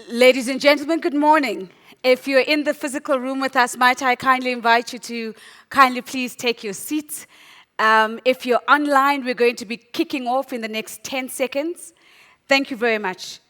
Ladies and gentlemen, good morning. If you're in the physical room with us, might I kindly invite you to kindly please take your seats. If you're online, we're going to be kicking off in the next 10 seconds. Thank you very much.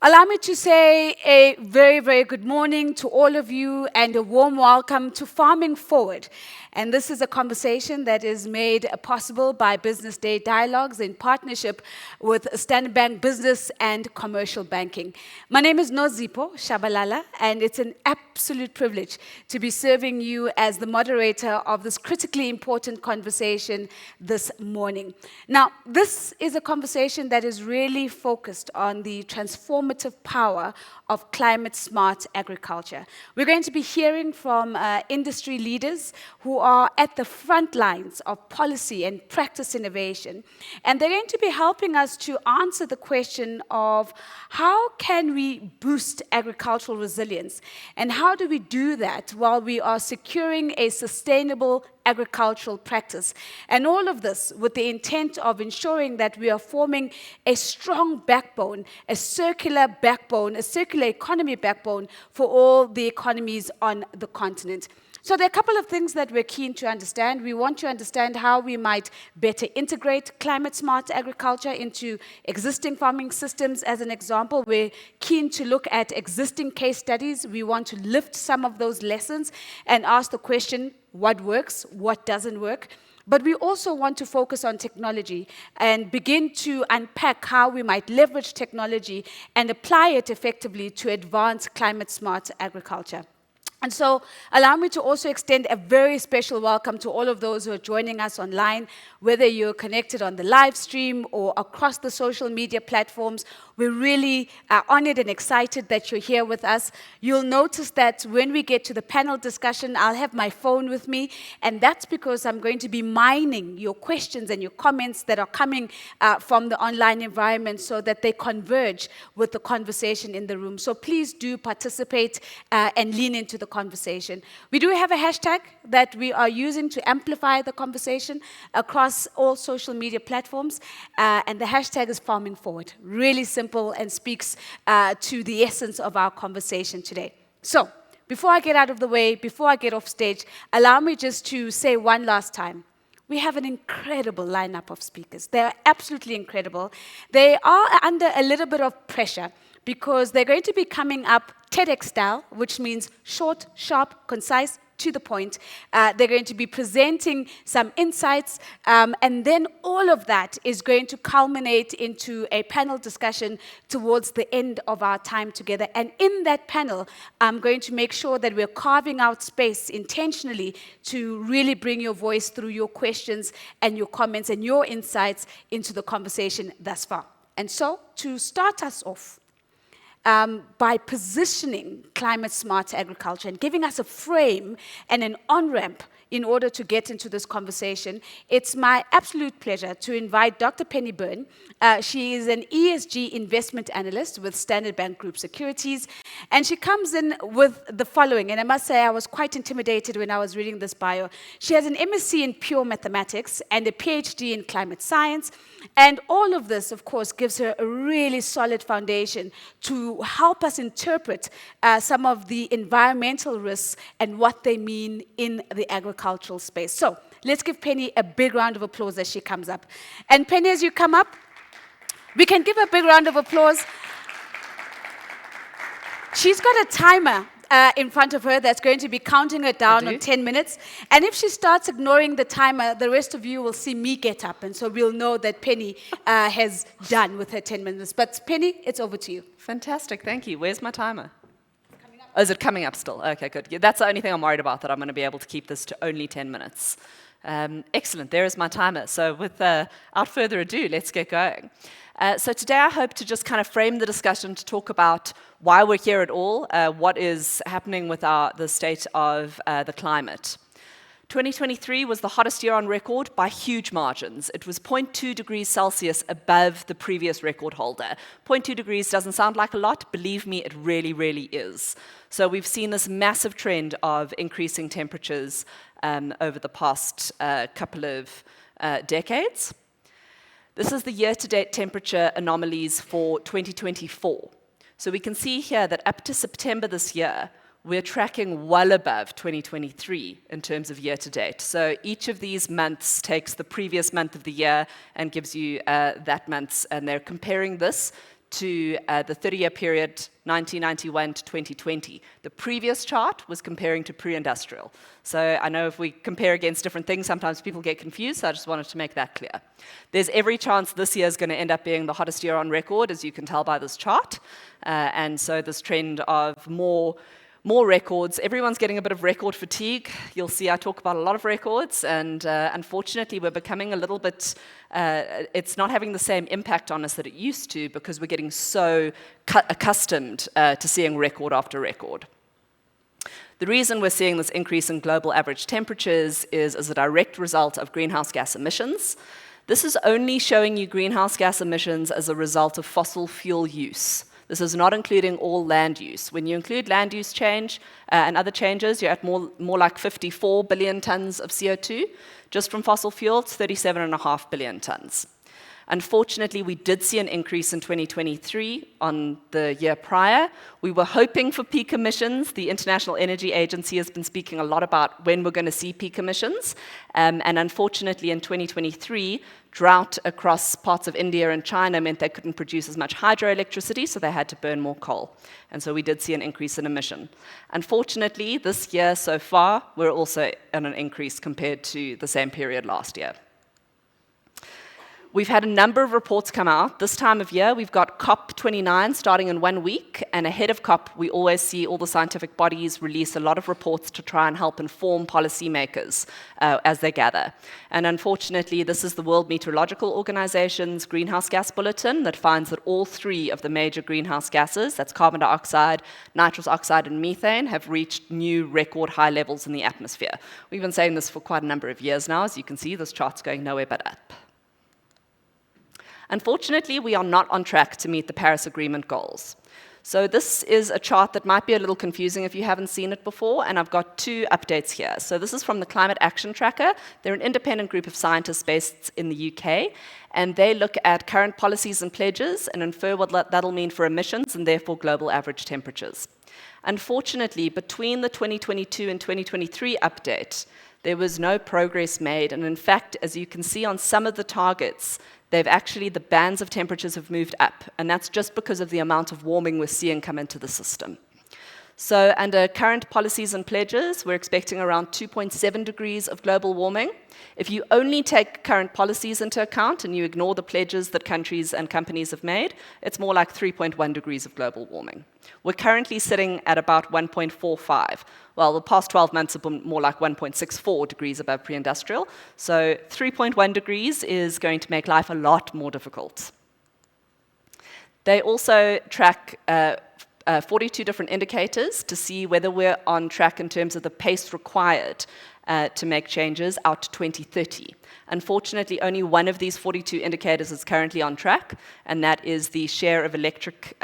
Allow me to say a very, very good morning to all of you and a warm welcome to Farming Forward. And this is a conversation that is made possible by Business Day Dialogues in partnership with Standard Bank Business and Commercial Banking. My name is Nozipho Shabalala, and it's an absolute privilege to be serving you as the moderator of this critically important conversation this morning. Now, this is a conversation that is really focused on the transformative power of climate-smart agriculture. We're going to be hearing from industry leaders who are at the front lines of policy and practice innovation. And they're going to be helping us to answer the question of how can we boost agricultural resilience? And how do we do that while we are securing a sustainable agricultural practice? And all of this with the intent of ensuring that we are forming a strong backbone, a circular backbone, a circular economy backbone for all the economies on the continent. So there are a couple of things that we're keen to understand. We want to understand how we might better integrate climate-smart agriculture into existing farming systems. As an example, we're keen to look at existing case studies. We want to lift some of those lessons and ask the question, what works, what doesn't work? But we also want to focus on technology and begin to unpack how we might leverage technology and apply it effectively to advance climate-smart agriculture. And so allow me to also extend a very special welcome to all of those who are joining us online, whether you're connected on the live stream or across the social media platforms. We're really honored and excited that you're here with us. You'll notice that when we get to the panel discussion, I'll have my phone with me, and that's because I'm going to be mining your questions and your comments that are coming from the online environment so that they converge with the conversation in the room. So please do participate and lean into the conversation. We do have a hashtag that we are using to amplify the conversation across all social media platforms, and the hashtag is Farming Forward. Really simple and speaks to the essence of our conversation today. So, before I get out of the way, before I get off stage, allow me just to say one last time. We have an incredible lineup of speakers. They're absolutely incredible. They are under a little bit of pressure because they're going to be coming up TEDx style, which means short, sharp, concise, to the point. They're going to be presenting some insights, and then all of that is going to culminate into a panel discussion towards the end of our time together. And in that panel, I'm going to make sure that we're carving out space intentionally to really bring your voice through your questions and your comments and your insights into the conversation thus far. And so, to start us off, by positioning climate-smart agriculture and giving us a frame and an on-ramp in order to get into this conversation, it's my absolute pleasure to invite Dr. Penny Byrne. She is an ESG investment analyst with Standard Bank Group Securities, and she comes in with the following, and I must say I was quite intimidated when I was reading this bio. She has an MSc in pure mathematics and a PhD in climate science, and all of this, of course, gives her a really solid foundation to help us interpret some of the environmental risks and what they mean in the agricultural space. So let's give Penny a big round of applause as she comes up. And Penny, as you come up, we can give her a big round of applause. She's got a timer in front of her that's going to be counting her down on 10 minutes. And if she starts ignoring the timer, the rest of you will see me get up. And so we'll know that Penny has done with her 10 minutes. But Penny, it's over to you. Fantastic, thank you. Where's my timer? Oh, is it coming up still? Okay, good. Yeah, that's the only thing I'm worried about, that I'm going to be able to keep this to only 10 minutes. Excellent, there is my timer. So without further ado, let's get going. So today I hope to just kind of frame the discussion to talk about why we're here at all, what is happening with the state of the climate. 2023 was the hottest year on record by huge margins. It was 0.2 degrees Celsius above the previous record holder. 0.2 degrees doesn't sound like a lot. Believe me, it really, really is. So we've seen this massive trend of increasing temperatures over the past couple of decades. This is the year-to-date temperature anomalies for 2024. So we can see here that up to September this year, we're tracking well above 2023 in terms of year to date. So each of these months takes the previous month of the year and gives you that month's, and they're comparing this to the 30-year period 1991 to 2020. The previous chart was comparing to pre-industrial. So I know if we compare against different things, sometimes people get confused, so I just wanted to make that clear. There's every chance this year is going to end up being the hottest year on record, as you can tell by this chart. And so this trend of more records. Everyone's getting a bit of record fatigue. You'll see I talk about a lot of records, and unfortunately we're becoming a little bit, it's not having the same impact on us that it used to because we're getting so accustomed to seeing record after record. The reason we're seeing this increase in global average temperatures is as a direct result of greenhouse gas emissions. This is only showing you greenhouse gas emissions as a result of fossil fuel use. This is not including all land use. When you include land use change and other changes, you're at more like 54 billion tons of CO2. Just from fossil fuels, 37.5 billion tons. Unfortunately, we did see an increase in 2023 on the year prior. We were hoping for peak emissions. The International Energy Agency has been speaking a lot about when we're going to see peak emissions. And unfortunately, in 2023, drought across parts of India and China meant they couldn't produce as much hydroelectricity, so they had to burn more coal. And so we did see an increase in emission. Unfortunately, this year so far, we're also on an increase compared to the same period last year. We've had a number of reports come out. This time of year, we've got COP29 starting in 1 week, and ahead of COP, we always see all the scientific bodies release a lot of reports to try and help inform policymakers as they gather. And unfortunately, this is the World Meteorological Organization's greenhouse gas bulletin that finds that all 3 of the major greenhouse gases, that's carbon dioxide, nitrous oxide, and methane, have reached new record high levels in the atmosphere. We've been saying this for quite a number of years now. As you can see, this chart's going nowhere but up. Unfortunately, we are not on track to meet the Paris Agreement goals. So this is a chart that might be a little confusing if you haven't seen it before, and I've got 2 updates here. So this is from the Climate Action Tracker. They're an independent group of scientists based in the UK, and they look at current policies and pledges and infer what that'll mean for emissions and therefore global average temperatures. Unfortunately, between the 2022 and 2023 update, there was no progress made, and in fact, as you can see on some of the targets, the bands of temperatures have moved up, and that's just because of the amount of warming we're seeing come into the system. So under current policies and pledges, we're expecting around 2.7 degrees of global warming. If you only take current policies into account and you ignore the pledges that countries and companies have made, it's more like 3.1 degrees of global warming. We're currently sitting at about 1.45. Well, the past 12 months have been more like 1.64 degrees above pre-industrial. So 3.1 degrees is going to make life a lot more difficult. They also track 42 different indicators to see whether we're on track in terms of the pace required to make changes out to 2030. Unfortunately, only one of these 42 indicators is currently on track, and that is the share of electric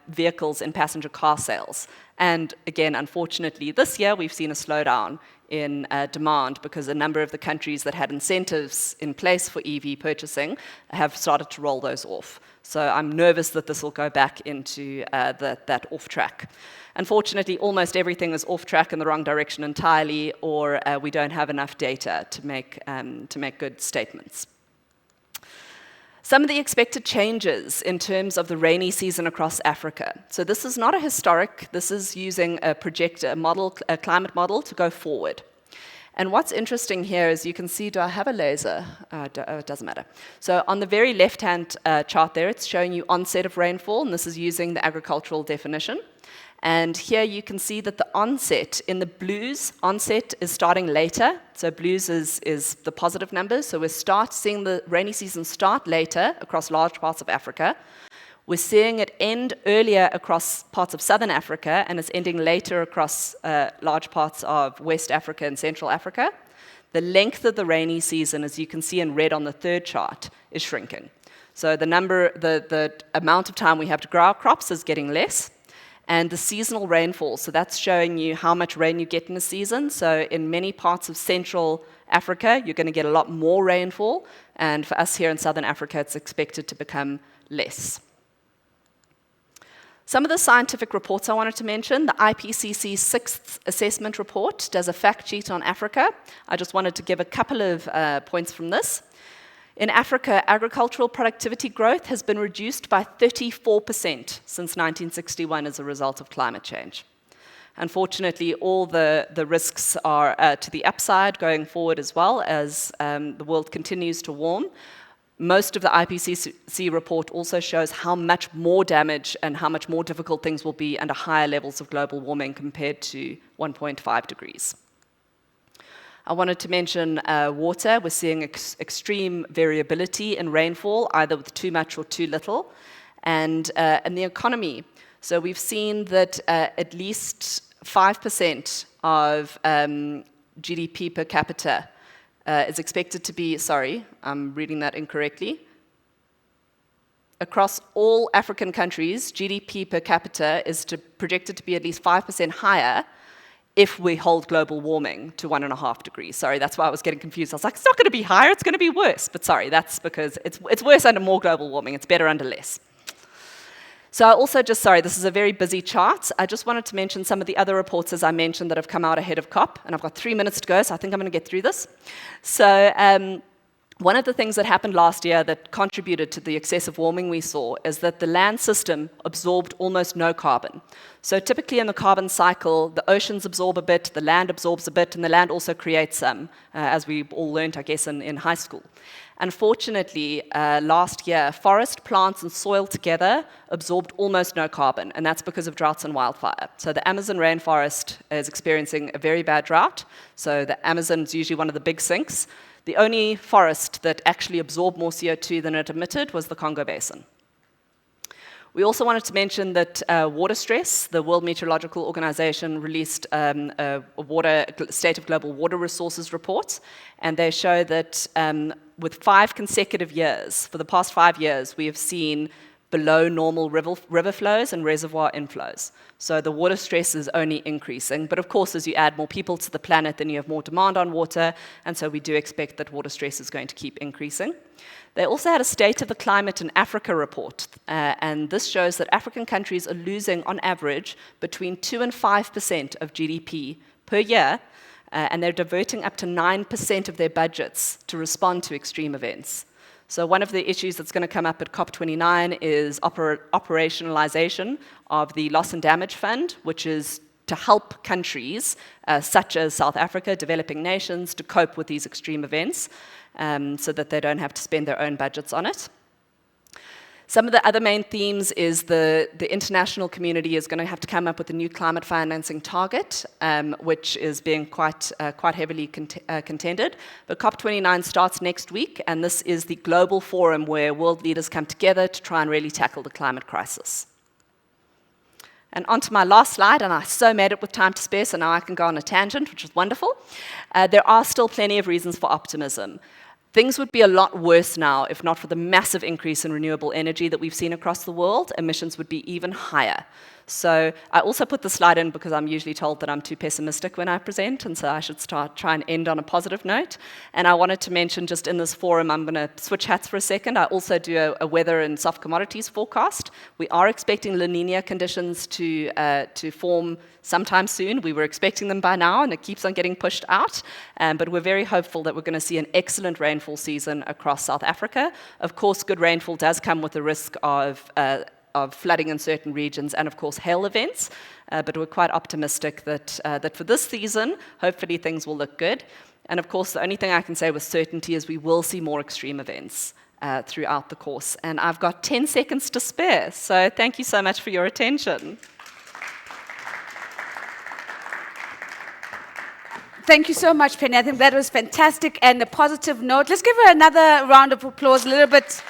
vehicles in passenger car sales. And again, unfortunately, this year we've seen a slowdown in demand because a number of the countries that had incentives in place for EV purchasing have started to roll those off. So I'm nervous that this will go back into that off track. Unfortunately, almost everything is off track in the wrong direction entirely, or we don't have enough data to make good statements. Some of the expected changes in terms of the rainy season across Africa. So this is not a historic, this is using a climate model to go forward. And what's interesting here is you can see, do I have a laser? It doesn't matter. So on the very left-hand chart there, it's showing you onset of rainfall, and this is using the agricultural definition. And here you can see that the onset, in the blues, onset is starting later. So blues is the positive numbers. So we're seeing the rainy season start later across large parts of Africa. We're seeing it end earlier across parts of southern Africa, and it's ending later across large parts of West Africa and Central Africa. The length of the rainy season, as you can see in red on the third chart, is shrinking. So the amount of time we have to grow our crops is getting less. And the seasonal rainfall, so that's showing you how much rain you get in a season. So in many parts of Central Africa, you're going to get a lot more rainfall. And for us here in Southern Africa, it's expected to become less. Some of the scientific reports I wanted to mention, the IPCC Sixth Assessment Report does a fact sheet on Africa. I just wanted to give a couple of points from this. In Africa, agricultural productivity growth has been reduced by 34% since 1961 as a result of climate change. Unfortunately, all the risks are to the upside going forward as well as the world continues to warm. Most of the IPCC report also shows how much more damage and how much more difficult things will be under higher levels of global warming compared to 1.5 degrees. I wanted to mention water. We're seeing extreme variability in rainfall, either with too much or too little, and the economy. So we've seen that at least 5% of GDP per capita is expected to be, sorry, I'm reading that incorrectly. Across all African countries, GDP per capita is projected to be at least 5% higher if we hold global warming to 1.5 degrees. Sorry, that's why I was getting confused. I was like, it's not going to be higher, it's going to be worse. But sorry, that's because it's worse under more global warming. It's better under less. So I also just, sorry, this is a very busy chart. I just wanted to mention some of the other reports, as I mentioned, that have come out ahead of COP, and I've got 3 minutes to go, so I think I'm going to get through this. So one of the things that happened last year that contributed to the excessive warming we saw is that the land system absorbed almost no carbon. So typically in the carbon cycle, the oceans absorb a bit, the land absorbs a bit, and the land also creates some, as we all learned, I guess, in high school. Unfortunately, last year, forest, plants, and soil together absorbed almost no carbon, and that's because of droughts and wildfire. So the Amazon rainforest is experiencing a very bad drought. So the Amazon is usually one of the big sinks. The only forest that actually absorbed more CO2 than it emitted was the Congo Basin. We also wanted to mention that water stress, the World Meteorological Organization released a State of Global Water Resources report, and they show that with 5 consecutive years, for the past 5 years, we have seen below normal river flows and reservoir inflows. So the water stress is only increasing. But of course, as you add more people to the planet, then you have more demand on water, and so we do expect that water stress is going to keep increasing. They also had a State of the Climate in Africa report, and this shows that African countries are losing, on average, between 2% and 5% of GDP per year, and they're diverting up to 9% of their budgets to respond to extreme events. So one of the issues that's going to come up at COP29 is operationalization of the Loss and Damage Fund, which is to help countries such as South Africa, developing nations, to cope with these extreme events so that they don't have to spend their own budgets on it. Some of the other main themes is the international community is going to have to come up with a new climate financing target, which is being quite heavily contended. But COP29 starts next week, and this is the global forum where world leaders come together to try and really tackle the climate crisis. And on to my last slide, and I so made it with time to spare, so now I can go on a tangent, which is wonderful. There are still plenty of reasons for optimism. Things would be a lot worse now if not for the massive increase in renewable energy that we've seen across the world. Emissions would be even higher. So I also put the slide in because I'm usually told that I'm too pessimistic when I present, and so I should try and end on a positive note. And I wanted to mention just in this forum, I'm going to switch hats for a second. I also do a weather and soft commodities forecast. We are expecting La Nina conditions to form sometime soon. We were expecting them by now, and it keeps on getting pushed out. But we're very hopeful that we're going to see an excellent rainfall season across South Africa. Of course, good rainfall does come with the risk of flooding in certain regions and, of course, hail events. But we're quite optimistic that for this season, hopefully things will look good. And, of course, the only thing I can say with certainty is we will see more extreme events throughout the course. And I've got 10 seconds to spare, so thank you so much for your attention. Thank you so much, Penny. I think that was fantastic and a positive note. Let's give her another round of applause, a little bit.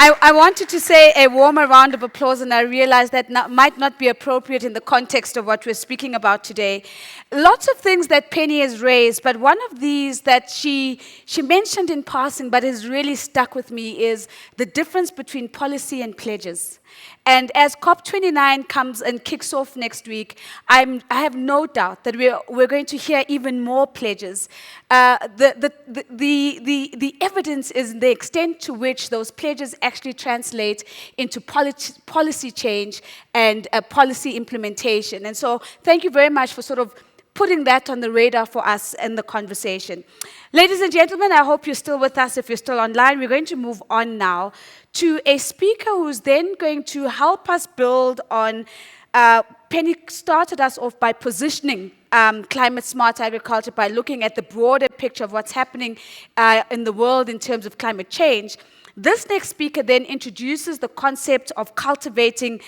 I wanted to say a warmer round of applause, and I realized that might not be appropriate in the context of what we're speaking about today. Lots of things that Penny has raised, but one of these that she mentioned in passing but has really stuck with me is the difference between policy and pledges. And as COP29 comes and kicks off next week, I have no doubt that we're going to hear even more pledges. The evidence is the extent to which those pledges actually translate into policy change and policy implementation. And so thank you very much for sort of putting that on the radar for us in the conversation. Ladies and gentlemen, I hope you're still with us. If you're still online, we're going to move on now to a speaker who's then going to help us build on. Penny started us off by positioning climate smart agriculture by looking at the broader picture of what's happening in the world in terms of climate change. This next speaker then introduces the concept of cultivating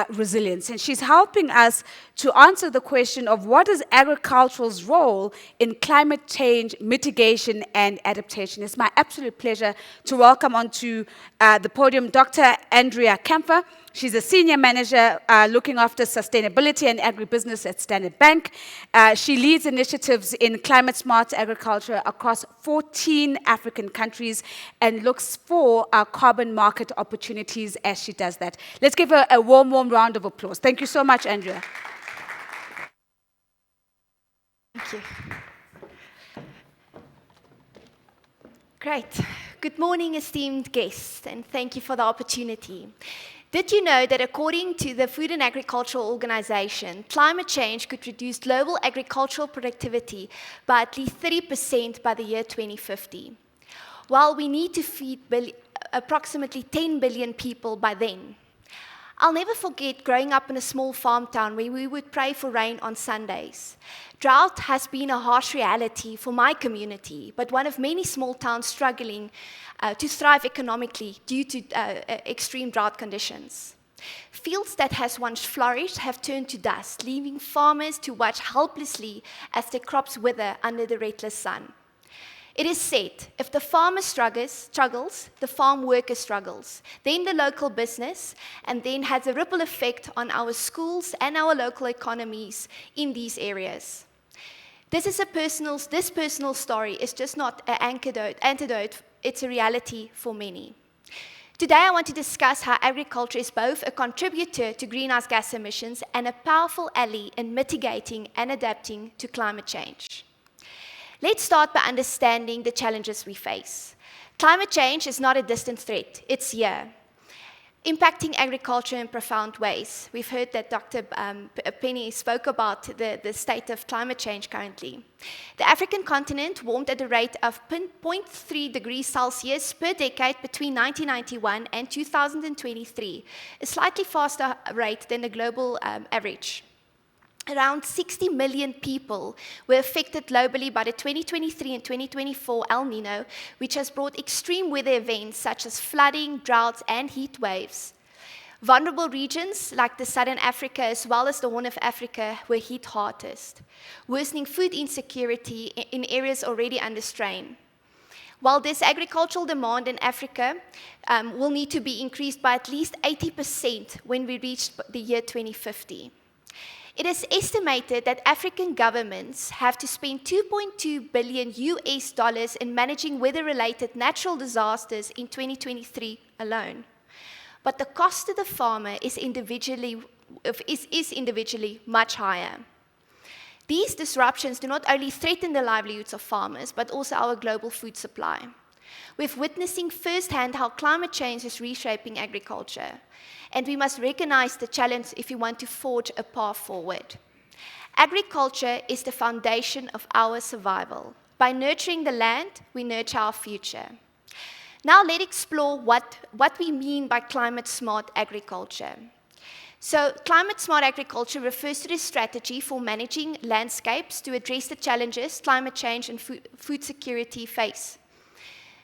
resilience, and she's helping us to answer the question of what is agricultural's role in climate change mitigation and adaptation. It's my absolute pleasure to welcome onto the podium Dr. Andrea Kamfer. She's a senior manager looking after sustainability and agribusiness at Standard Bank. She leads initiatives in climate smart agriculture across 14 African countries and looks for carbon market opportunities as she does that. Let's give her a warm round of applause. Thank you so much, Andrea. Thank you. Great. Good morning, esteemed guests, and thank you for the opportunity. Did you know that according to the Food and Agricultural Organization, climate change could reduce global agricultural productivity by at least 30% by the year 2050? While we need to feed approximately 10 billion people by then. I'll never forget growing up in a small farm town where we would pray for rain on Sundays. Drought has been a harsh reality for my community, but one of many small towns struggling to thrive economically due to extreme drought conditions. Fields that has once flourished have turned to dust, leaving farmers to watch helplessly as their crops wither under the relentless sun. It is said, if the farmer struggles, the farm worker struggles, then the local business, and then has a ripple effect on our schools and our local economies in these areas. This personal story is just not an antidote, it's a reality for many. Today I want to discuss how agriculture is both a contributor to greenhouse gas emissions and a powerful ally in mitigating and adapting to climate change. Let's start by understanding the challenges we face. Climate change is not a distant threat, it's here, impacting agriculture in profound ways. We've heard that Dr. Penny spoke about the state of climate change currently. The African continent warmed at a rate of 0.3 degrees Celsius per decade between 1991 and 2023, a slightly faster rate than the global average. Around 60 million people were affected globally by the 2023 and 2024 El Nino, which has brought extreme weather events such as flooding, droughts, and heat waves. Vulnerable regions like the Southern Africa as well as the Horn of Africa were hit hardest, worsening food insecurity in areas already under strain. While this agricultural demand in Africa will need to be increased by at least 80% when we reach the year 2050. It is estimated that African governments have to spend $2.2 billion in managing weather-related natural disasters in 2023 alone. But the cost to the farmer is individually much higher. These disruptions do not only threaten the livelihoods of farmers, but also our global food supply. We're witnessing firsthand how climate change is reshaping agriculture, and we must recognize the challenge if we want to forge a path forward. Agriculture is the foundation of our survival. By nurturing the land, we nurture our future. Now let's explore what we mean by climate smart agriculture. So climate smart agriculture refers to the strategy for managing landscapes to address the challenges climate change and food security face.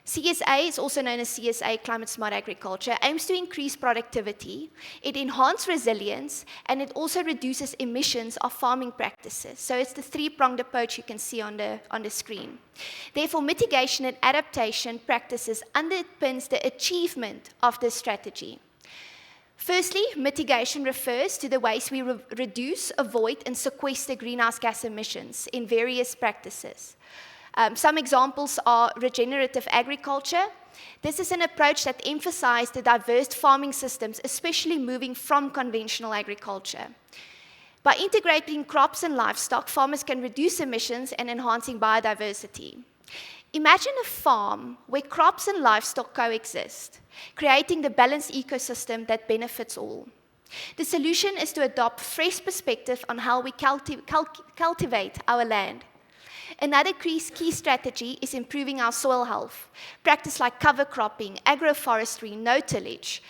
CSA is also known as CSA, Climate Smart Agriculture, aims to increase productivity, it enhances resilience, and it also reduces emissions of farming practices. So it's the three-pronged approach you can see on the screen. Therefore, mitigation and adaptation practices underpins the achievement of this strategy. Firstly, mitigation refers to the ways we reduce, avoid, and sequester greenhouse gas emissions in various practices. Some examples are regenerative agriculture. This is an approach that emphasizes the diverse farming systems, especially moving from conventional agriculture. By integrating crops and livestock, farmers can reduce emissions and enhancing biodiversity. Imagine a farm where crops and livestock coexist, creating the balanced ecosystem that benefits all. The solution is to adopt fresh perspective on how we cultivate our land. Another key strategy is improving our soil health. Practice like cover cropping, agroforestry, no-tillage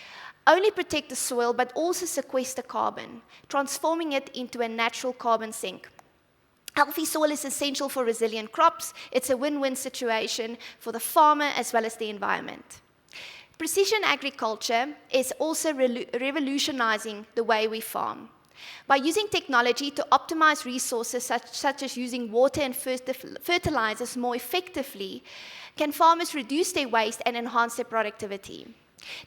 only protect the soil but also sequester carbon, transforming it into a natural carbon sink. Healthy soil is essential for resilient crops. It's a win-win situation for the farmer as well as the environment. Precision agriculture is also revolutionizing the way we farm. By using technology to optimize resources such as using water and fertilizers more effectively, can farmers reduce their waste and enhance their productivity.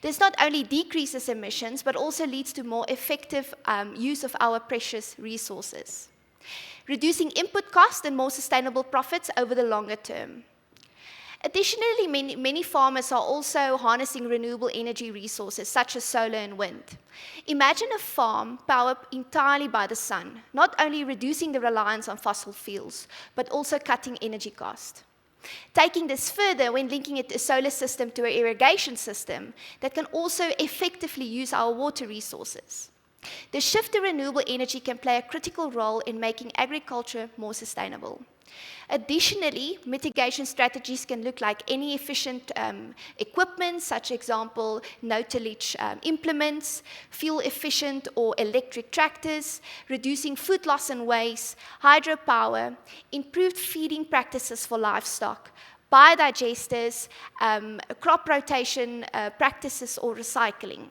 This not only decreases emissions, but also leads to more effective use of our precious resources, reducing input costs and more sustainable profits over the longer term. Additionally, many farmers are also harnessing renewable energy resources, such as solar and wind. Imagine a farm powered entirely by the sun, not only reducing the reliance on fossil fuels, but also cutting energy costs. Taking this further, when linking a solar system to an irrigation system that can also effectively use our water resources. The shift to renewable energy can play a critical role in making agriculture more sustainable. Additionally, mitigation strategies can look like any efficient equipment, such as example, no-tillage implements, fuel-efficient or electric tractors, reducing food loss and waste, hydropower, improved feeding practices for livestock, biodigesters, crop rotation practices, or recycling.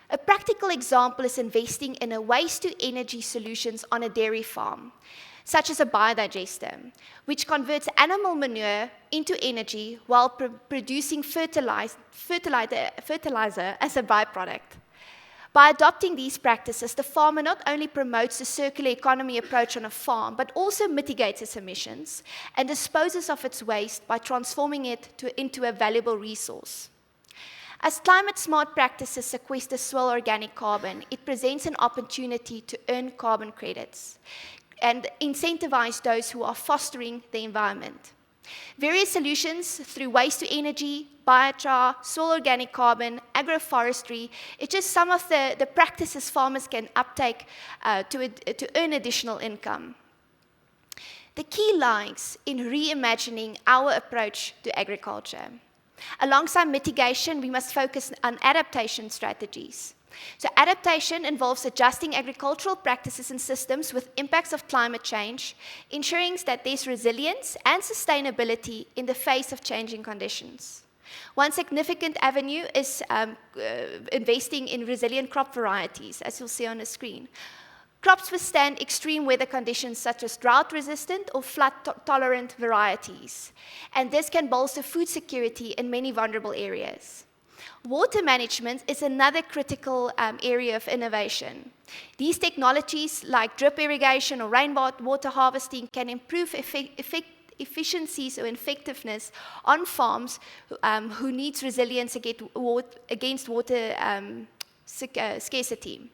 A practical example is investing in a waste-to-energy solutions on a dairy farm, such as a biodigester, which converts animal manure into energy while producing fertilizer as a byproduct. By adopting these practices, the farmer not only promotes the circular economy approach on a farm, but also mitigates its emissions and disposes of its waste by transforming it into a valuable resource. As climate-smart practices sequester soil organic carbon, it presents an opportunity to earn carbon credits and incentivize those who are fostering the environment. Various solutions through waste-to-energy, biochar, soil organic carbon, agroforestry, it's just some of the practices farmers can uptake to earn additional income. The key lies in reimagining our approach to agriculture. Alongside mitigation, we must focus on adaptation strategies. So adaptation involves adjusting agricultural practices and systems with impacts of climate change, ensuring that there's resilience and sustainability in the face of changing conditions. One significant avenue is investing in resilient crop varieties, as you'll see on the screen. Crops withstand extreme weather conditions such as drought-resistant or flood-tolerant varieties, and this can bolster food security in many vulnerable areas. Water management is another critical area of innovation. These technologies like drip irrigation or rainwater harvesting can improve efficiencies or effectiveness on farms who needs resilience against water scarcity.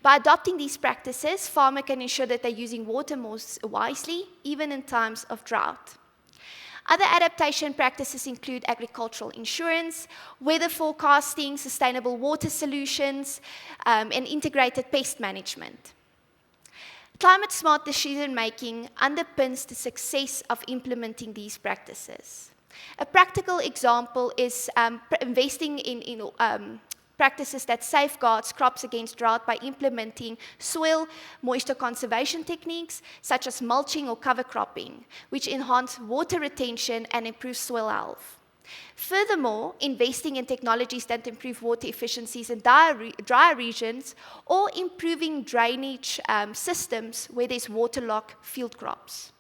By adopting these practices, farmers can ensure that they're using water more wisely, even in times of drought. Other adaptation practices include agricultural insurance, weather forecasting, sustainable water solutions, and integrated pest management. Climate-smart decision-making underpins the success of implementing these practices. A practical example is investing in practices that safeguards crops against drought by implementing soil moisture conservation techniques such as mulching or cover cropping, which enhance water retention and improve soil health. Furthermore, investing in technologies that improve water efficiencies in dry regions or improving drainage systems where there's waterlogged field crops.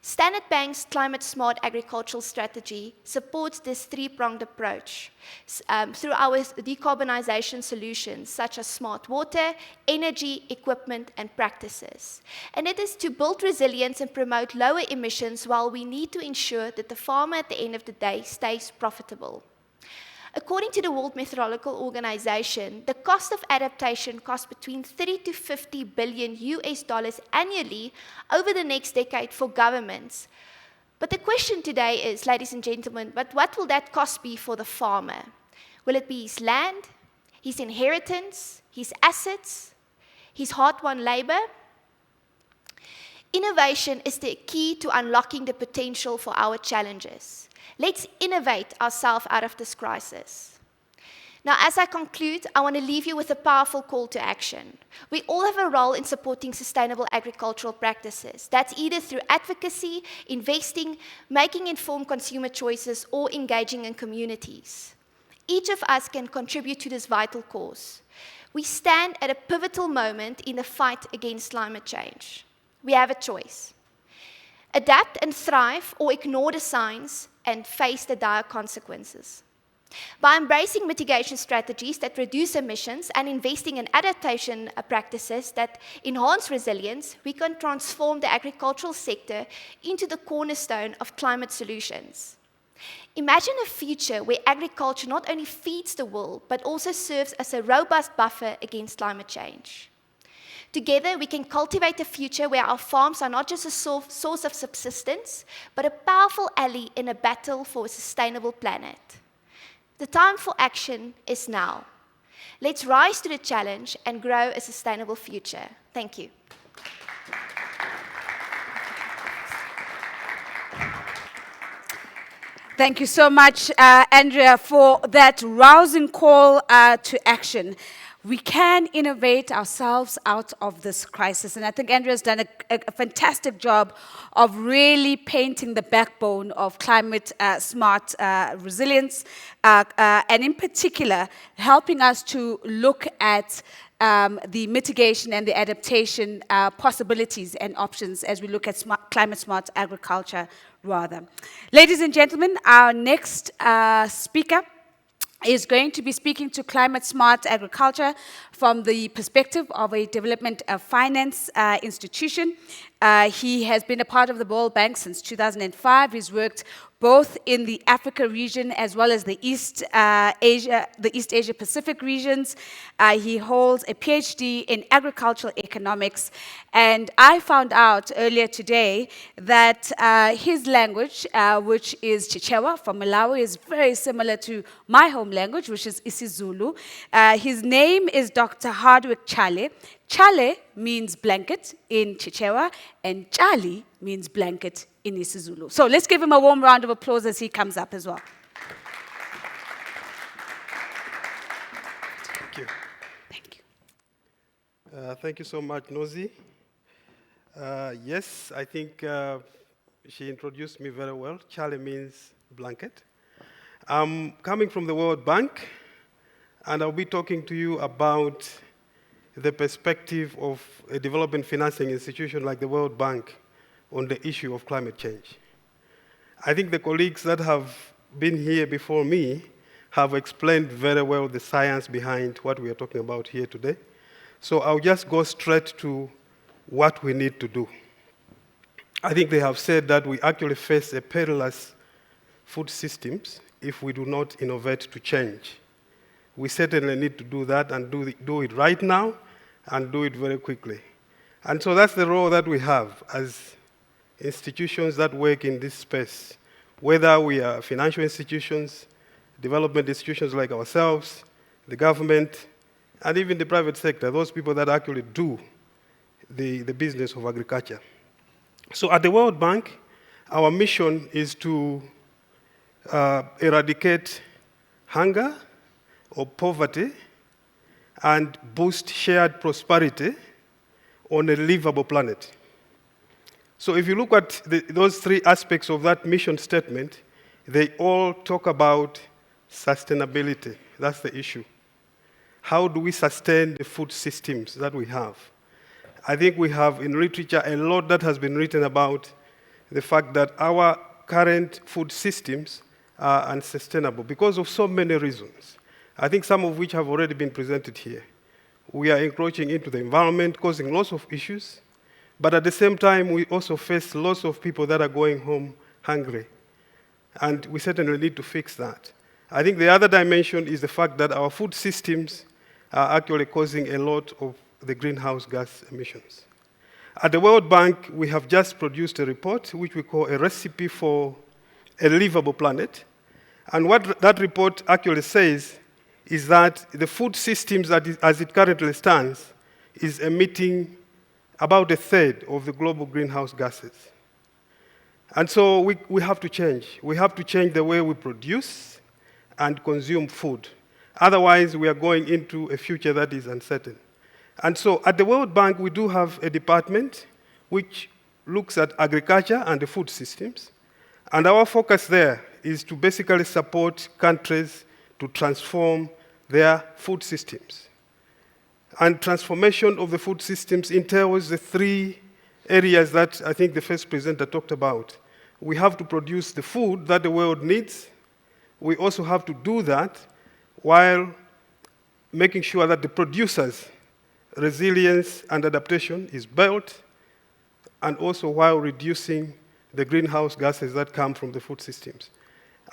Standard Bank's climate smart agricultural strategy supports this three-pronged approach through our decarbonization solutions such as smart water, energy, equipment, and practices. And it is to build resilience and promote lower emissions while we need to ensure that the farmer at the end of the day stays profitable. According to the World Meteorological Organization, the cost of adaptation costs between 30 to 50 billion US dollars annually over the next decade for governments. But the question today is, ladies and gentlemen, but what will that cost be for the farmer? Will it be his land, his inheritance, his assets, his hard-won labor? Innovation is the key to unlocking the potential for our challenges. Let's innovate ourselves out of this crisis. Now, as I conclude, I want to leave you with a powerful call to action. We all have a role in supporting sustainable agricultural practices. That's either through advocacy, investing, making informed consumer choices, or engaging in communities. Each of us can contribute to this vital cause. We stand at a pivotal moment in the fight against climate change. We have a choice. Adapt and thrive, or ignore the signs and face the dire consequences. By embracing mitigation strategies that reduce emissions and investing in adaptation practices that enhance resilience, we can transform the agricultural sector into the cornerstone of climate solutions. Imagine a future where agriculture not only feeds the world, but also serves as a robust buffer against climate change. Together, we can cultivate a future where our farms are not just a source of subsistence, but a powerful ally in a battle for a sustainable planet. The time for action is now. Let's rise to the challenge and grow a sustainable future. Thank you. Thank you so much, Andrea, for that rousing call to action. We can innovate ourselves out of this crisis. And I think Andrea's done a fantastic job of really painting the backbone of climate smart resilience, and in particular, helping us to look at the mitigation and the adaptation possibilities and options as we look at climate smart agriculture rather. Ladies and gentlemen, our next speaker is going to be speaking to climate smart agriculture from the perspective of a development finance institution. He has been a part of the World Bank since 2005. He's worked both in the Africa region as well as the East Asia Pacific regions. He holds a PhD in agricultural economics. And I found out earlier today that his language, which is Chichewa from Malawi, is very similar to my home language, which is isiZulu. His name is Dr. Hardwick Chale. Chale means blanket in Chichewa, and Chali means blanket in isiZulu. So let's give him a warm round of applause as he comes up as well. Thank you. Thank you. Thank you so much, Nozi. Yes, I think she introduced me very well. Chale means blanket. I'm coming from the World Bank, and I'll be talking to you about the perspective of a development financing institution like the World Bank on the issue of climate change. I think the colleagues that have been here before me have explained very well the science behind what we are talking about here today. So I'll just go straight to what we need to do. I think they have said that we actually face a perilous food systems if we do not innovate to change. We certainly need to do that and do it right now and do it very quickly. And so that's the role that we have as institutions that work in this space, whether we are financial institutions, development institutions like ourselves, the government, and even the private sector, those people that actually do the business of agriculture. So at the World Bank, our mission is to eradicate hunger or poverty and boost shared prosperity on a livable planet. So if you look at those three aspects of that mission statement, they all talk about sustainability. That's the issue. How do we sustain the food systems that we have? I think we have in literature a lot that has been written about the fact that our current food systems are unsustainable because of so many reasons. I think some of which have already been presented here. We are encroaching into the environment, causing lots of issues, but at the same time, we also face lots of people that are going home hungry. And we certainly need to fix that. I think the other dimension is the fact that our food systems are actually causing a lot of the greenhouse gas emissions. At the World Bank, we have just produced a report which we call a recipe for a livable planet. And what that report actually says is that the food systems, as it currently stands, is emitting about a third of the global greenhouse gases. And so we have to change. We have to change the way we produce and consume food. Otherwise, we are going into a future that is uncertain. And so at the World Bank, we do have a department which looks at agriculture and the food systems. And our focus there is to basically support countries to transform their food systems. And transformation of the food systems entails the three areas that I think the first presenter talked about. We have to produce the food that the world needs. We also have to do that while making sure that the producers' resilience and adaptation is built, and also while reducing the greenhouse gases that come from the food systems.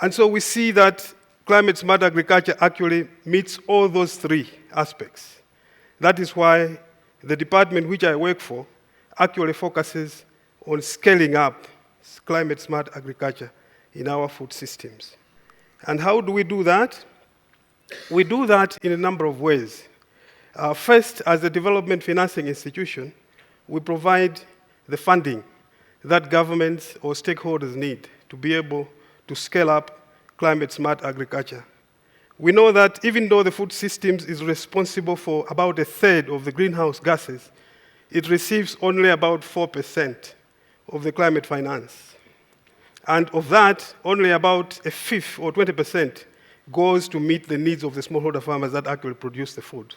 And so we see that climate-smart agriculture actually meets all those three aspects. That is why the department which I work for actually focuses on scaling up climate-smart agriculture in our food systems. And how do we do that? We do that in a number of ways. First, as a development financing institution, we provide the funding that governments or stakeholders need to be able to scale up climate-smart agriculture. We know that even though the food systems is responsible for about a third of the greenhouse gases, it receives only about 4% of the climate finance. And of that, only about a fifth or 20% goes to meet the needs of the smallholder farmers that actually produce the food.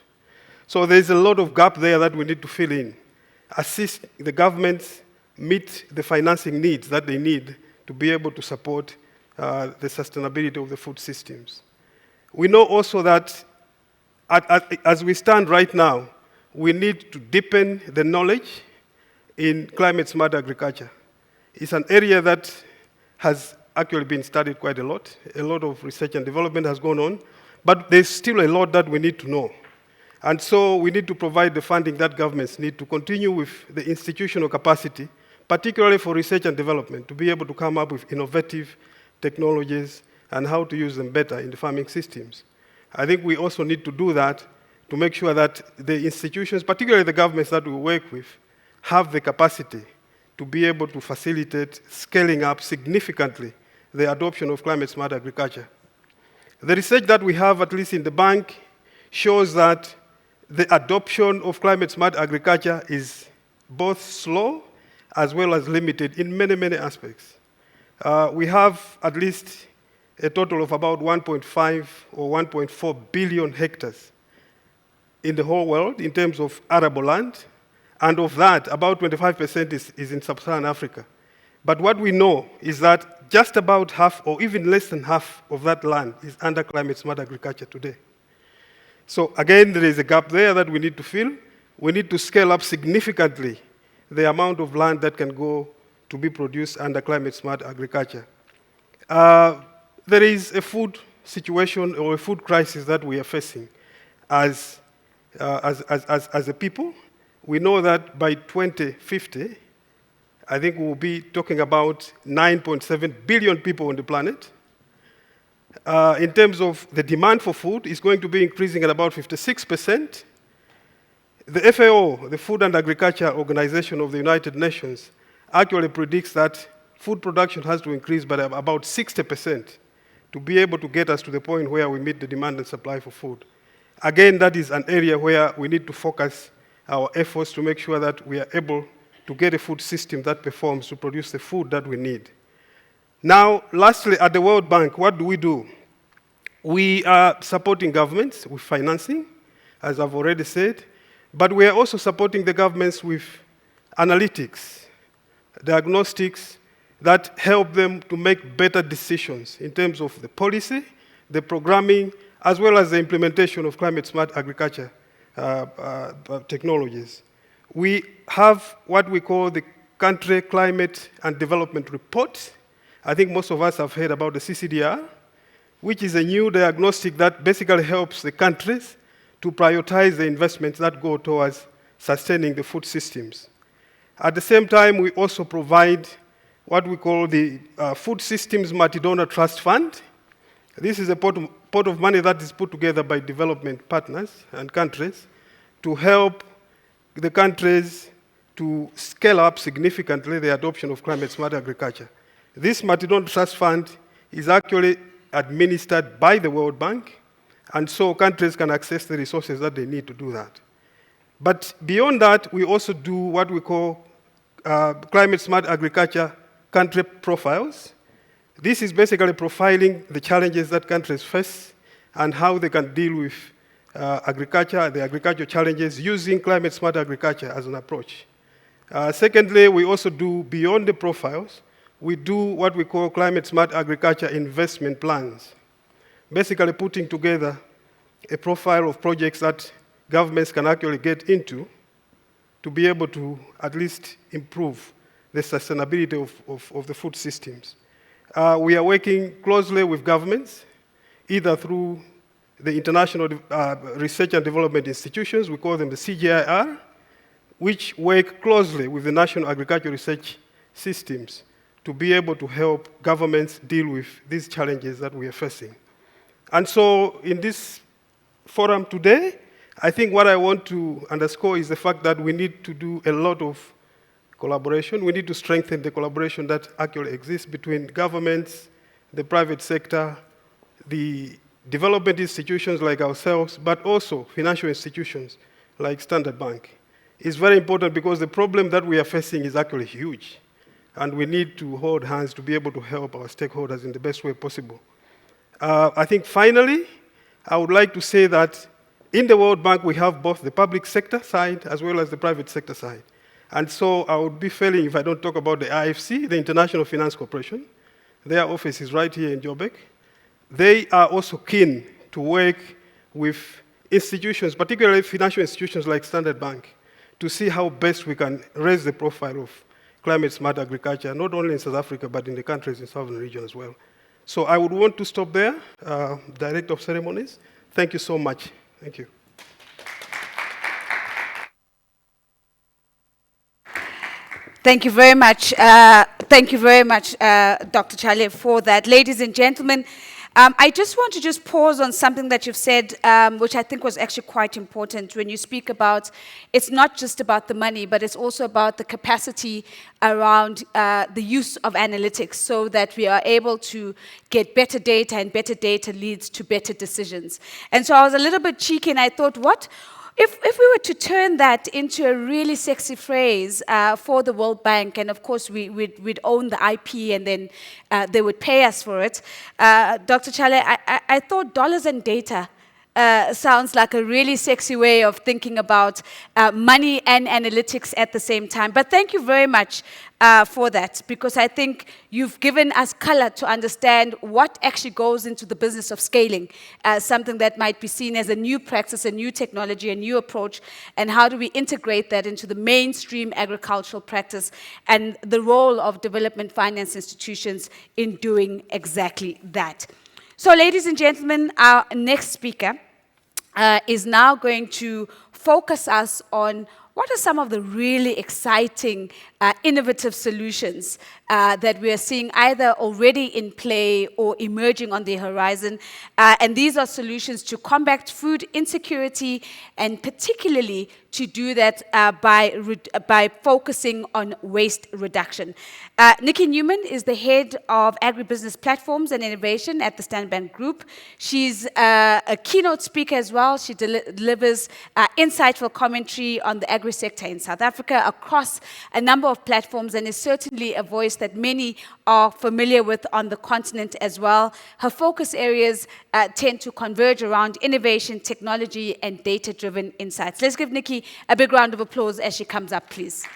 So there's a lot of gap there that we need to fill in, assist the governments meet the financing needs that they need to be able to support the sustainability of the food systems. We know also that as we stand right now, we need to deepen the knowledge in climate-smart agriculture. It's an area that has actually been studied quite a lot. A lot of research and development has gone on, but there's still a lot that we need to know. And so we need to provide the funding that governments need to continue with the institutional capacity, particularly for research and development, to be able to come up with innovative technologies and how to use them better in the farming systems. I think we also need to do that to make sure that the institutions, particularly the governments that we work with, have the capacity to be able to facilitate scaling up significantly the adoption of climate-smart agriculture. The research that we have, at least in the bank, shows that the adoption of climate-smart agriculture is both slow as well as limited in many, many aspects. We have at least a total of about 1.5 or 1.4 billion hectares in the whole world in terms of arable land, and of that, about 25% is in sub-Saharan Africa. But what we know is that just about half, or even less than half, of that land is under climate-smart agriculture today. So again, there is a gap there that we need to fill. We need to scale up significantly the amount of land that can go to be produced under climate-smart agriculture. There is a food situation or a food crisis that we are facing as a people. We know that by 2050, I think we'll be talking about 9.7 billion people on the planet. In terms of the demand for food, it's going to be increasing at about 56%. The FAO, the Food and Agriculture Organization of the United Nations, actually predicts that food production has to increase by about 60% to be able to get us to the point where we meet the demand and supply for food. Again, that is an area where we need to focus our efforts to make sure that we are able to get a food system that performs to produce the food that we need. Now, lastly, at the World Bank, what do? We are supporting governments with financing, as I've already said, but we are also supporting the governments with analytics, diagnostics, that help them to make better decisions in terms of the policy, the programming, as well as the implementation of climate-smart agriculture technologies. We have what we call the Country Climate and Development Report. I think most of us have heard about the CCDR, which is a new diagnostic that basically helps the countries to prioritize the investments that go towards sustaining the food systems. At the same time, we also provide what we call the Food Systems Multi-Donor Trust Fund. This is a pot of money that is put together by development partners and countries to help the countries to scale up significantly the adoption of climate-smart agriculture. This Multi-Donor Trust Fund is actually administered by the World Bank, and so countries can access the resources that they need to do that. But beyond that, we also do what we call climate-smart agriculture country profiles. This is basically profiling the challenges that countries face and how they can deal with agriculture, the agricultural challenges, using climate-smart agriculture as an approach. Secondly, we also do, beyond the profiles, we do what we call climate-smart agriculture investment plans, basically putting together a profile of projects that governments can actually get into to be able to at least improve the sustainability of the food systems. We are working closely with governments, either through the international research and development institutions, we call them the CGIAR, which work closely with the national agricultural research systems to be able to help governments deal with these challenges that we are facing. And so in this forum today, I think what I want to underscore is the fact that we need to do a lot of collaboration. We need to strengthen the collaboration that actually exists between governments, the private sector, the development institutions like ourselves, but also financial institutions like Standard Bank. It's very important because the problem that we are facing is actually huge, and we need to hold hands to be able to help our stakeholders in the best way possible. I think finally, I would like to say that in the World Bank, we have both the public sector side as well as the private sector side. And so I would be failing if I don't talk about the IFC, the International Finance Corporation. Their office is right here in Joburg. They are also keen to work with institutions, particularly financial institutions like Standard Bank, to see how best we can raise the profile of climate-smart agriculture, not only in South Africa, but in the countries in the Southern region as well. So I would want to stop there. Director of Ceremonies, thank you so much. Thank you. Thank you very much. Dr. Chale, for that. Ladies and gentlemen, I just want to pause on something that you've said, which I think was actually quite important when you speak about, it's not just about the money, but it's also about the capacity around the use of analytics so that we are able to get better data, and better data leads to better decisions. And so I was a little bit cheeky and I thought, what? If we were to turn that into a really sexy phrase for the World Bank, and of course we'd own the IP and then they would pay us for it, Dr. Chale, I thought dollars and data sounds like a really sexy way of thinking about money and analytics at the same time. But thank you very much for that, because I think you've given us color to understand what actually goes into the business of scaling, something that might be seen as a new practice, a new technology, a new approach, and how do we integrate that into the mainstream agricultural practice and the role of development finance institutions in doing exactly that. So, ladies and gentlemen, our next speaker is now going to focus us on what are some of the really exciting, innovative solutions that we are seeing either already in play or emerging on the horizon. And these are solutions to combat food insecurity, and particularly to do that by focusing on waste reduction. Nikki Newman is the head of agribusiness platforms and innovation at the Standard Bank Group. She's a keynote speaker as well. She delivers insightful commentary on the agri sector in South Africa across a number of platforms, and is certainly a voice that many are familiar with on the continent as well. Her focus areas tend to converge around innovation, technology, and data-driven insights. Let's give Nikki a big round of applause as she comes up, please.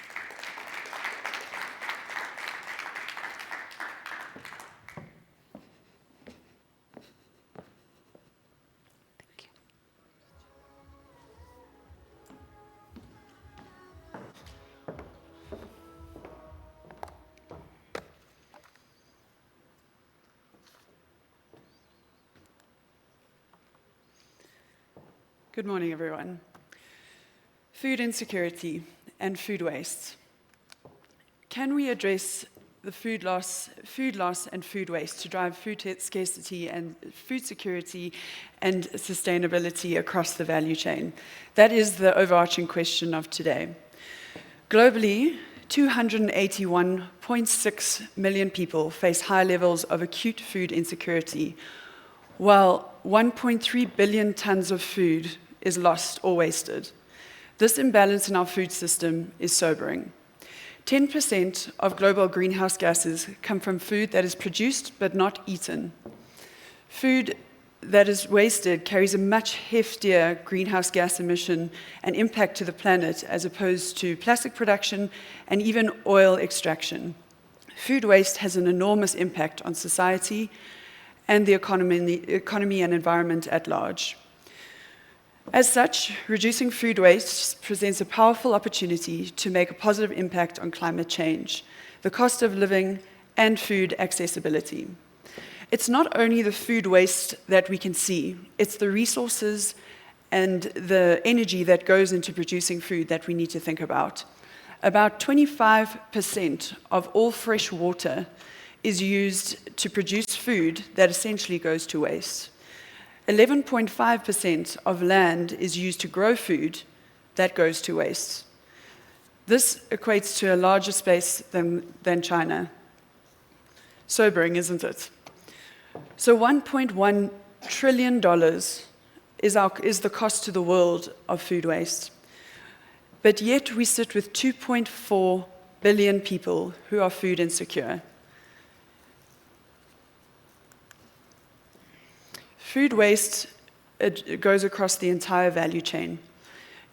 Good morning, everyone. Food insecurity and food waste. Can we address the food loss and food waste to drive food scarcity and food security and sustainability across the value chain? That is the overarching question of today. Globally, 281.6 million people face high levels of acute food insecurity, while 1.3 billion tons of food is lost or wasted. This imbalance in our food system is sobering. 10% of global greenhouse gases come from food that is produced but not eaten. Food that is wasted carries a much heftier greenhouse gas emission and impact to the planet as opposed to plastic production and even oil extraction. Food waste has an enormous impact on society and the economy and environment at large. As such, reducing food waste presents a powerful opportunity to make a positive impact on climate change, the cost of living, and food accessibility. It's not only the food waste that we can see, it's the resources and the energy that goes into producing food that we need to think about. About 25% of all fresh water is used to produce food that essentially goes to waste. 11.5% of land is used to grow food that goes to waste. This equates to a larger space than China. Sobering, isn't it? So $1.1 trillion is the cost to the world of food waste. But yet we sit with 2.4 billion people who are food insecure. Food waste goes across the entire value chain.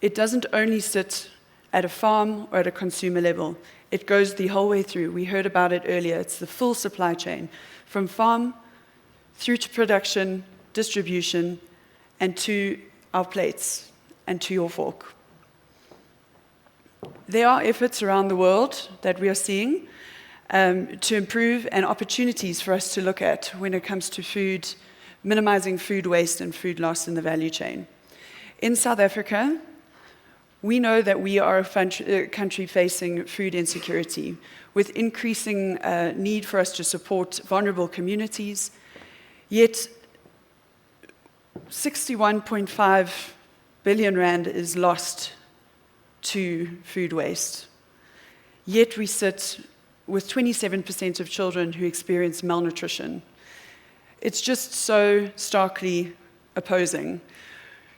It doesn't only sit at a farm or at a consumer level. It goes the whole way through. We heard about it earlier. It's the full supply chain, from farm through to production, distribution, and to our plates and to your fork. There are efforts around the world that we are seeing to improve and opportunities for us to look at when it comes to food, minimizing food waste and food loss in the value chain. In South Africa, we know that we are a country facing food insecurity, with increasing need for us to support vulnerable communities. Yet 61.5 billion rand is lost to food waste. Yet we sit with 27% of children who experience malnutrition. It's just so starkly opposing.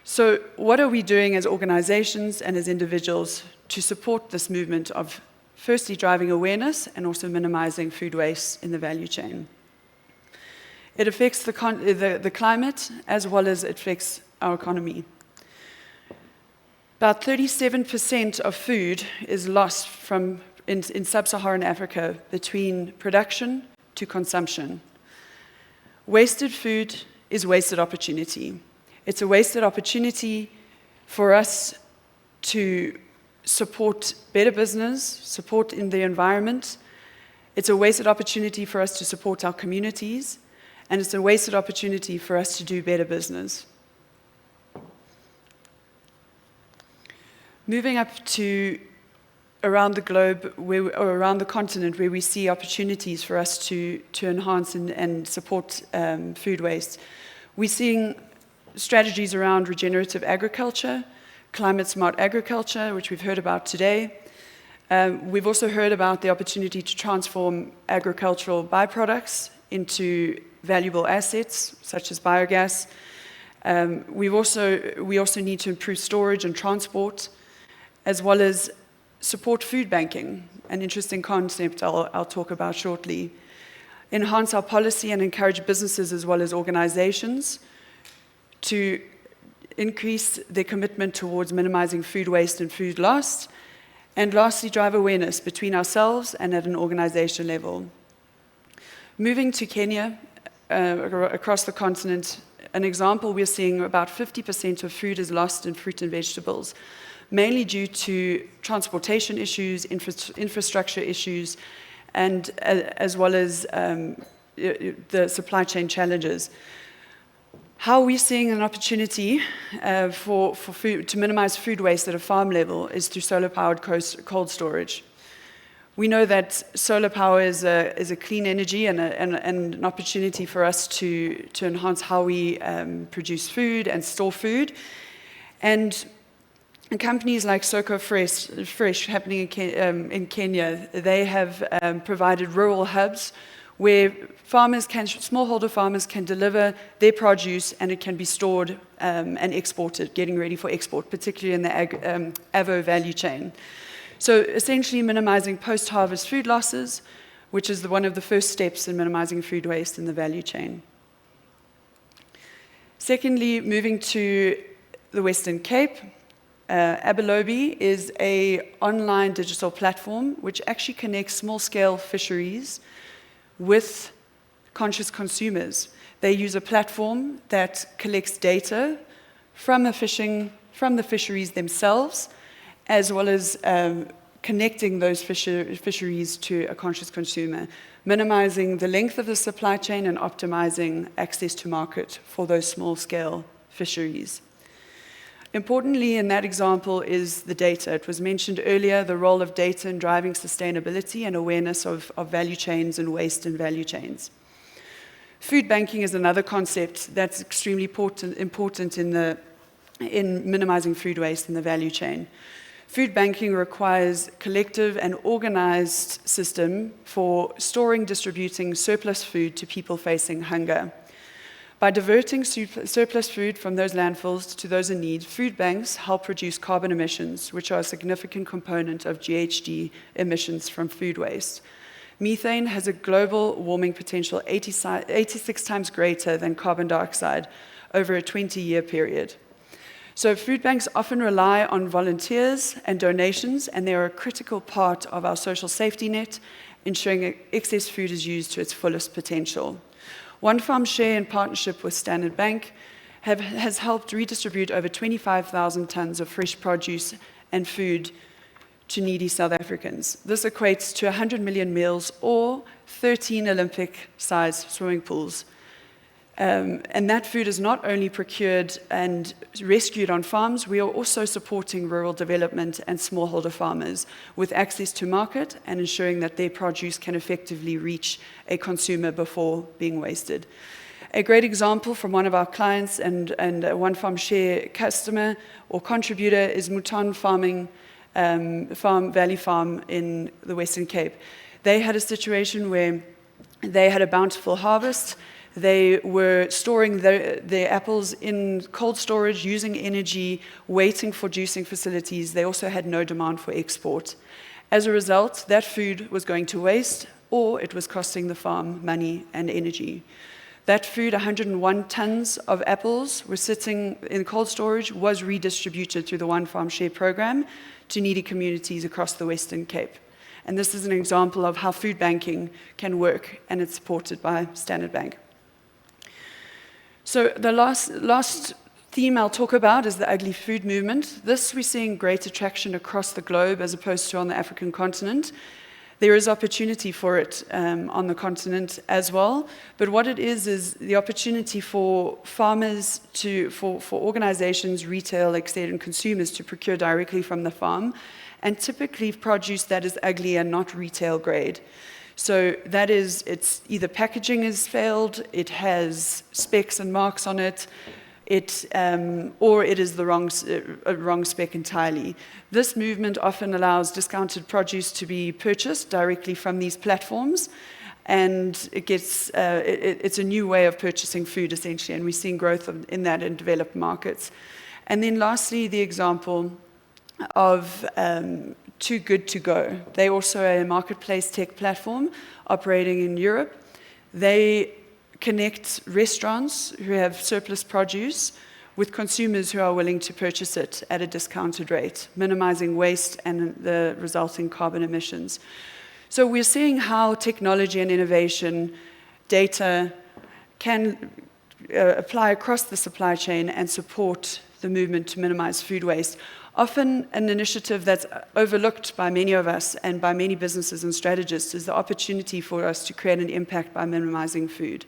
So what are we doing as organizations and as individuals to support this movement of firstly driving awareness and also minimizing food waste in the value chain? It affects the climate as well as it affects our economy. About 37% of food is lost in sub-Saharan Africa between production to consumption. Wasted food is wasted opportunity. It's a wasted opportunity for us to support better business, support in the environment. It's a wasted opportunity for us to support our communities, and it's a wasted opportunity for us to do better business. Moving up to around the globe, or around the continent, where we see opportunities for us to enhance and support food waste, we're seeing strategies around regenerative agriculture, climate-smart agriculture, which we've heard about today. We've also heard about the opportunity to transform agricultural byproducts into valuable assets, such as biogas. We also need to improve storage and transport, as well as support food banking, an interesting concept I'll talk about shortly. Enhance our policy and encourage businesses as well as organizations to increase their commitment towards minimizing food waste and food loss. And lastly, drive awareness between ourselves and at an organization level. Moving to Kenya, across the continent, an example, we're seeing about 50% of food is lost in fruit and vegetables, mainly due to transportation issues, infrastructure issues, and as well as the supply chain challenges. How we're seeing an opportunity for food, to minimize food waste at a farm level is through solar-powered cold storage. We know that solar power is a clean energy and an opportunity for us to enhance how we produce food and store food. And companies like Soko Fresh happening in Kenya, they have provided rural hubs where smallholder farmers can deliver their produce and it can be stored and exported, getting ready for export, particularly in the avo value chain. So essentially minimizing post-harvest food losses, which is one of the first steps in minimizing food waste in the value chain. Secondly, moving to the Western Cape, Abelobi is an online digital platform which actually connects small-scale fisheries with conscious consumers. They use a platform that collects data from the fisheries themselves, as well as connecting those fisheries to a conscious consumer, minimizing the length of the supply chain and optimizing access to market for those small-scale fisheries. Importantly, in that example is the data. It was mentioned earlier, the role of data in driving sustainability and awareness of value chains and waste in value chains. Food banking is another concept that's extremely important in minimizing food waste in the value chain. Food banking requires collective and organized system for storing, distributing surplus food to people facing hunger. By diverting surplus food from those landfills to those in need, food banks help reduce carbon emissions, which are a significant component of GHG emissions from food waste. Methane has a global warming potential 86 times greater than carbon dioxide over a 20-year period. So food banks often rely on volunteers and donations, and they are a critical part of our social safety net, ensuring excess food is used to its fullest potential. One Farm Share, in partnership with Standard Bank, has helped redistribute over 25,000 tons of fresh produce and food to needy South Africans. This equates to 100 million meals or 13 Olympic-sized swimming pools. And that food is not only procured and rescued on farms, we are also supporting rural development and smallholder farmers with access to market and ensuring that their produce can effectively reach a consumer before being wasted. A great example from one of our clients and a One Farm Share customer or contributor is Mutan Valley Farm in the Western Cape. They had a situation where they had a bountiful harvest. They were storing their apples in cold storage, using energy, waiting for juicing facilities. They also had no demand for export. As a result, that food was going to waste, or it was costing the farm money and energy. That food, 101 tons of apples, were sitting in cold storage, was redistributed through the One Farm Share program to needy communities across the Western Cape. And this is an example of how food banking can work, and it's supported by Standard Bank. So the last theme I'll talk about is the ugly food movement. This we're seeing great attraction across the globe as opposed to on the African continent. There is opportunity for it on the continent as well, but what it is the opportunity for farmers for organizations, retail, and consumers to procure directly from the farm, and typically produce that is ugly and not retail grade. So that is, it's either packaging has failed, it has specks and marks on it, or it is the wrong spec entirely. This movement often allows discounted produce to be purchased directly from these platforms, and it's a new way of purchasing food essentially, and we're seeing growth in that in developed markets. And then lastly, the example of Too Good To Go. They're also a marketplace tech platform operating in Europe. They connect restaurants who have surplus produce with consumers who are willing to purchase it at a discounted rate, minimizing waste and the resulting carbon emissions. So we're seeing how technology and innovation, data can apply across the supply chain and support the movement to minimize food waste. Often an initiative that's overlooked by many of us and by many businesses and strategists is the opportunity for us to create an impact by minimizing food.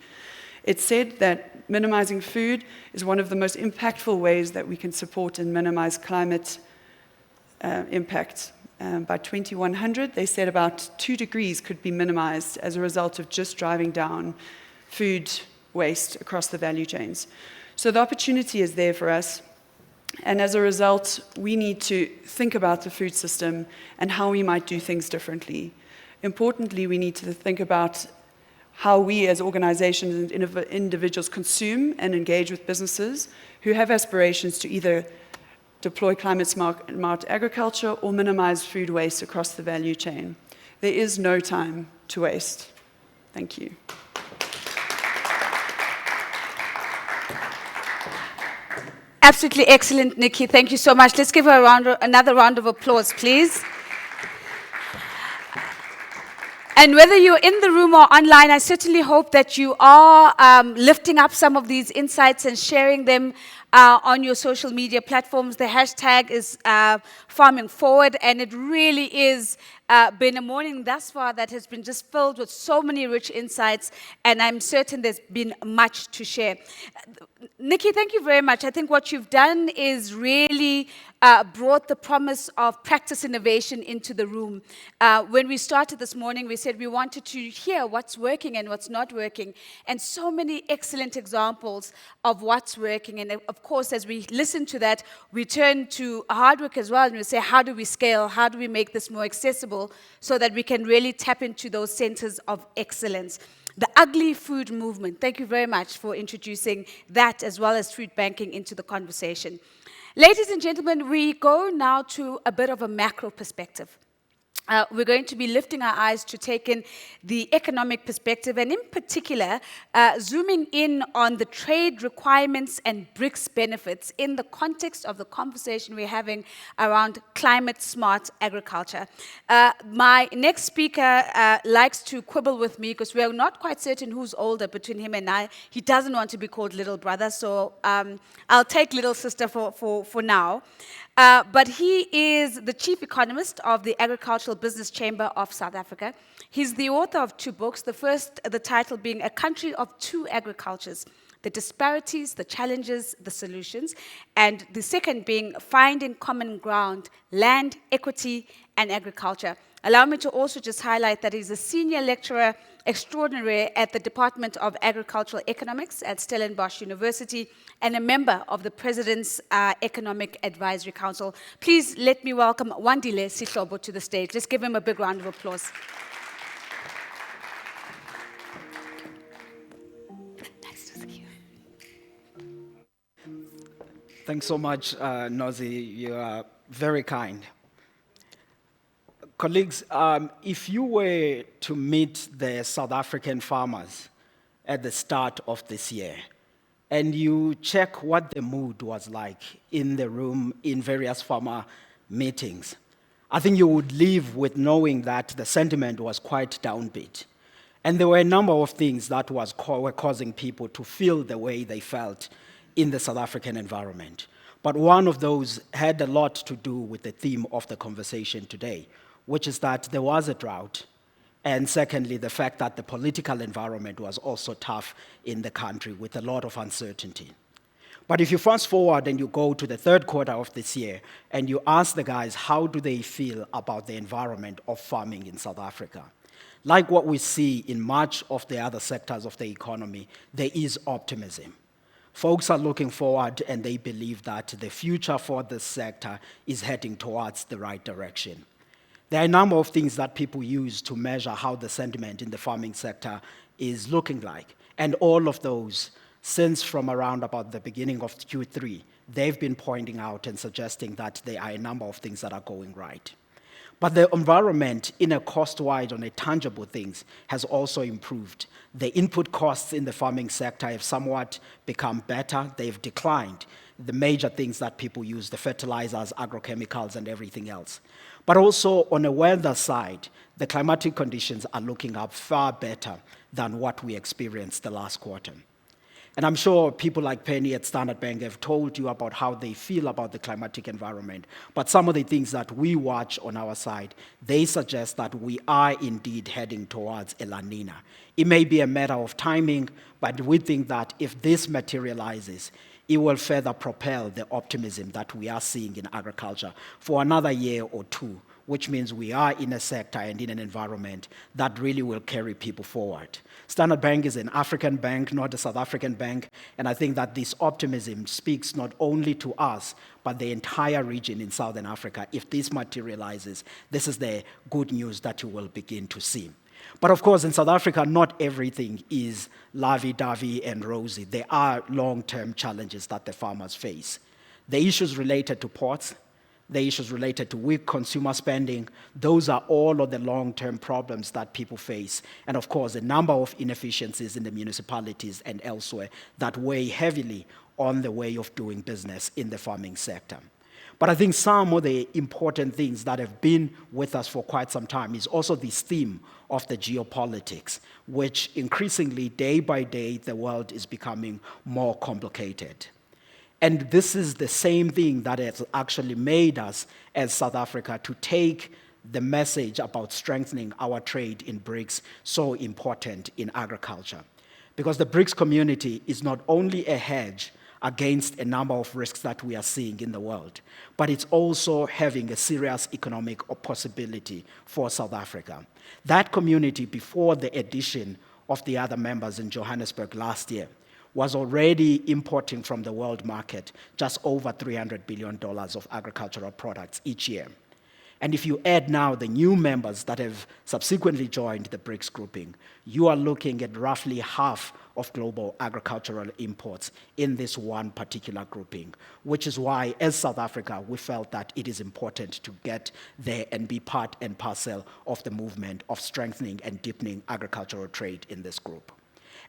It's said that minimizing food is one of the most impactful ways that we can support and minimize climate impact. By 2100, they said about 2 degrees could be minimized as a result of just driving down food waste across the value chains. So the opportunity is there for us. And as a result, we need to think about the food system and how we might do things differently. Importantly, we need to think about how we as organizations and individuals consume and engage with businesses who have aspirations to either deploy climate-smart agriculture or minimize food waste across the value chain. There is no time to waste. Thank you. Absolutely excellent, Nikki. Thank you so much. Let's give her another round of applause, please. And whether you're in the room or online, I certainly hope that you are lifting up some of these insights and sharing them on your social media platforms. The hashtag is Farming Forward, and it really is been a morning thus far that has been just filled with so many rich insights, and I'm certain there's been much to share. Nikki, thank you very much. I think what you've done is really brought the promise of practice innovation into the room. When we started this morning, we said we wanted to hear what's working and what's not working, and so many excellent examples of what's working. And of course, as we listen to that, we turn to hard work as well, and we say, how do we scale? How do we make this more accessible so that we can really tap into those centers of excellence? The ugly food movement. Thank you very much for introducing that as well as food banking into the conversation. Ladies and gentlemen, we go now to a bit of a macro perspective. We're going to be lifting our eyes to take in the economic perspective, and in particular, zooming in on the trade requirements and BRICS benefits in the context of the conversation we're having around climate-smart agriculture. My next speaker likes to quibble with me because we're not quite certain who's older between him and I. He doesn't want to be called little brother, so I'll take little sister for now. But he is the chief economist of the Agricultural Business Chamber of South Africa. He's the author of 2 books, the first, the title being A Country of Two Agricultures, The Disparities, the Challenges, the Solutions, and the second being Finding Common Ground, Land, Equity, and Agriculture. Allow me to also just highlight that he's a senior lecturer extraordinary at the Department of Agricultural Economics at Stellenbosch University and a member of the President's Economic Advisory Council. Please let me welcome Wandile Sihlobo to the stage. Let's give him a big round of applause. Nice to see you. Thanks so much, Nozi. You are very kind. Colleagues, if you were to meet the South African farmers at the start of this year, and you check what the mood was like in the room in various farmer meetings, I think you would leave with knowing that the sentiment was quite downbeat. And there were a number of things that were causing people to feel the way they felt in the South African environment. But one of those had a lot to do with the theme of the conversation today, which is that there was a drought, and secondly, the fact that the political environment was also tough in the country with a lot of uncertainty. But if you fast forward and you go to the third quarter of this year, and you ask the guys how do they feel about the environment of farming in South Africa, like what we see in much of the other sectors of the economy, there is optimism. Folks are looking forward, and they believe that the future for this sector is heading towards the right direction. There are a number of things that people use to measure how the sentiment in the farming sector is looking like. And all of those, since from around about the beginning of Q3, they've been pointing out and suggesting that there are a number of things that are going right. But the environment in a cost-wide, on a tangible things, has also improved. The input costs in the farming sector have somewhat become better. They've declined. The major things that people use, the fertilizers, agrochemicals, and everything else. But also on a weather side, the climatic conditions are looking up far better than what we experienced the last quarter. And I'm sure people like Penny at Standard Bank have told you about how they feel about the climatic environment. But some of the things that we watch on our side, they suggest that we are indeed heading towards a La Nina. It may be a matter of timing, but we think that if this materializes, it will further propel the optimism that we are seeing in agriculture for another year or two, which means we are in a sector and in an environment that really will carry people forward. Standard Bank is an African bank, not a South African bank, and I think that this optimism speaks not only to us, but the entire region in Southern Africa. If this materializes, this is the good news that you will begin to see. But of course, in South Africa, not everything is lovey-dovey and rosy. There are long-term challenges that the farmers face. The issues related to ports, the issues related to weak consumer spending, those are all of the long-term problems that people face. And of course, a number of inefficiencies in the municipalities and elsewhere that weigh heavily on the way of doing business in the farming sector. But I think some of the important things that have been with us for quite some time is also this theme of the geopolitics, which increasingly, day by day, the world is becoming more complicated. And this is the same thing that has actually made us, as South Africa, to take the message about strengthening our trade in BRICS so important in agriculture. Because the BRICS community is not only a hedge against a number of risks that we are seeing in the world, but it's also having a serious economic possibility for South Africa. That community, before the addition of the other members in Johannesburg last year, was already importing from the world market just over $300 billion of agricultural products each year. And if you add now the new members that have subsequently joined the BRICS grouping, you are looking at roughly half of global agricultural imports in this one particular grouping, which is why, as South Africa, we felt that it is important to get there and be part and parcel of the movement of strengthening and deepening agricultural trade in this group.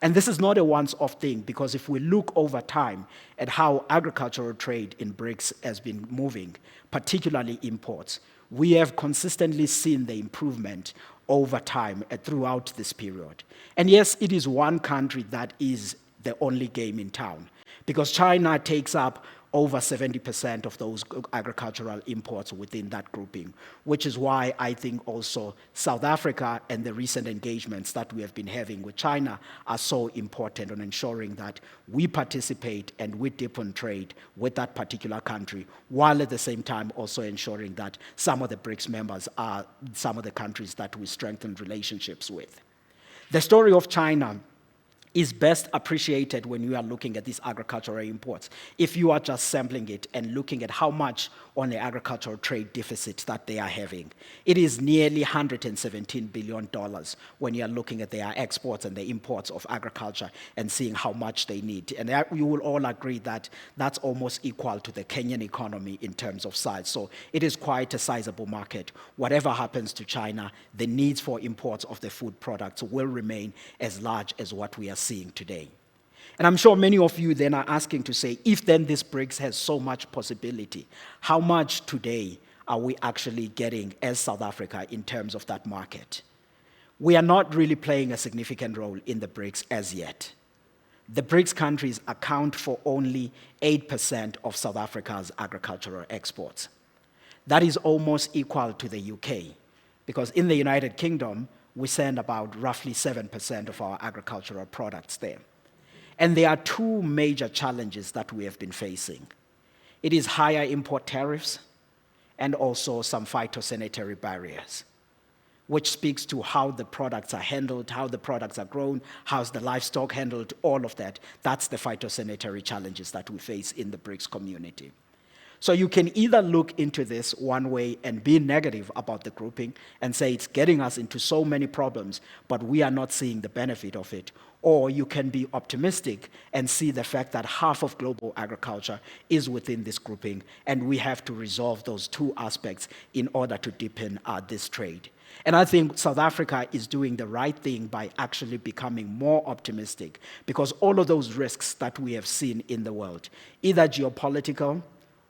And this is not a once-off thing, because if we look over time at how agricultural trade in BRICS has been moving, particularly imports, we have consistently seen the improvement over time throughout this period. And yes, it is one country that is the only game in town, because China takes up over 70% of those agricultural imports within that grouping, which is why I think also South Africa and the recent engagements that we have been having with China are so important on ensuring that we participate and we deepen trade with that particular country, while at the same time also ensuring that some of the BRICS members are some of the countries that we strengthen relationships with. The story of China is best appreciated when you are looking at these agricultural imports. If you are just sampling it and looking at how much on the agricultural trade deficit that they are having, it is nearly $117 billion when you are looking at their exports and the imports of agriculture and seeing how much they need. And you will all agree that that's almost equal to the Kenyan economy in terms of size. So it is quite a sizable market. Whatever happens to China, the needs for imports of the food products will remain as large as what we are seeing today. And I'm sure many of you then are asking to say, if then this BRICS has so much possibility, how much today are we actually getting as South Africa in terms of that market? We are not really playing a significant role in the BRICS as yet. The BRICS countries account for only 8% of South Africa's agricultural exports. That is almost equal to the UK, because in the United Kingdom, we send about roughly 7% of our agricultural products there. And there are two major challenges that we have been facing. It is higher import tariffs and also some phytosanitary barriers, which speaks to how the products are handled, how the products are grown, how's the livestock handled, all of that. That's the phytosanitary challenges that we face in the BRICS community. So you can either look into this one way and be negative about the grouping and say it's getting us into so many problems, but we are not seeing the benefit of it. Or you can be optimistic and see the fact that half of global agriculture is within this grouping, and we have to resolve those two aspects in order to deepen this trade. And I think South Africa is doing the right thing by actually becoming more optimistic, because all of those risks that we have seen in the world, either geopolitical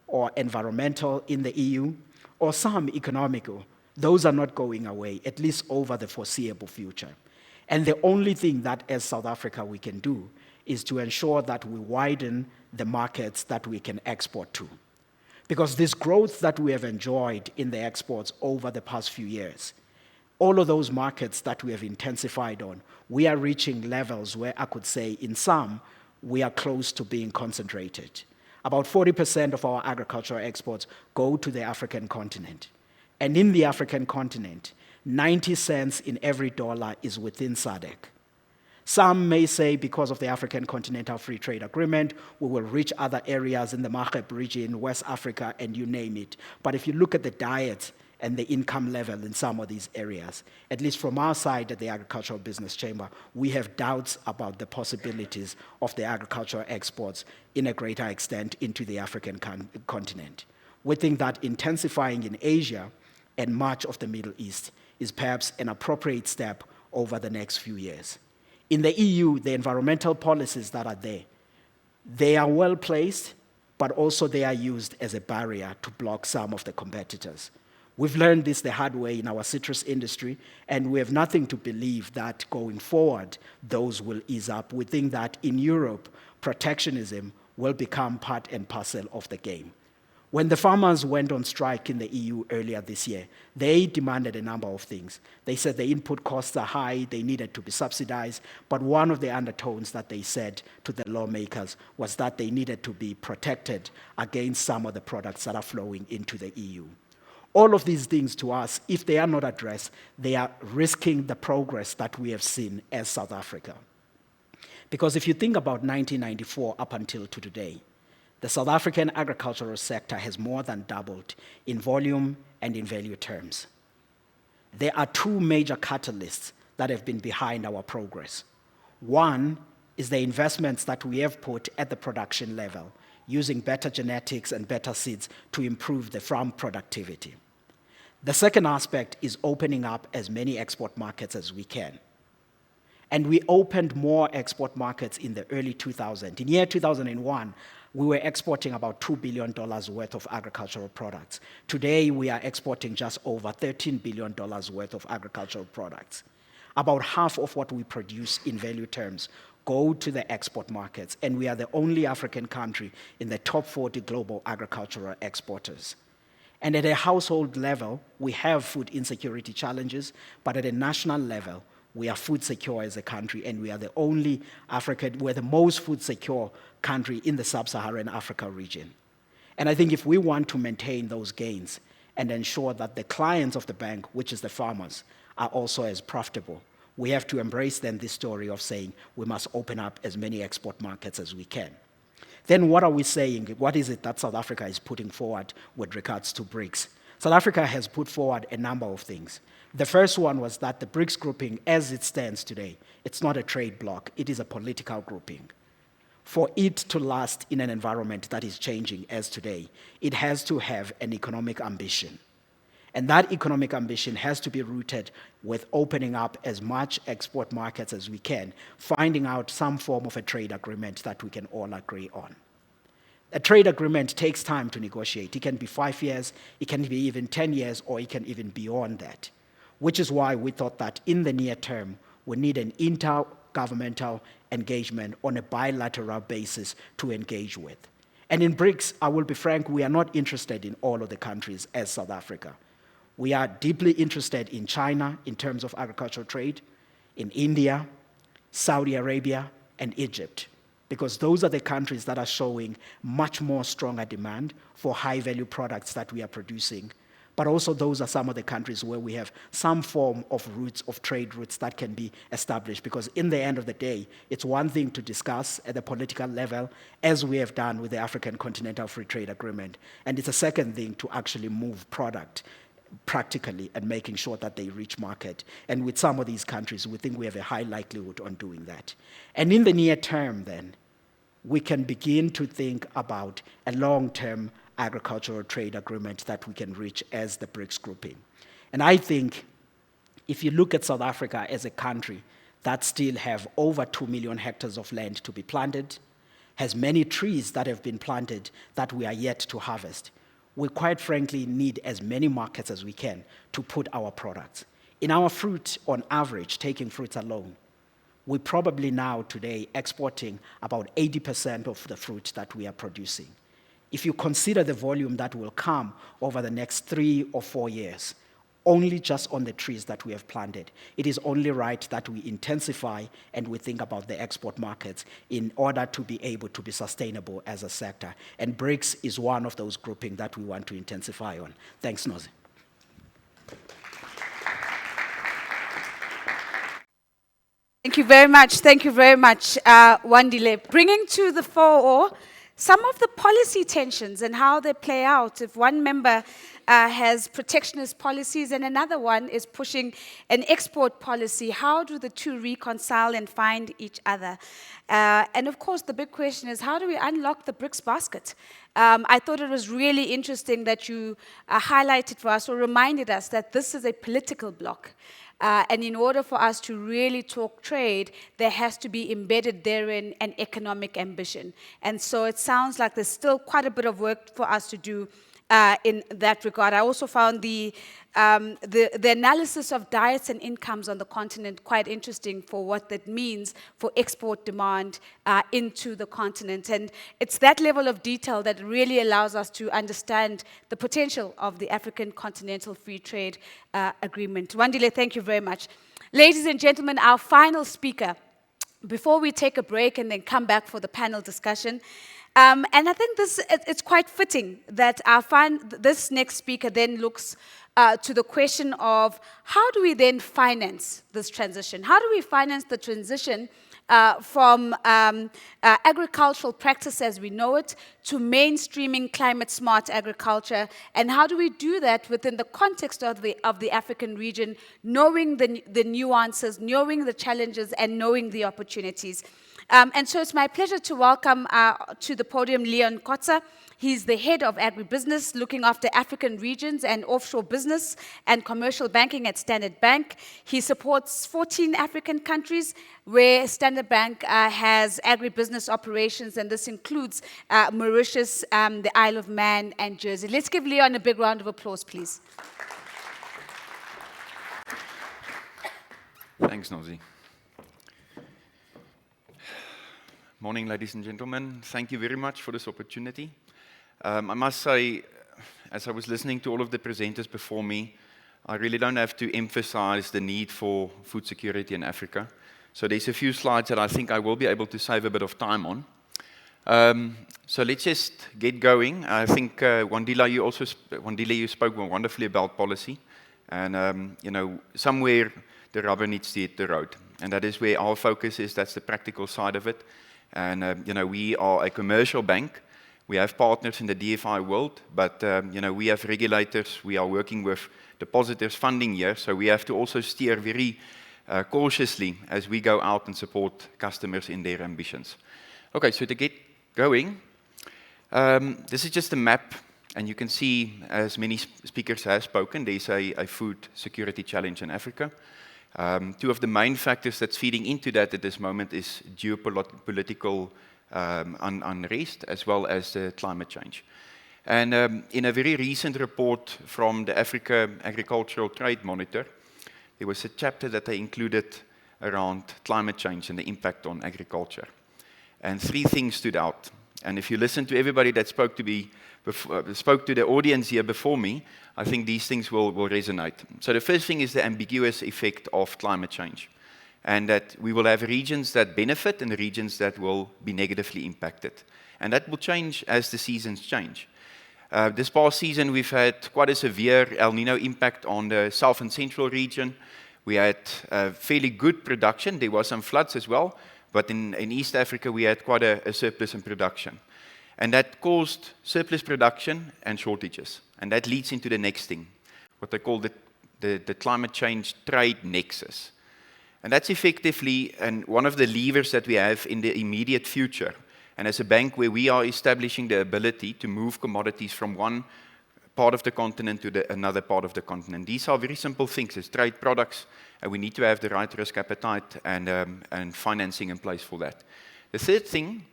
or environmental in the EU, or some economical, those are not going away, at least over the foreseeable future. And the only thing that as South Africa we can do is to ensure that we widen the markets that we can export to. Because this growth that we have enjoyed in the exports over the past few years, all of those markets that we have intensified on, we are reaching levels where I could say in some, we are close to being concentrated. About 40% of our agricultural exports go to the African continent. And in the African continent, 90 cents in every dollar is within SADC. Some may say because of the African Continental Free Trade Agreement, we will reach other areas in the Maghreb region, West Africa, and you name it. But if you look at the diet and the income level in some of these areas, at least from our side at the Agricultural Business Chamber, we have doubts about the possibilities of the agricultural exports in a greater extent into the African continent. We think that intensifying in Asia and much of the Middle East is perhaps an appropriate step over the next few years. In the EU, the environmental policies that are there, they are well placed, but also they are used as a barrier to block some of the competitors. We've learned this the hard way in our citrus industry, and we have nothing to believe that going forward, those will ease up. We think that in Europe, protectionism will become part and parcel of the game. When the farmers went on strike in the EU earlier this year, they demanded a number of things. They said the input costs are high, they needed to be subsidized, but one of the undertones that they said to the lawmakers was that they needed to be protected against some of the products that are flowing into the EU. All of these things to us, if they are not addressed, they are risking the progress that we have seen as South Africa. Because if you think about 1994 up until to today, the South African agricultural sector has more than doubled in volume and in value terms. There are two major catalysts that have been behind our progress. One is the investments that we have put at the production level, using better genetics and better seeds to improve the farm productivity. The second aspect is opening up as many export markets as we can. And we opened more export markets in the early 2000s. In year 2001, we were exporting about $2 billion worth of agricultural products. Today, we are exporting just over $13 billion worth of agricultural products. About half of what we produce in value terms go to the export markets, and we are the only African country in the top 40 global agricultural exporters. And at a household level, we have food insecurity challenges, but at a national level, we are food secure as a country, and we are the only we're the most food secure country in the sub-Saharan Africa region. And I think if we want to maintain those gains and ensure that the clients of the bank, which is the farmers, are also as profitable, we have to embrace then this story of saying we must open up as many export markets as we can. Then what are we saying? What is it that South Africa is putting forward with regards to BRICS? South Africa has put forward a number of things. The first one was that the BRICS grouping, as it stands today, it's not a trade bloc, it is a political grouping. For it to last in an environment that is changing as today, it has to have an economic ambition. And that economic ambition has to be rooted with opening up as much export markets as we can, finding out some form of a trade agreement that we can all agree on. A trade agreement takes time to negotiate. It can be 5 years, it can be even 10 years, or it can even beyond that, which is why we thought that in the near term, we need an intergovernmental engagement on a bilateral basis to engage with. And in BRICS, I will be frank, we are not interested in all of the countries as South Africa. We are deeply interested in China in terms of agricultural trade, in India, Saudi Arabia, and Egypt, because those are the countries that are showing much more stronger demand for high-value products that we are producing. But also those are some of the countries where we have some form of routes, of trade routes that can be established, because in the end of the day, it's one thing to discuss at the political level, as we have done with the African Continental Free Trade Agreement, and it's a second thing to actually move product practically and making sure that they reach market. And with some of these countries, we think we have a high likelihood on doing that. And in the near term then, we can begin to think about a long-term agricultural trade agreement that we can reach as the BRICS grouping. And I think if you look at South Africa as a country that still have over 2 million hectares of land to be planted, has many trees that have been planted that we are yet to harvest, we quite frankly need as many markets as we can to put our products. In our fruit, on average, taking fruits alone, we're probably now today exporting about 80% of the fruit that we are producing. If you consider the volume that will come over the next 3 or 4 years, only just on the trees that we have planted, it is only right that we intensify and we think about the export markets in order to be able to be sustainable as a sector. And BRICS is one of those groupings that we want to intensify on. Thanks, Nozi. Thank you very much. Thank you very much, Wandile. Bringing to the fore some of the policy tensions and how they play out. If one member has protectionist policies and another one is pushing an export policy, how do the two reconcile and find each other? And of course, the big question is, how do we unlock the BRICS basket? I thought it was really interesting that you highlighted for us or reminded us that this is a political bloc. And in order for us to really talk trade, there has to be embedded therein an economic ambition. And so it sounds like there's still quite a bit of work for us to do in that regard. I also found the analysis of diets and incomes on the continent quite interesting for what that means for export demand into the continent. And it's that level of detail that really allows us to understand the potential of the African Continental Free Trade Agreement. Wandile, thank you very much. Ladies and gentlemen, our final speaker, before we take a break and then come back for the panel discussion, and I think it's quite fitting that this next speaker then looks to the question of how do we then finance this transition? How do we finance the transition from agricultural practice as we know it to mainstreaming climate-smart agriculture? And how do we do that within the context of the African region, knowing the nuances, knowing the challenges, and knowing the opportunities? And so it's my pleasure to welcome to the podium Leon Kotza. He's the head of agribusiness, looking after African regions and offshore business and commercial banking at Standard Bank. He supports 14 African countries where Standard Bank has agribusiness operations, and this includes Mauritius, the Isle of Man, and Jersey. Let's give Leon a big round of applause, please. Thanks, Nozi. Morning, ladies and gentlemen. Thank you very much for this opportunity. I must say, as I was listening to all of the presenters before me, I really don't have to emphasize the need for food security in Africa. So there's a few slides that I think I will be able to save a bit of time on. So let's just get going. I think, Wandile, you spoke wonderfully about policy. And, somewhere the rubber needs to hit the road. And that is where our focus is. That's the practical side of it. And, we are a commercial bank. We have partners in the DFI world, but, we have regulators. We are working with depositors funding here, so we have to also steer very cautiously as we go out and support customers in their ambitions. Okay, so to get going, this is just a map, and you can see, as many speakers have spoken, there's a food security challenge in Africa. Two of the main factors that's feeding into that at this moment is geopolitical unrest as well as climate change. And in a very recent report from the Africa Agricultural Trade Monitor, there was a chapter that they included around climate change and the impact on agriculture. And 3 things stood out. And if you listen to everybody that spoke to the audience here before me, I think these things will resonate. So the first thing is the ambiguous effect of climate change, and that we will have regions that benefit and regions that will be negatively impacted. And that will change as the seasons change. This past season, we've had quite a severe El Nino impact on the south and central region. We had fairly good production. There were some floods as well, but in East Africa, we had quite a surplus in production. And that caused surplus production and shortages. And that leads into the next thing, what they call the climate change trade nexus. And that's effectively one of the levers that we have in the immediate future. And as a bank where we are establishing the ability to move commodities from one part of the continent to another part of the continent. These are very simple things. It's trade products, and we need to have the right risk appetite and financing in place for that. The third thing,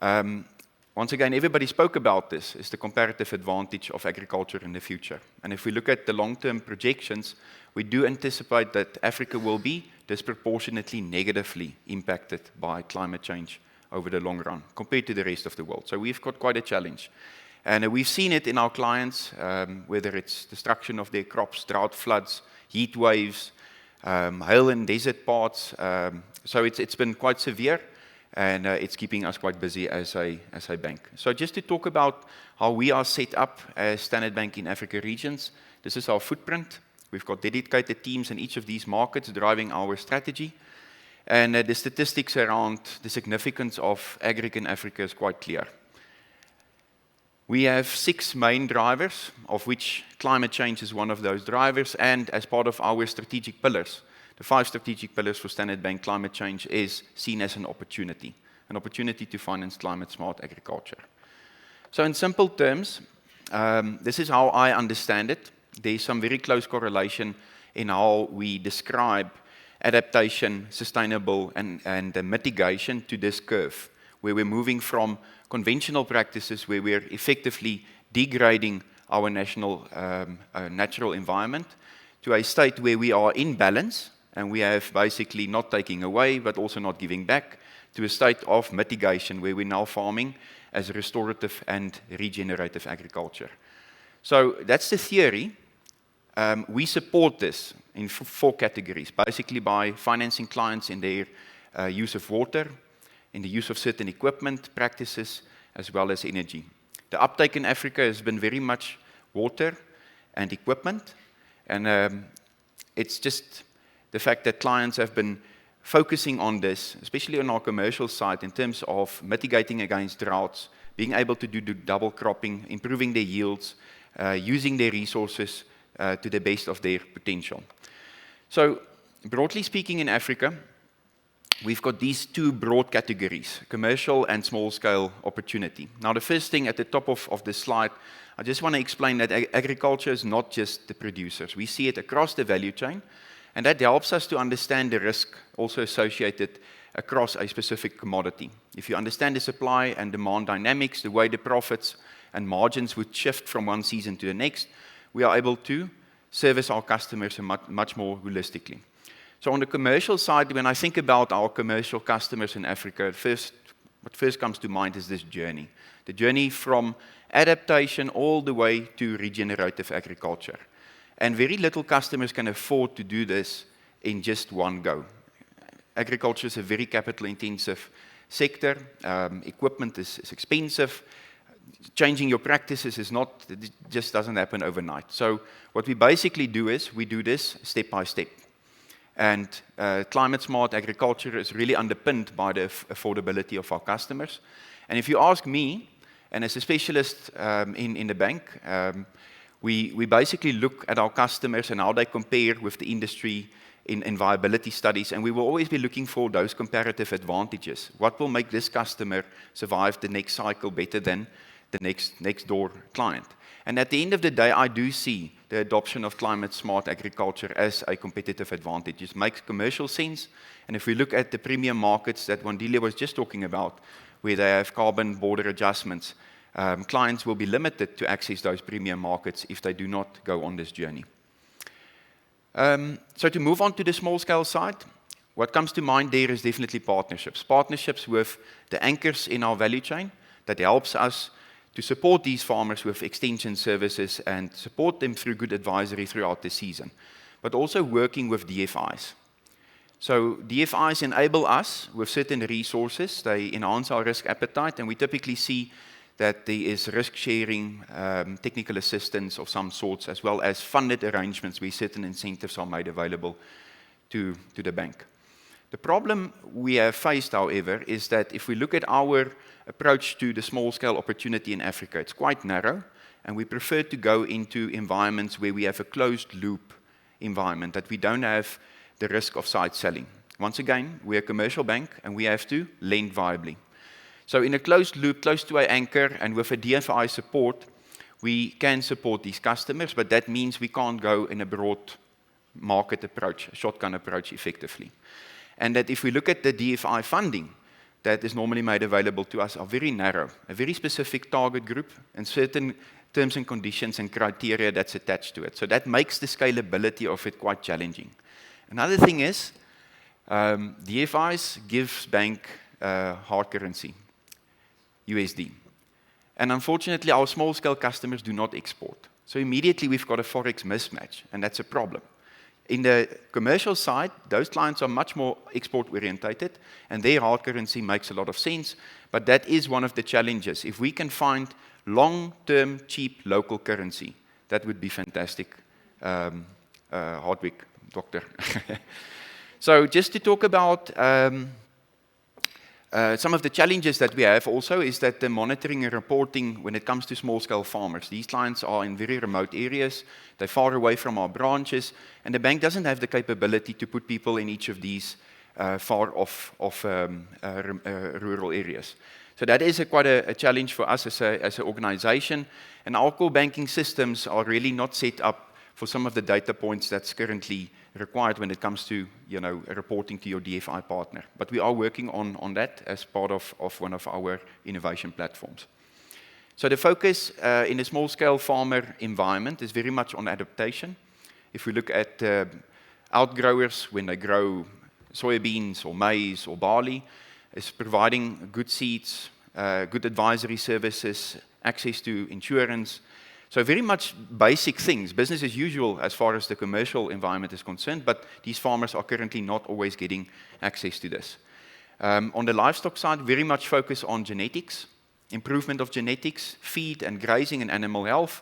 once again, everybody spoke about this, is the comparative advantage of agriculture in the future. And if we look at the long-term projections, we do anticipate that Africa will be disproportionately negatively impacted by climate change over the long run compared to the rest of the world. So we've got quite a challenge. And we've seen it in our clients, whether it's destruction of their crops, drought, floods, heat waves, hail in desert parts. So it's been quite severe, and it's keeping us quite busy as a bank. So just to talk about how we are set up as Standard Bank in Africa regions, this is our footprint. We've got dedicated teams in each of these markets driving our strategy. And the statistics around the significance of agri in Africa is quite clear. We have 6 main drivers, of which climate change is one of those drivers, and as part of our strategic pillars, the 5 strategic pillars for Standard Bank, climate change is seen as an opportunity to finance climate-smart agriculture. So in simple terms, this is how I understand it. There's some very close correlation in how we describe adaptation, sustainable, and mitigation to this curve, where we're moving from conventional practices where we're effectively degrading our natural environment to a state where we are in balance and we have basically not taking away but also not giving back, to a state of mitigation where we're now farming as restorative and regenerative agriculture. So that's the theory. We support this in 4 categories, basically by financing clients in their use of water, in the use of certain equipment practices, as well as energy. The uptake in Africa has been very much water and equipment, and it's just the fact that clients have been focusing on this, especially on our commercial side, in terms of mitigating against droughts, being able to do double cropping, improving their yields, using their resources to the best of their potential. So, broadly speaking, in Africa, we've got these 2 broad categories, commercial and small-scale opportunity. Now, the first thing at the top of the slide, I just want to explain that agriculture is not just the producers. We see it across the value chain, and that helps us to understand the risk also associated across a specific commodity. If you understand the supply and demand dynamics, the way the profits and margins would shift from one season to the next, we are able to service our customers much more holistically. So on the commercial side, when I think about our commercial customers in Africa, what first comes to mind is this journey. The journey from adaptation all the way to regenerative agriculture. And very little customers can afford to do this in just one go. Agriculture is a very capital-intensive sector. Equipment is expensive. Changing your practices it just doesn't happen overnight. So what we basically do is we do this step by step. And climate-smart agriculture is really underpinned by the affordability of our customers. And if you ask me, and as a specialist in the bank, we basically look at our customers and how they compare with the industry in viability studies, and we will always be looking for those comparative advantages. What will make this customer survive the next cycle better than the next door client? And at the end of the day, I do see the adoption of climate-smart agriculture as a competitive advantage. It makes commercial sense, and if we look at the premium markets that Wandile was just talking about, where they have carbon border adjustments, clients will be limited to access those premium markets if they do not go on this journey. So to move on to the small-scale side, what comes to mind there is definitely partnerships. Partnerships with the anchors in our value chain that helps us to support these farmers with extension services and support them through good advisory throughout the season, but also working with DFIs. So DFIs enable us with certain resources. They enhance our risk appetite, and we typically see that there is risk-sharing, technical assistance of some sorts, as well as funded arrangements where certain incentives are made available to the bank. The problem we have faced, however, is that if we look at our approach to the small-scale opportunity in Africa, it's quite narrow, and we prefer to go into environments where we have a closed-loop environment, that we don't have the risk of side selling. Once again, we're a commercial bank, and we have to lend viably. So in a closed loop, close to an anchor, and with a DFI support, we can support these customers, but that means we can't go in a broad market approach, a shotgun approach effectively. And that if we look at the DFI funding that is normally made available to us are very narrow, a very specific target group and certain terms and conditions and criteria that's attached to it. So that makes the scalability of it quite challenging. Another thing is DFIs gives bank hard currency, USD. And unfortunately, our small-scale customers do not export. So immediately we've got a forex mismatch, and that's a problem. In the commercial side, those clients are much more export-orientated, and their hard currency makes a lot of sense, but that is one of the challenges. If we can find long-term, cheap local currency, that would be fantastic. Hardwick, doctor. So just to talk about some of the challenges that we have also is that the monitoring and reporting when it comes to small-scale farmers. These clients are in very remote areas, they're far away from our branches, and the bank doesn't have the capability to put people in each of these far off rural areas. So that is quite a challenge for us as an organization, and our core banking systems are really not set up for some of the data points that's currently required when it comes to reporting to your DFI partner. But we are working on that as part of one of our innovation platforms. So the focus in a small-scale farmer environment is very much on adaptation. If we look at outgrowers, when they grow soybeans or maize or barley, is providing good seeds, good advisory services, access to insurance. So very much basic things, business as usual as far as the commercial environment is concerned, but these farmers are currently not always getting access to this. On the livestock side, very much focus on genetics, improvement of genetics, feed and grazing and animal health.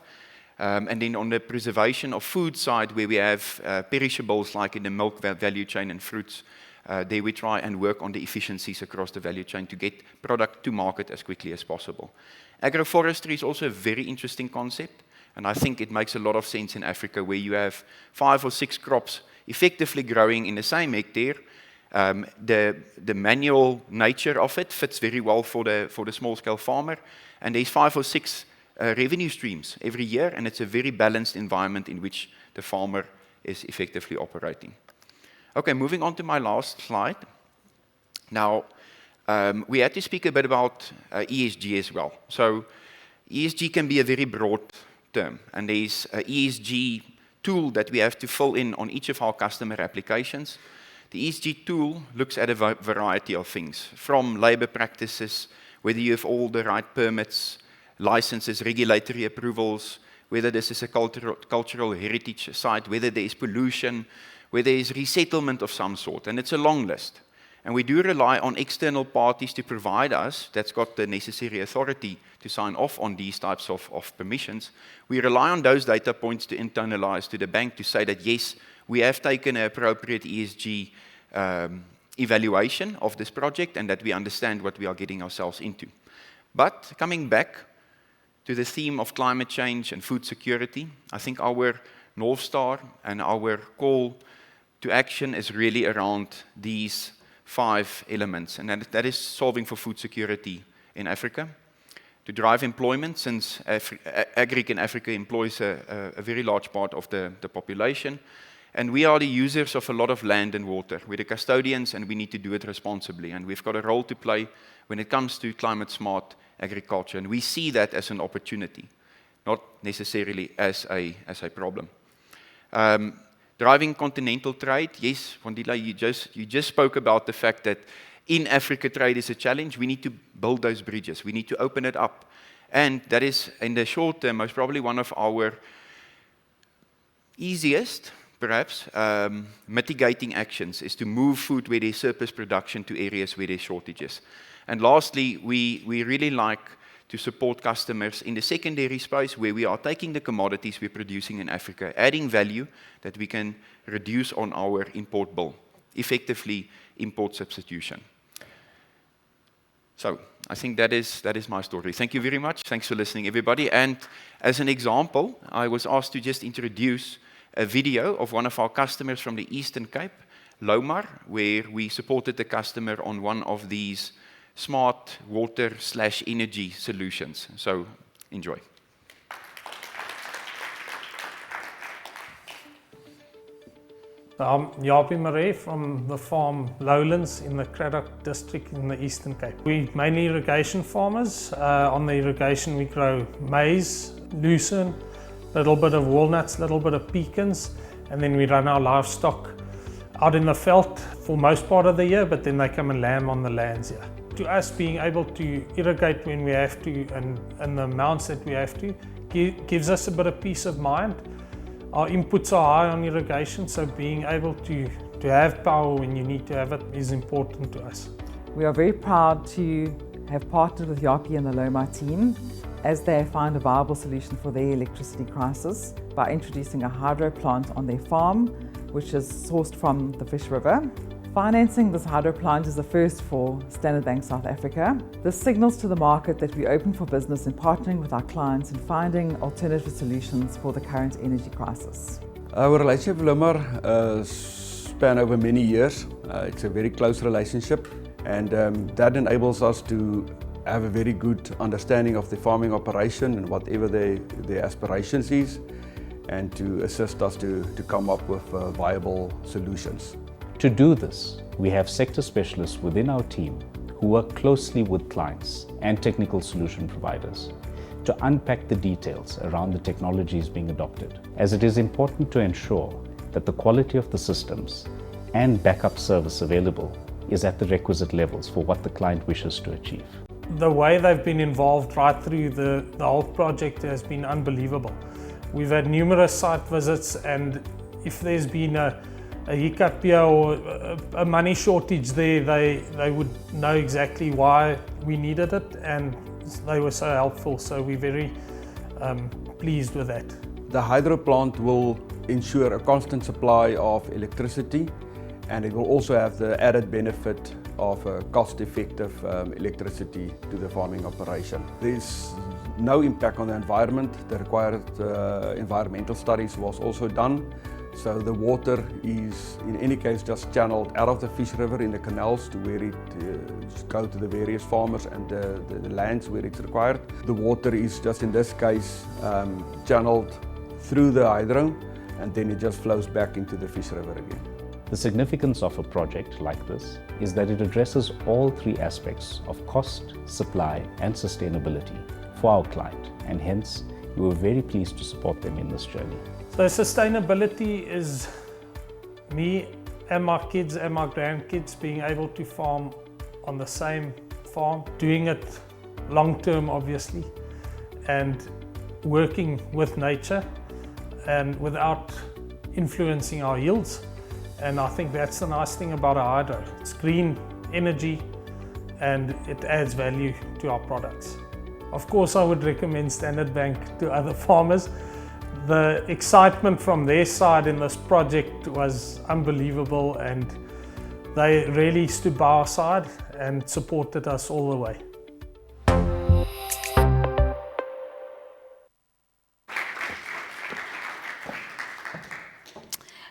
And then on the preservation of food side, where we have perishables like in the milk value chain and fruits, there we try and work on the efficiencies across the value chain to get product to market as quickly as possible. Agroforestry is also a very interesting concept, and I think it makes a lot of sense in Africa, where you have 5 or 6 crops effectively growing in the same hectare. The manual nature of it fits very well for the small-scale farmer, and there's 5 or 6 revenue streams every year, and it's a very balanced environment in which the farmer is effectively operating. Okay, moving on to my last slide. Now, we had to speak a bit about ESG as well. So ESG can be a very broad term, and there's an ESG tool that we have to fill in on each of our customer applications. The ESG tool looks at a variety of things, from labor practices, whether you have all the right permits, licenses, regulatory approvals, whether this is a cultural heritage site, whether there is pollution, whether there is resettlement of some sort, and it's a long list. And we do rely on external parties to provide us, that's got the necessary authority to sign off on these types of permissions. We rely on those data points to internalize to the bank to say that, yes, we have taken an appropriate ESG evaluation of this project and that we understand what we are getting ourselves into. But coming back to the theme of climate change and food security, I think our North Star and our call to action is really around these 5 elements, and that is solving for food security in Africa, to drive employment, since agric in Africa employs a very large part of the population, and we are the users of a lot of land and water. We're the custodians, and we need to do it responsibly, and we've got a role to play when it comes to climate-smart agriculture, and we see that as an opportunity, not necessarily as a problem. Driving continental trade, yes, Wandile, you just spoke about the fact that in Africa trade is a challenge. We need to build those bridges. We need to open it up. And that is, in the short term, most probably one of our easiest, perhaps, mitigating actions is to move food where there's surplus production to areas where there's shortages. And lastly, we really like to support customers in the secondary space where we are taking the commodities we're producing in Africa, adding value that we can reduce on our import bill, effectively import substitution. So I think that is my story. Thank you very much. Thanks for listening, everybody. And as an example, I was asked to just introduce a video of one of our customers from the Eastern Cape, Lomar, where we supported the customer on one of these smart water/energy solutions. So enjoy. I'm Yapi Marais from the farm Lowlands in the Cradock district in the Eastern Cape. We're mainly irrigation farmers. On the irrigation we grow maize, lucerne, a little bit of walnuts, a little bit of pecans, and then we run our livestock out in the veld for most part of the year, but then they come and lamb on the lands here. To us, being able to irrigate when we have to and the amounts that we have to gives us a bit of peace of mind. Our inputs are high on irrigation, so being able to have power when you need to have it is important to us. We are very proud to have partnered with Yapi and the Loma team as they found a viable solution for their electricity crisis by introducing a hydro plant on their farm, which is sourced from the Fish River. Financing this hydro plant is the first for Standard Bank South Africa. This signals to the market that we're open for business in partnering with our clients and finding alternative solutions for the current energy crisis. Our relationship with Loma spans over many years. It's a very close relationship, and that enables us to have a very good understanding of the farming operation and whatever their aspirations is, and to assist us to come up with viable solutions. To do this, we have sector specialists within our team who work closely with clients and technical solution providers to unpack the details around the technologies being adopted, as it is important to ensure that the quality of the systems and backup service available is at the requisite levels for what the client wishes to achieve. The way they've been involved right through the whole project has been unbelievable. We've had numerous site visits, and if there's been a hiccup here or a money shortage there, they would know exactly why we needed it, and they were so helpful, so we're very pleased with that. The hydro plant will ensure a constant supply of electricity, and it will also have the added benefit of cost-effective electricity to the farming operation. There's no impact on the environment. The required environmental studies was also done. So the water is, in any case, just channeled out of the Fish River in the canals to where it goes to the various farmers and the lands where it's required. The water is just, in this case, channeled through the hydro, and then it just flows back into the Fish River again. The significance of a project like this is that it addresses all three aspects of cost, supply, and sustainability for our client, and hence we were very pleased to support them in this journey. So sustainability is me and my kids and my grandkids being able to farm on the same farm, doing it long term obviously, and working with nature and without influencing our yields. And I think that's the nice thing about a hydro. It's green energy and it adds value to our products. Of course, I would recommend Standard Bank to other farmers. The excitement from their side in this project was unbelievable, and they really stood by our side and supported us all the way.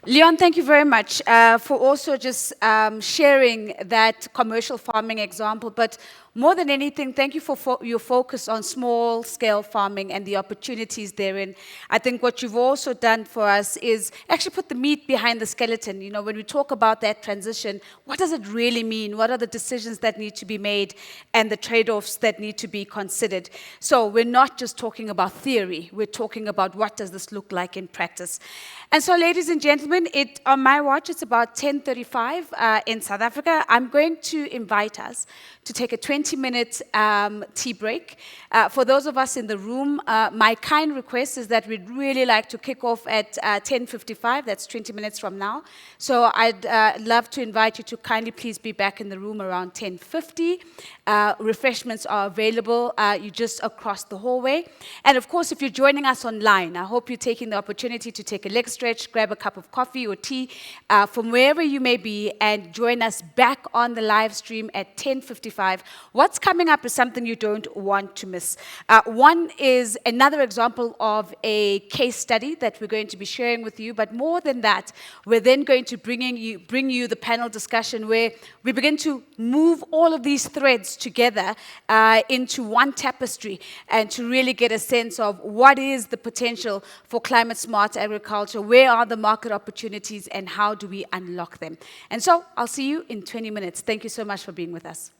Leon, thank you very much for also just sharing that commercial farming example. But more than anything, thank you for your focus on small-scale farming and the opportunities therein. I think what you've also done for us is actually put the meat behind the skeleton. You know, when we talk about that transition, what does it really mean? What are the decisions that need to be made and the trade-offs that need to be considered? So we're not just talking about theory. We're talking about what does this look like in practice. And so, ladies and gentlemen, on my watch, it's about 10:35 in South Africa. I'm going to invite us to take a 20-minute tea break. For those of us in the room, my kind request is that we'd really like to kick off at 10:55. That's 20 minutes from now. So I'd love to invite you to kindly please be back in the room around 10:50. Refreshments are available. You're just across the hallway. And of course, if you're joining us online, I hope you're taking the opportunity to take a leg stretch, grab a cup of coffee or tea from wherever you may be, and join us back on the live stream at 10:55. What's coming up is something you don't want to miss. One is another example of a case study that we're going to be sharing with you, but more than that, we're then going to bring you the panel discussion where we begin to move all of these threads together into one tapestry and to really get a sense of what is the potential for climate-smart agriculture, where are the market opportunities, and how do we unlock them. And so I'll see you in 20 minutes. Thank you so much for being with us.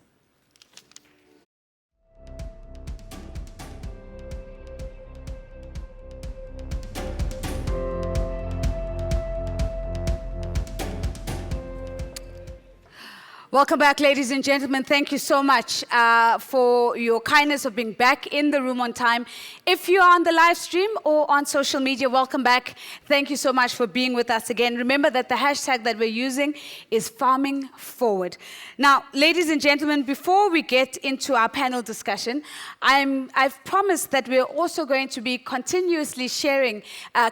Welcome back, ladies and gentlemen. Thank you so much for your kindness of being back in the room on time. If you're on the live stream or on social media, welcome back. Thank you so much for being with us again. Remember that the hashtag that we're using is Farming Forward. Now, ladies and gentlemen, before we get into our panel discussion, I've promised that we're also going to be continuously sharing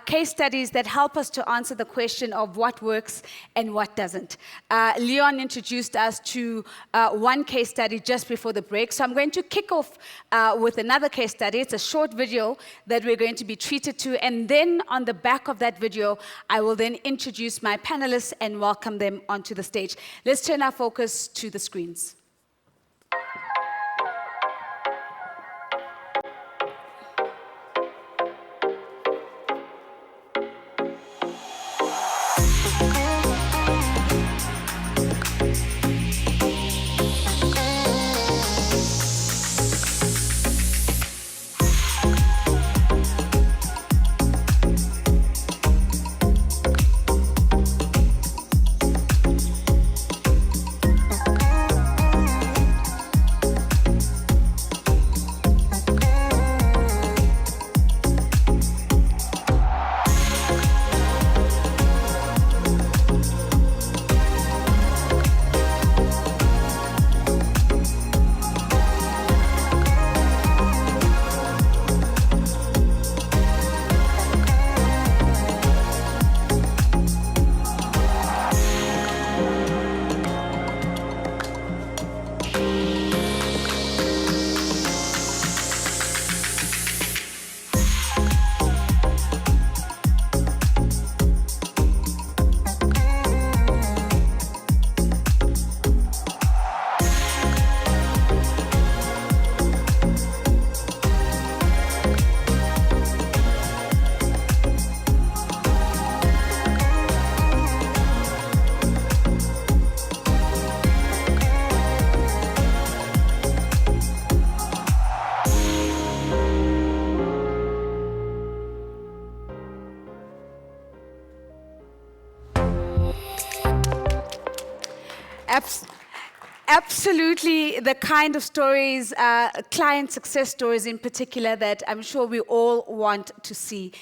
case studies that help us to answer the question of what works and what doesn't. Leon introduced us to one case study just before the break. So I'm going to kick off with another case study. It's a short video that we're going to be treated to. And then on the back of that video, I will then introduce my panelists and welcome them onto the stage. Let's turn our focus to the screens. Absolutely the kind of stories, client success stories in particular, that I'm sure we all want to see.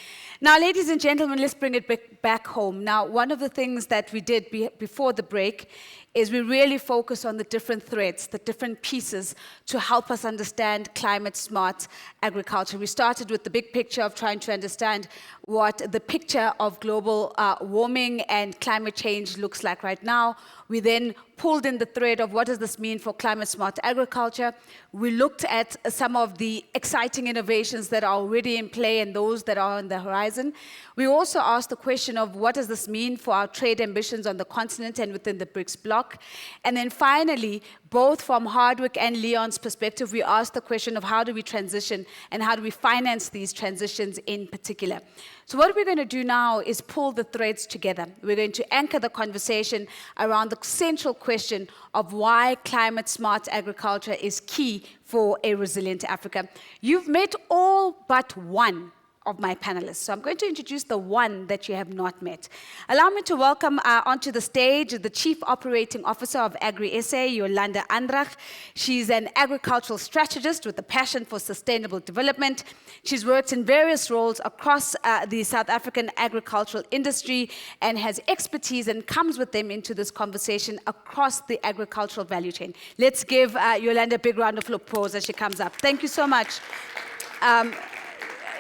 Now, ladies and gentlemen, let's bring it back home. Now, one of the things that we did before the break is we really focus on the different threads, the different pieces to help us understand climate-smart agriculture. We started with the big picture of trying to understand what the picture of global warming and climate change looks like right now. We then pulled in the thread of what does this mean for climate-smart agriculture. We looked at some of the exciting innovations that are already in play and those that are on the horizon. We also asked the question of what does this mean for our trade ambitions on the continent and within the BRICS bloc. And then finally, both from Hardwick and Leon's perspective, we asked the question of how do we transition and how do we finance these transitions in particular. So what we're going to do now is pull the threads together. We're going to anchor the conversation around the central question of why climate-smart agriculture is key for a resilient Africa. You've met all but one of my panelists. So I'm going to introduce the one that you have not met. Allow me to welcome onto the stage the Chief Operating Officer of Agri-SA, Yolanda Andrach. She's an agricultural strategist with a passion for sustainable development. She's worked in various roles across the South African agricultural industry and has expertise and comes with them into this conversation across the agricultural value chain. Let's give Yolanda a big round of applause as she comes up. Thank you so much.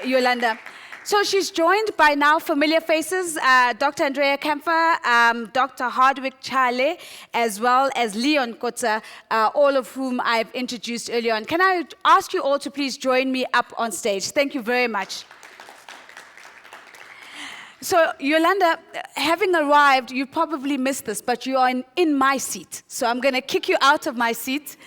Yolanda. So she's joined by now familiar faces, Dr. Andrea Kempfer, Dr. Hardwick Chale, as well as Leon Kotza, all of whom I've introduced earlier on. Can I ask you all to please join me up on stage? Thank you very much. So, Yolanda, having arrived, you probably missed this, but you are in my seat. So I'm going to kick you out of my seat.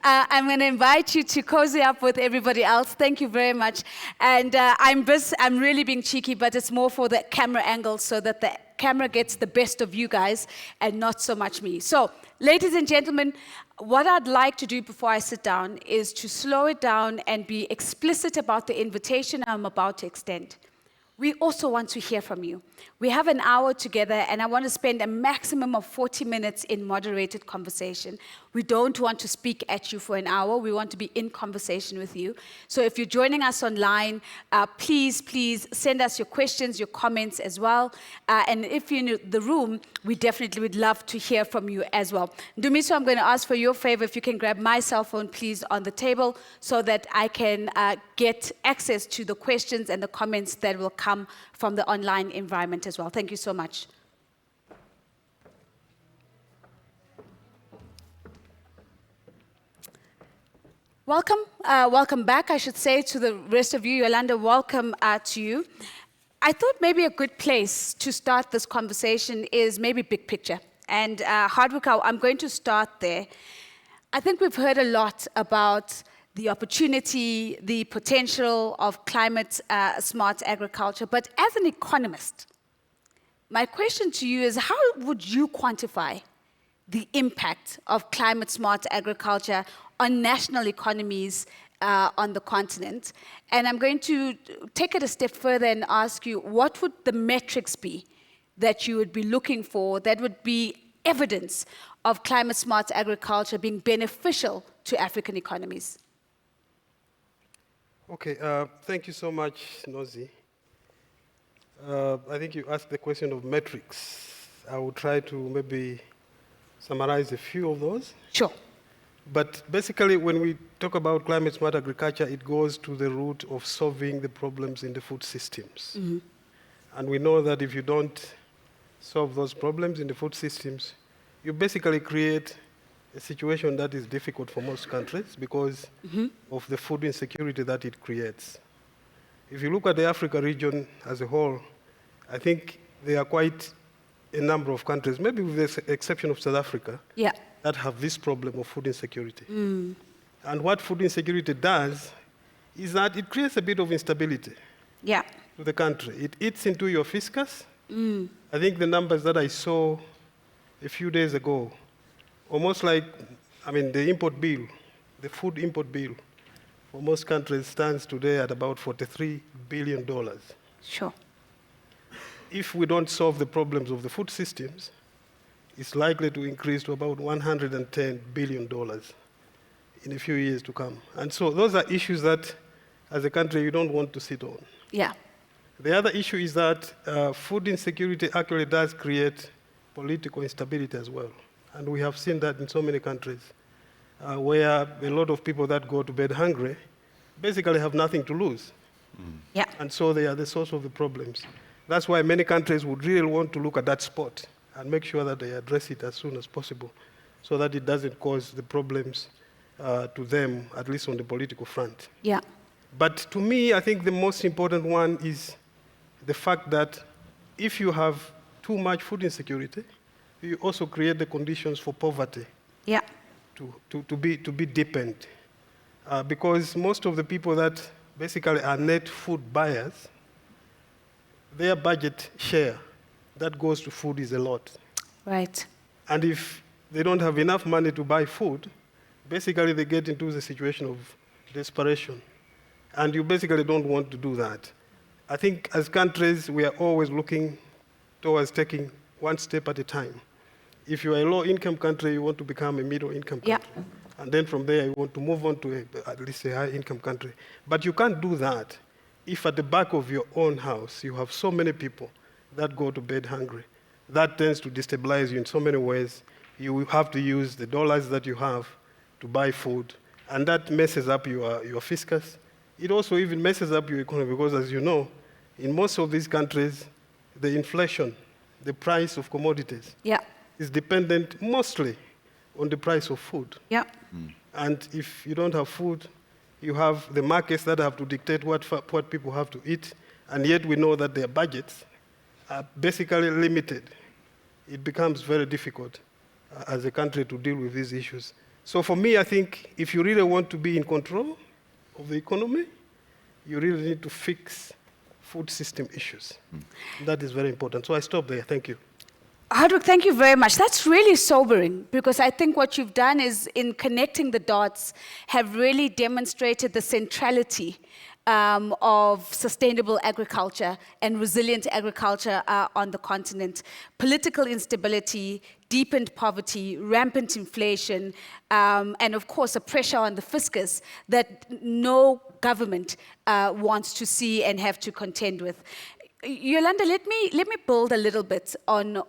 I'm going to invite you to cozy up with everybody else. Thank you very much. And I'm really being cheeky, but it's more for the camera angle so that the camera gets the best of you guys and not so much me. So, ladies and gentlemen, what I'd like to do before I sit down is to slow it down and be explicit about the invitation I'm about to extend. we also want to hear from you. We have an hour together, and I want to spend a maximum of 40 minutes in moderated conversation. We don't want to speak at you for an hour. We want to be in conversation with you. So if you're joining us online, please send us your questions, your comments as well. And if you're in the room, we definitely would love to hear from you as well. Dumiso, I'm going to ask for your favor if you can grab my cell phone, please, on the table so that I can get access to the questions and the comments that will come from the online environment as well. Thank you so much. Welcome back, I should say, to the rest of you. Yolanda, welcome to you. I thought maybe a good place to start this conversation is maybe big picture. And Hardwick, I'm going to start there. I think we've heard a lot about the opportunity, the potential of climate smart agriculture. But as an economist, my question to you is, how would you quantify the impact of climate smart agriculture on national economies on the continent? And I'm going to take it a step further and ask you, what would the metrics be that you would be looking for that would be evidence of climate smart agriculture being beneficial to African economies? Okay, thank you so much, Nozi. I think you asked the question of metrics. I will try to maybe summarize a few of those. Sure. But basically, when we talk about climate smart agriculture, it goes to the root of solving the problems in the food systems. Mm-hmm. And we know that if you don't solve those problems in the food systems, you basically create a situation that is difficult for most countries because of the food insecurity that it creates. If you look at the Africa region as a whole, I think there are quite a number of countries, maybe with the exception of South Africa, that have this problem of food insecurity. Mm. And what food insecurity does is that it creates a bit of instability to the country. It eats into your fiscus. Mm. I think the numbers that I saw a few days ago, almost like, the import bill, the food import bill for most countries stands today at about $43 billion. Sure. If we don't solve the problems of the food systems, it's likely to increase to about $110 billion in a few years to come. And so those are issues that, as a country, you don't want to sit on. Yeah. The other issue is that food insecurity actually does create political instability as well. And we have seen that in so many countries where a lot of people that go to bed hungry basically have nothing to lose. Mm. Yeah. And so they are the source of the problems. That's why many countries would really want to look at that spot and make sure that they address it as soon as possible so that it doesn't cause the problems to them, at least on the political front. Yeah. But to me, I think the most important one is the fact that if you have too much food insecurity, you also create the conditions for poverty to be deepened. Because most of the people that basically are net food buyers, their budget share that goes to food is a lot. Right. And if they don't have enough money to buy food, basically they get into the situation of desperation. And you basically don't want to do that. I think as countries, we are always looking towards taking one step at a time. If you are a low-income country, you want to become a middle-income country. Yeah. And then from there, you want to move on to at least a high-income country. But you can't do that if at the back of your own house, you have so many people that go to bed hungry. That tends to destabilize you in so many ways. You will have to use the dollars that you have to buy food, and that messes up your fiscus. It also even messes up your economy because, as you know, in most of these countries, the inflation, the price of commodities, is dependent mostly on the price of food. Yeah. Mm. And if you don't have food, you have the markets that have to dictate what people have to eat, and yet we know that their budgets are basically limited. It becomes very difficult as a country to deal with these issues. So for me, I think if you really want to be in control of the economy, you really need to fix food system issues. Mm. That is very important. So I stop there. Thank you. Hardwick, thank you very much. That's really sobering because I think what you've done is, in connecting the dots, have really demonstrated the centrality of sustainable agriculture and resilient agriculture on the continent. Political instability, deepened poverty, rampant inflation, and of course a pressure on the fiscus that no government wants to see and have to contend with. Yolanda, let me build a little bit on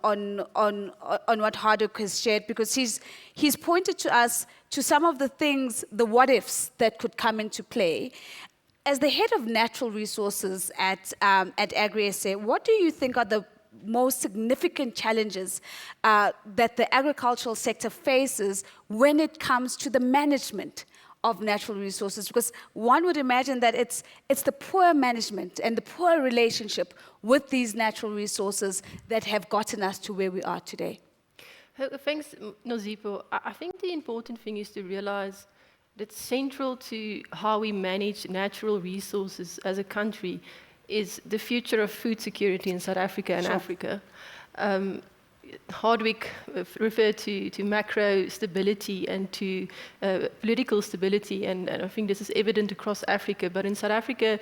what Harduk has shared, because he's pointed to us to some of the things, the what ifs that could come into play. As the head of natural resources at AgriSA, what do you think are the most significant challenges that the agricultural sector faces when it comes to the management of natural resources? Because one would imagine that it's the poor management and the poor relationship with these natural resources that have gotten us to where we are today. Thanks, Nozipo. I think the important thing is to realize that central to how we manage natural resources as a country is the future of food security in South Africa and Africa. Hardwick referred to macro stability and to political stability, and I think this is evident across Africa. But in South Africa,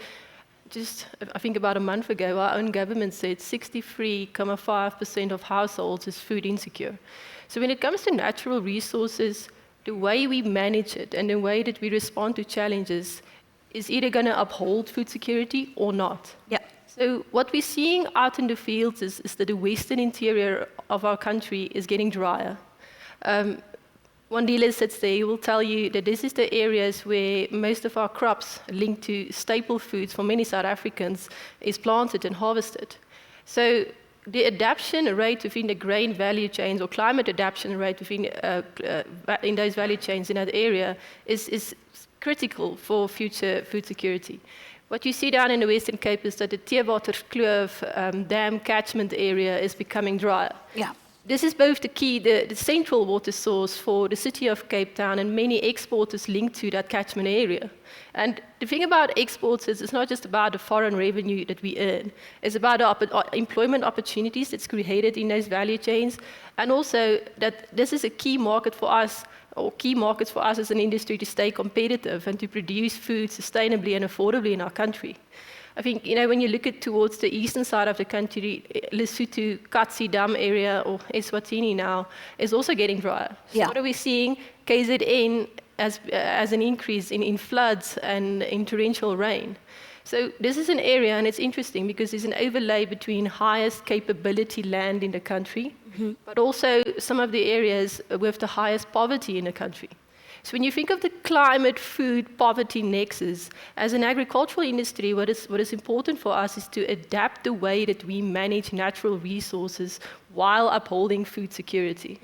just I think about a month ago, our own government said 63.5% of households is food insecure. So when it comes to natural resources, the way we manage it and the way that we respond to challenges is either going to uphold food security or not. Yeah. So what we're seeing out in the fields is that the western interior of our country is getting drier. One dealer sits there, he will tell you that this is the areas where most of our crops linked to staple foods for many South Africans is planted and harvested. So the adaptation rate within the grain value chains, or climate adaptation rate within in those value chains in that area is critical for future food security. What you see down in the Western Cape is that the Theewaterkloof dam catchment area is becoming drier. Yeah. This is both the key, the central water source for the city of Cape Town and many exporters linked to that catchment area. And the thing about exports is it's not just about the foreign revenue that we earn. It's about the employment opportunities that's created in those value chains, and also that this is a key market for us, or key markets for us as an industry to stay competitive and to produce food sustainably and affordably in our country. I think, when you look at towards the eastern side of the country, Lesotho, Katsi Dam area, or Eswatini now, is also getting drier. So what are we seeing? KZN as an increase in floods and in torrential rain. So this is an area, and it's interesting because there's an overlay between highest capability land in the country, but also some of the areas with the highest poverty in the country. So when you think of the climate, food, poverty nexus, as an agricultural industry, what is important for us is to adapt the way that we manage natural resources while upholding food security.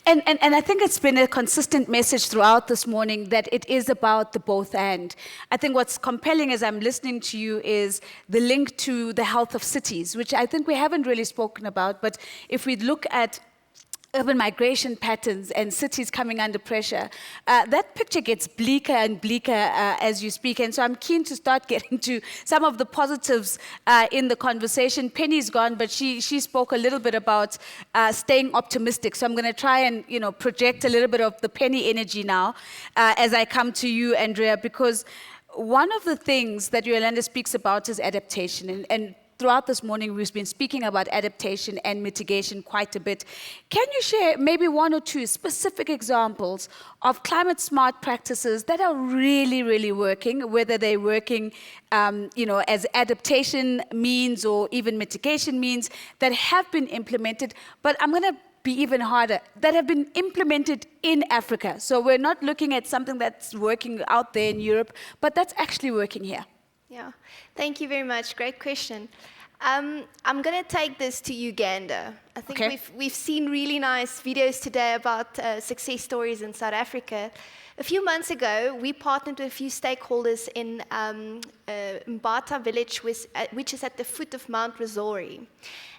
And I think it's been a consistent message throughout this morning that it is about the both and. I think what's compelling as I'm listening to you is the link to the health of cities, which I think we haven't really spoken about, but if we look at urban migration patterns and cities coming under pressure, that picture gets bleaker and bleaker as you speak. And so I'm keen to start getting to some of the positives in the conversation. Penny's gone, but she spoke a little bit about staying optimistic. So I'm going to try and project a little bit of the Penny energy now as I come to you, Andrea, because one of the things that Yolanda speaks about is adaptation. And throughout this morning, we've been speaking about adaptation and mitigation quite a bit. Can you share maybe one or two specific examples of climate-smart practices that are really, really working, whether they're working as adaptation means or even mitigation means that have been implemented, but I'm going to be even harder, that have been implemented in Africa. So we're not looking at something that's working out there in Europe, but that's actually working here. Yeah, thank you very much. Great question. I'm going to take this to Uganda. I think we've seen really nice videos today about success stories in South Africa. A few months ago, we partnered with a few stakeholders in Mbata village, which is at the foot of Mount Rwenzori.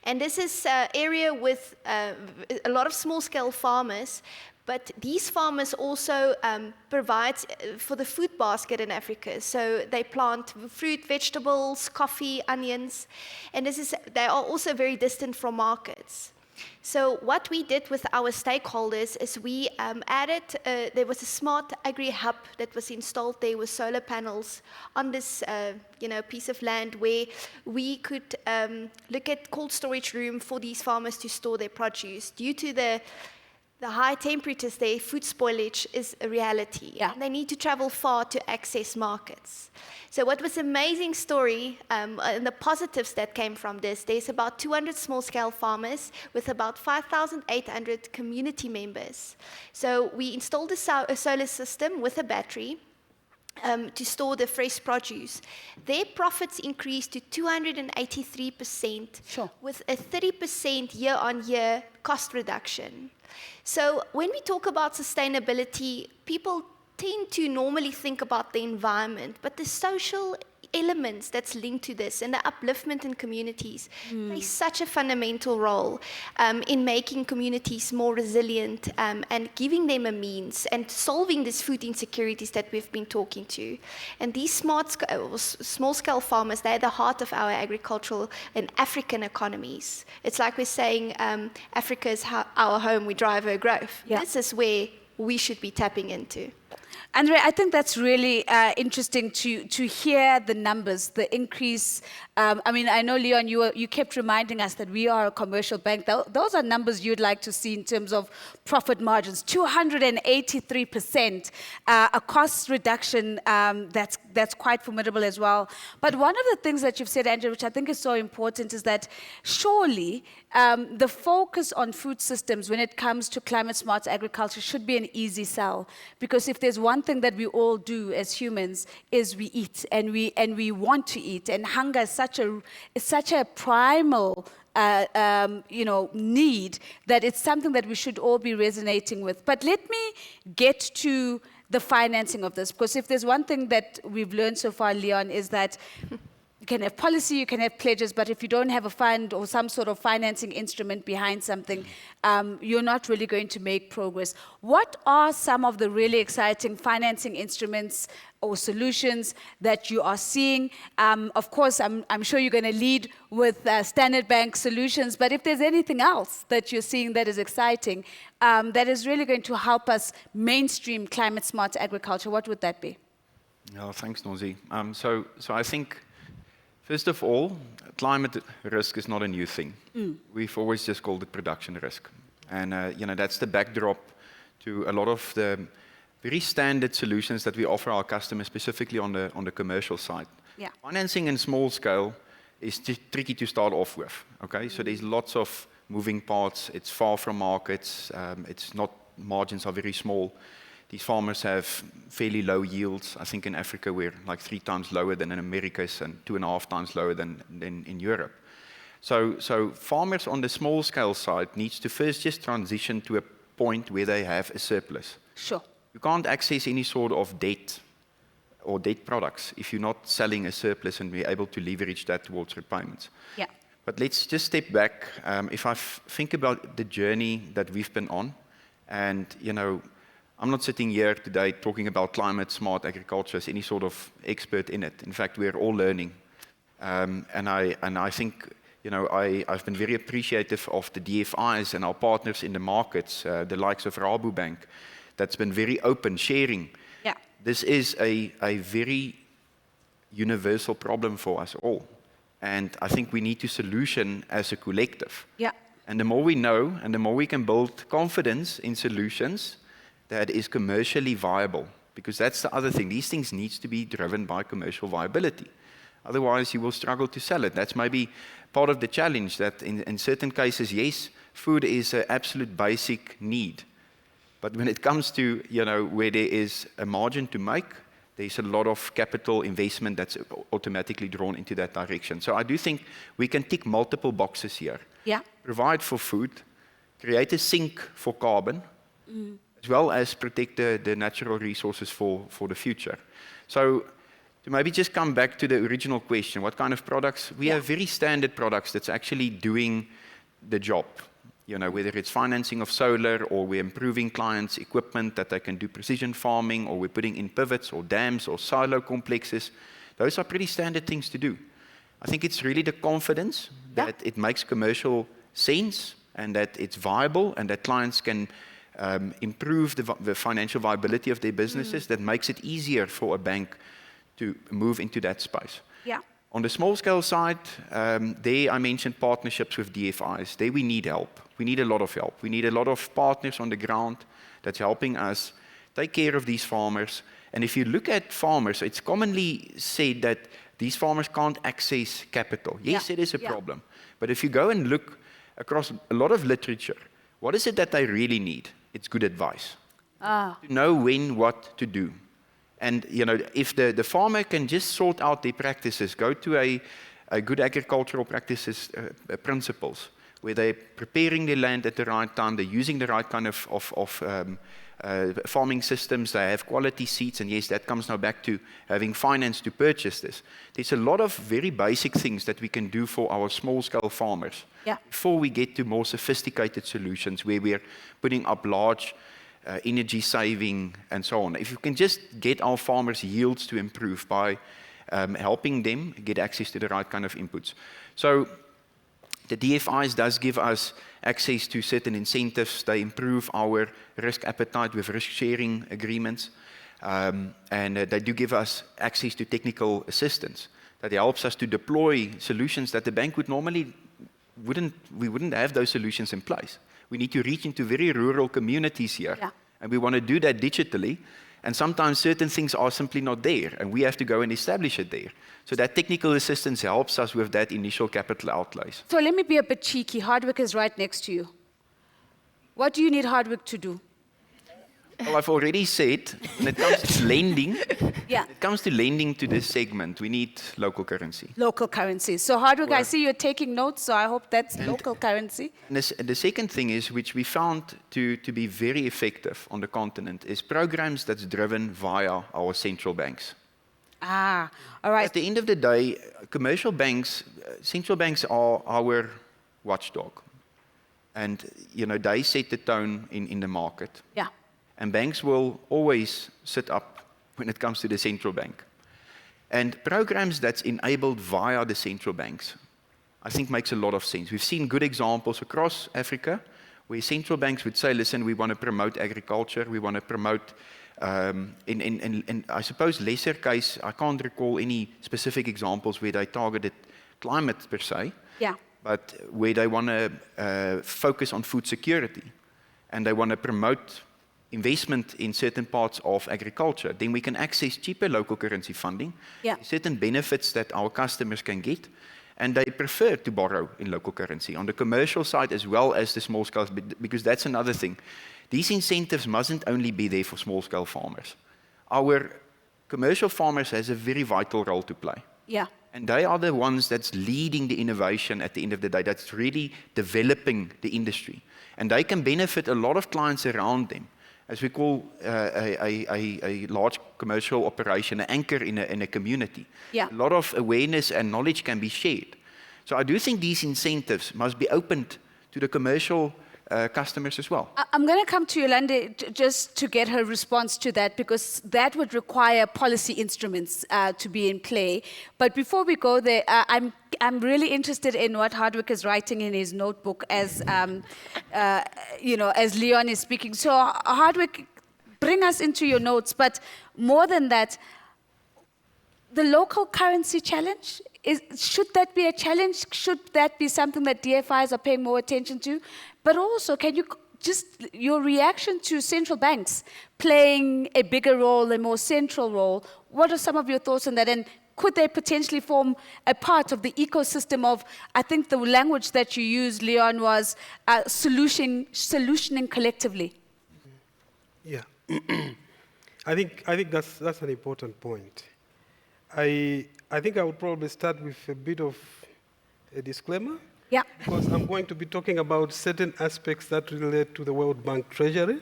And this is an area with a lot of small-scale farmers, but these farmers also provide for the food basket in Africa. So they plant fruit, vegetables, coffee, onions, and they are also very distant from markets. So what we did with our stakeholders is we added, there was a smart agri-hub that was installed there with solar panels on this piece of land where we could look at cold storage room for these farmers to store their produce. Due to the high temperatures there, food spoilage is a reality. Yeah. They need to travel far to access markets. So what was an amazing story, and the positives that came from this, there's about 200 small-scale farmers with about 5,800 community members. So we installed a solar system with a battery to store the fresh produce. Their profits increased to 283%, Sure. with a 30% year-on-year cost reduction. So when we talk about sustainability, people tend to normally think about the environment, but the social elements that's linked to this and the upliftment in communities play such a fundamental role in making communities more resilient and giving them a means and solving these food insecurities that we've been talking to. And these small-scale farmers, they're the heart of our agricultural and African economies. It's like we're saying Africa is our home, we drive our growth. Yeah. This is where we should be tapping into. Andre, I think that's really interesting to hear the numbers, the increase. I know, Leon, you kept reminding us that we are a commercial bank. Those are numbers you'd like to see in terms of profit margins. 283%, a cost reduction that's quite formidable as well. But one of the things that you've said, Andre, which I think is so important, is that surely the focus on food systems when it comes to climate smart agriculture should be an easy sell. Because if there's one thing that we all do as humans is we eat and we want to eat, and hunger is such a primal need that it's something that we should all be resonating with. But let me get to the financing of this, because if there's one thing that we've learned so far, Leon, is that you can have policy, you can have pledges, but if you don't have a fund or some sort of financing instrument behind something, you're not really going to make progress. What are some of the really exciting financing instruments or solutions that you are seeing? Of course, I'm sure you're going to lead with Standard Bank solutions, but if there's anything else that you're seeing that is exciting, that is really going to help us mainstream climate smart agriculture, what would that be? Yeah, thanks, Nozi. So I think, first of all, climate risk is not a new thing. We've always just called it production risk. And that's the backdrop to a lot of the very standard solutions that we offer our customers, specifically on the commercial side. Yeah. Financing in small scale is tricky to start off with. Okay, so there's lots of moving parts. It's far from markets. Margins are very small. These farmers have fairly low yields. I think in Africa we're like 3 times lower than in Americas and 2.5 times lower than in Europe. So farmers on the small scale side needs to first just transition to a point where they have a surplus. Sure. You can't access any sort of debt or debt products if you're not selling a surplus and be able to leverage that towards repayments. Yeah. But let's just step back. If I think about the journey that we've been on, and I'm not sitting here today talking about climate smart agriculture as any sort of expert in it. In fact, we're all learning. And I think I've been very appreciative of the DFIs and our partners in the markets, the likes of Rabobank, that's been very open, sharing. Yeah. This is a very universal problem for us all. And I think we need to solution as a collective. Yeah. And the more we know, and the more we can build confidence in solutions that is commercially viable, because that's the other thing. These things need to be driven by commercial viability. Otherwise, you will struggle to sell it. That's maybe part of the challenge, that in certain cases, yes, food is an absolute basic need. But when it comes to, where there is a margin to make, there's a lot of capital investment that's automatically drawn into that direction. So I do think we can tick multiple boxes here. Yeah. Provide for food, create a sink for carbon, as well as protect the natural resources for the future. So to maybe just come back to the original question, what kind of products? We have very standard products that's actually doing the job. Whether it's financing of solar, or we're improving clients' equipment that they can do precision farming, or we're putting in pivots or dams or silo complexes. Those are pretty standard things to do. I think it's really the confidence that it makes commercial sense and that it's viable and that clients can improve the financial viability of their businesses, that makes it easier for a bank to move into that space. Yeah. On the small scale side, there I mentioned partnerships with DFIs. There we need help. We need a lot of help. We need a lot of partners on the ground that's helping us take care of these farmers. And if you look at farmers, it's commonly said that these farmers can't access capital. Yes, it is a problem. But if you go and look across a lot of literature, what is it that they really need? It's good advice. To know when, what to do. And if the farmer can just sort out their practices, go to a good agricultural practices principles, where they're preparing their land at the right time, they're using the right kind of farming systems, they have quality seeds, and yes, that comes now back to having finance to purchase this. There's a lot of very basic things that we can do for our small-scale farmers before we get to more sophisticated solutions where we're putting up large energy saving and so on. If you can just get our farmers' yields to improve by helping them get access to the right kind of inputs. So the DFIs does give us access to certain incentives. They improve our risk appetite with risk-sharing agreements. And they do give us access to technical assistance that helps us to deploy solutions that the bank would normally we wouldn't have those solutions in place. We need to reach into very rural communities here. And we want to do that digitally. And sometimes certain things are simply not there, and we have to go and establish it there. So that technical assistance helps us with that initial capital outlays. So let me be a bit cheeky. Hardwick is right next to you. What do you need Hardwick to do? Well, I've already said, when it comes to lending, Yeah. when it comes to lending to this segment, we need local currency. Local currency. So Hardwick, I see you're taking notes, so I hope that's local currency. And the second thing is, which we found to be very effective on the continent, is programs that's driven via our central banks. All right. At the end of the day, commercial banks, central banks are our watchdog. And, they set the tone in the market. Yeah. And banks will always sit up when it comes to the central bank. And programs that's enabled via the central banks, I think makes a lot of sense. We've seen good examples across Africa where central banks would say, listen, we want to promote agriculture, we want to promote, in I suppose lesser case, I can't recall any specific examples where they targeted climate per se, but where they want to focus on food security and they want to promote investment in certain parts of agriculture, then we can access cheaper local currency funding, certain benefits that our customers can get, and they prefer to borrow in local currency on the commercial side as well as the small scale, because that's another thing. These incentives mustn't only be there for small scale farmers. Our commercial farmers has a very vital role to play. Yeah. And they are the ones that's leading the innovation at the end of the day, that's really developing the industry. And they can benefit a lot of clients around them. As we call a large commercial operation, an anchor in a community. A lot of awareness and knowledge can be shared. So I do think these incentives must be opened to the commercial customers as well. I'm going to come to Yolande just to get her response to that, because that would require policy instruments to be in play. But before we go there, I'm really interested in what Hardwick is writing in his notebook as, as Leon is speaking. So Hardwick, bring us into your notes. But more than that, the local currency challenge, should that be a challenge? Should that be something that DFIs are paying more attention to? But also, can you just, your reaction to central banks playing a bigger role, a more central role, what are some of your thoughts on that? And could they potentially form a part of the ecosystem of, I think the language that you used, Leon, was solutioning collectively? Yeah. I think that's an important point. I think I would probably start with a bit of a disclaimer. Yeah. Because I'm going to be talking about certain aspects that relate to the World Bank Treasury,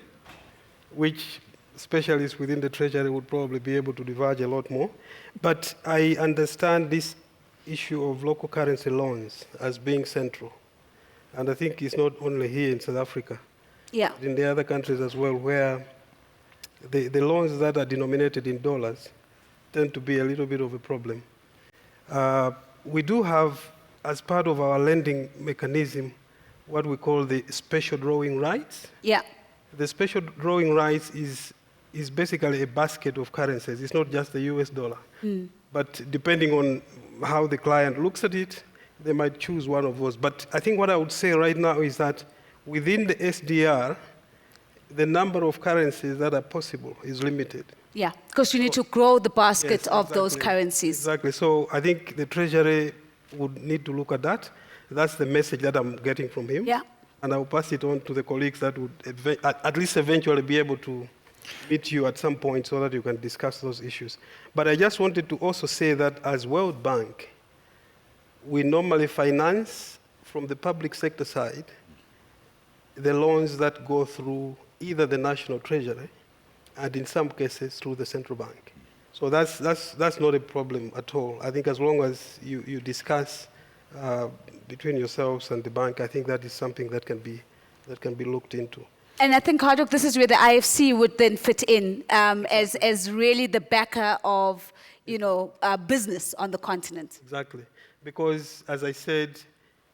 which specialists within the Treasury would probably be able to diverge a lot more. But I understand this issue of local currency loans as being central. And I think it's not only here in South Africa, but in the other countries as well, where the loans that are denominated in dollars tend to be a little bit of a problem. We do have, as part of our lending mechanism, what we call the special drawing rights. Yeah. The special drawing rights is basically a basket of currencies. It's not just the US dollar. But depending on how the client looks at it, they might choose one of those. But I think what I would say right now is that within the SDR, the number of currencies that are possible is limited. Yeah, because you need to grow the basket Yes, of those exactly. currencies. Exactly. So I think the Treasury would need to look at that. That's the message that I'm getting from him. Yeah. And I'll pass it on to the colleagues that would at least eventually be able to meet you at some point so that you can discuss those issues. But I just wanted to also say that as World Bank, we normally finance from the public sector side the loans that go through either the National Treasury and in some cases through the central bank. So that's not a problem at all. I think as long as you discuss between yourselves and the bank, I think that is something that can be looked into. And I think, Hardok, this is where the IFC would then fit in as really the backer of, business on the continent. Exactly. Because, as I said,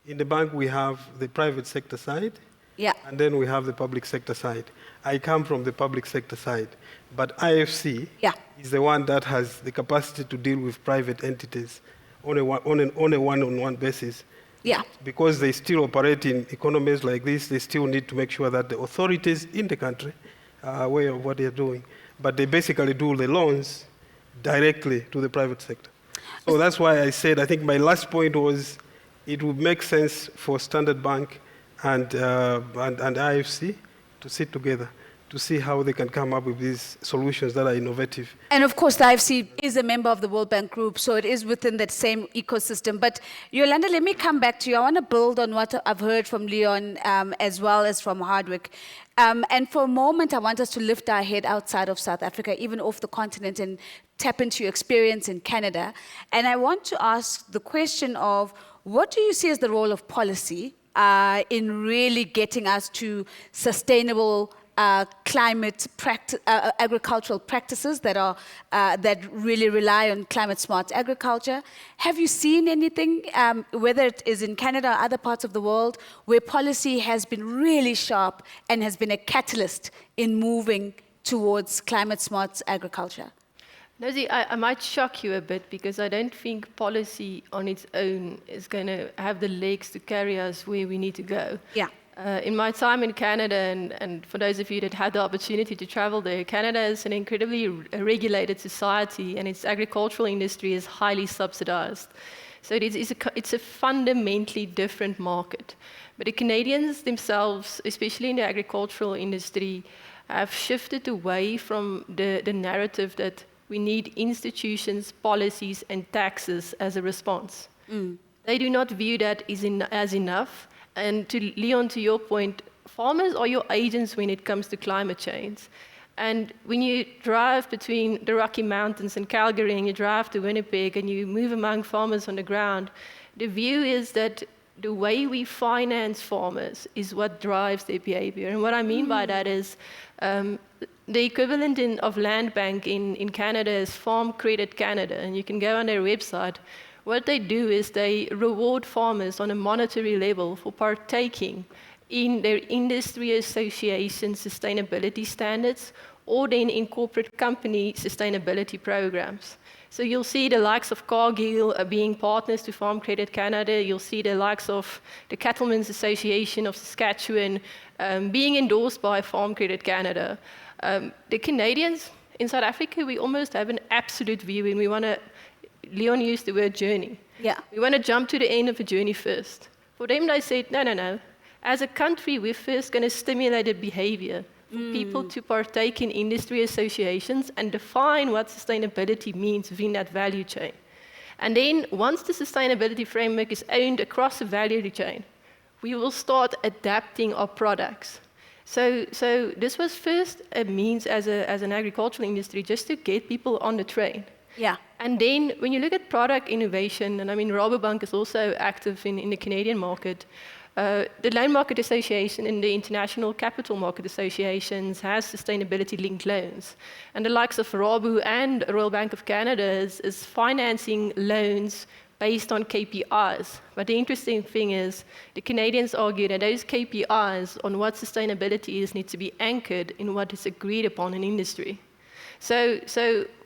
in the bank we have the private sector side, Yeah. and then we have the public sector side. I come from the public sector side, but IFC is the one that has the capacity to deal with private entities on a one-on-one basis. Yeah. Because they still operate in economies like this, they still need to make sure that the authorities in the country are aware of what they're doing. But they basically do the loans directly to the private sector. So that's why I said, I think my last point was, it would make sense for Standard Bank and IFC to sit together to see how they can come up with these solutions that are innovative. And of course, the IFC is a member of the World Bank Group, so it is within that same ecosystem. But Yolanda, let me come back to you. I want to build on what I've heard from Leon as well as from Hardwick. And for a moment, I want us to lift our head outside of South Africa, even off the continent, and tap into your experience in Canada. And I want to ask the question of, what do you see as the role of policy in really getting us to sustainable climate agricultural practices that really rely on climate smart agriculture? Have you seen anything, whether it is in Canada or other parts of the world, where policy has been really sharp and has been a catalyst in moving towards climate smart agriculture? Nosy, I might shock you a bit, because I don't think policy on its own is going to have the legs to carry us where we need to go. Yeah. In my time in Canada, and for those of you that had the opportunity to travel there, Canada is an incredibly regulated society, and its agricultural industry is highly subsidized. So it's a fundamentally different market. But the Canadians themselves, especially in the agricultural industry, have shifted away from the narrative that we need institutions, policies, and taxes as a response. They do not view that as enough. And to Leon, to your point, farmers are your agents when it comes to climate change. And when you drive between the Rocky Mountains and Calgary, and you drive to Winnipeg, and you move among farmers on the ground, the view is that the way we finance farmers is what drives their behavior. And what I mean by that is, the equivalent of Land Bank in Canada is Farm Credit Canada, and you can go on their website. What they do is they reward farmers on a monetary level for partaking in their industry association sustainability standards, or then in corporate company sustainability programs. So you'll see the likes of Cargill being partners to Farm Credit Canada. You'll see the likes of the Cattlemen's Association of Saskatchewan being endorsed by Farm Credit Canada. The Canadians in South Africa, we almost have an absolute view, and we want to, Leon used the word journey. Yeah. We want to jump to the end of the journey first. For them, they said, no. As a country, we're first going to stimulate the behavior for people to partake in industry associations and define what sustainability means within that value chain. And then once the sustainability framework is owned across the value chain, we will start adapting our products. So this was first a means as an agricultural industry just to get people on the train. Yeah. And then when you look at product innovation, and I mean Rabobank is also active in the Canadian market, the Loan Market Association and the International Capital Market Associations has sustainability-linked loans. And the likes of Rabo and Royal Bank of Canada is financing loans based on KPIs. But the interesting thing is, the Canadians argue that those KPIs on what sustainability is need to be anchored in what is agreed upon in industry. So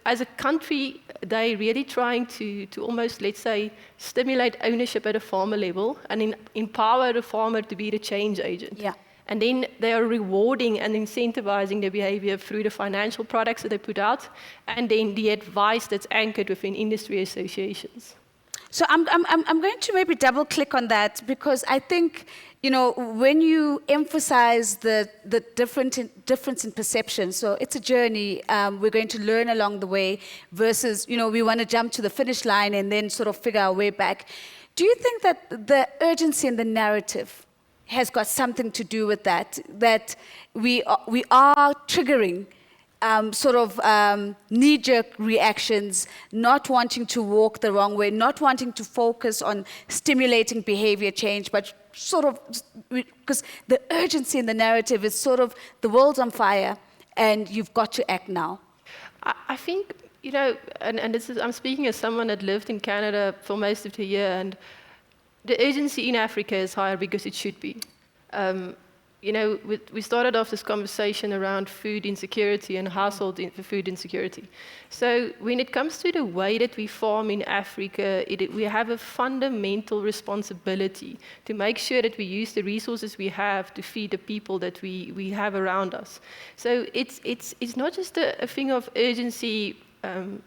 as a country, they're really trying to almost, let's say, stimulate ownership at a farmer level and empower the farmer to be the change agent. Yeah. And then they are rewarding and incentivizing their behavior through the financial products that they put out, and then the advice that's anchored within industry associations. So I'm going to maybe double click on that, because I think, you know, when you emphasize the difference in perception, so it's a journey, we're going to learn along the way, versus, you know, we want to jump to the finish line and then sort of figure our way back. Do you think that the urgency in the narrative has got something to do with that we are triggering knee-jerk reactions, not wanting to walk the wrong way, not wanting to focus on stimulating behavior change, but because the urgency in the narrative is the world's on fire and you've got to act now? I think, you know, and this is, I'm speaking as someone that lived in Canada for most of the year, and the urgency in Africa is higher because it should be. You know, we started off this conversation around food insecurity and household food insecurity. So when it comes to the way that we farm in Africa, we have a fundamental responsibility to make sure that we use the resources we have to feed the people that we have around us. So it's not just a thing of urgency,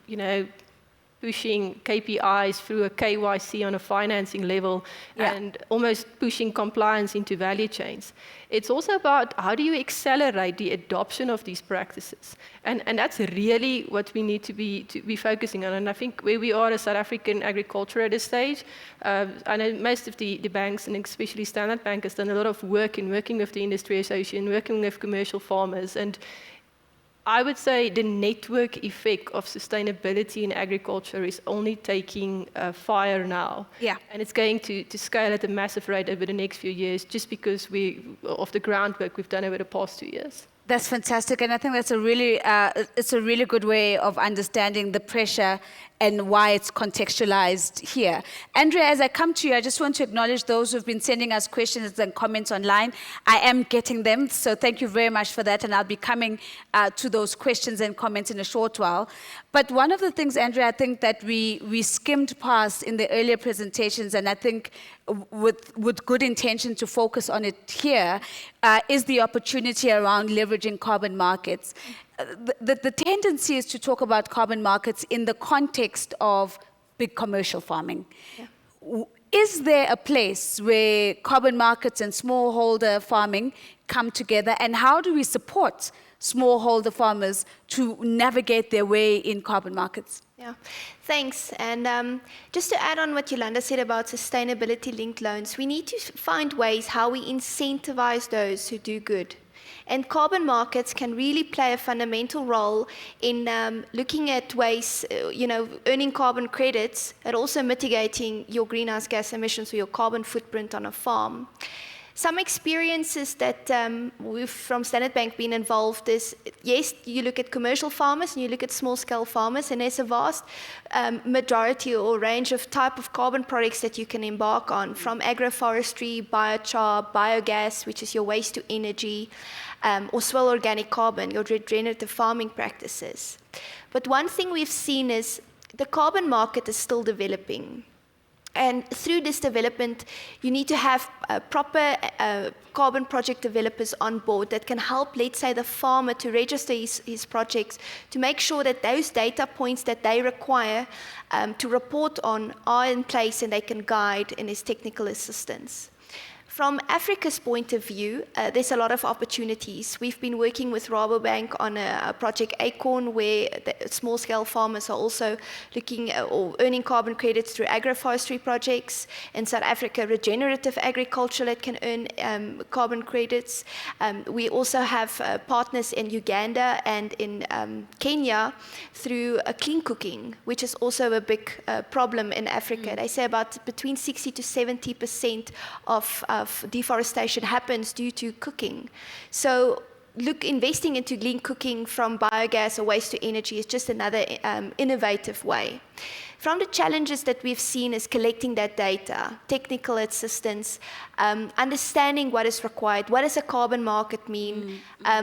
you know, pushing KPIs through a KYC on a financing level, and almost pushing compliance into value chains. It's also about how do you accelerate the adoption of these practices. And that's really what we need to be focusing on. And I think where we are as South African agriculture at this stage, I know most of the banks, and especially Standard Bank, has done a lot of work in working with the industry association, working with commercial farmers, and I would say the network effect of sustainability in agriculture is only taking fire now. Yeah. And it's going to scale at a massive rate over the next few years, just because of the groundwork we've done over the past 2 years. That's fantastic, and I think that's it's a really good way of understanding the pressure and why it's contextualized here. Andrea, as I come to you, I just want to acknowledge those who've been sending us questions and comments online. I am getting them, so thank you very much for that, and I'll be coming to those questions and comments in a short while. But one of the things, Andrea, I think that we skimmed past in the earlier presentations, and I think with good intention to focus on it here, is the opportunity around leveraging carbon markets. The tendency is to talk about carbon markets in the context of big commercial farming. Yeah. Is there a place where carbon markets and smallholder farming come together, and how do we support smallholder farmers to navigate their way in carbon markets? Yeah, thanks. And just to add on what Yolanda said about sustainability-linked loans, we need to find ways how we incentivize those who do good. And carbon markets can really play a fundamental role in looking at ways, you know, earning carbon credits and also mitigating your greenhouse gas emissions or your carbon footprint on a farm. Some experiences that we've from Standard Bank been involved is, yes, you look at commercial farmers and you look at small-scale farmers, and there's a vast majority or range of type of carbon products that you can embark on, from agroforestry, biochar, biogas, which is your waste to energy, or soil organic carbon, your regenerative farming practices. But one thing we've seen is the carbon market is still developing. And through this development, you need to have proper carbon project developers on board that can help, let's say, the farmer to register his projects, to make sure that those data points that they require to report on are in place and they can guide in his technical assistance. From Africa's point of view, there's a lot of opportunities. We've been working with Rabobank on a project Acorn, where the small-scale farmers are also looking or earning carbon credits through agroforestry projects. In South Africa, regenerative agriculture that can earn carbon credits. We also have partners in Uganda and in Kenya through clean cooking, which is also a big problem in Africa. They say about between 60 to 70% of deforestation happens due to cooking. So investing into lean cooking from biogas or waste to energy is just another innovative way. From the challenges that we've seen is collecting that data, technical assistance, understanding what is required, what does a carbon market mean,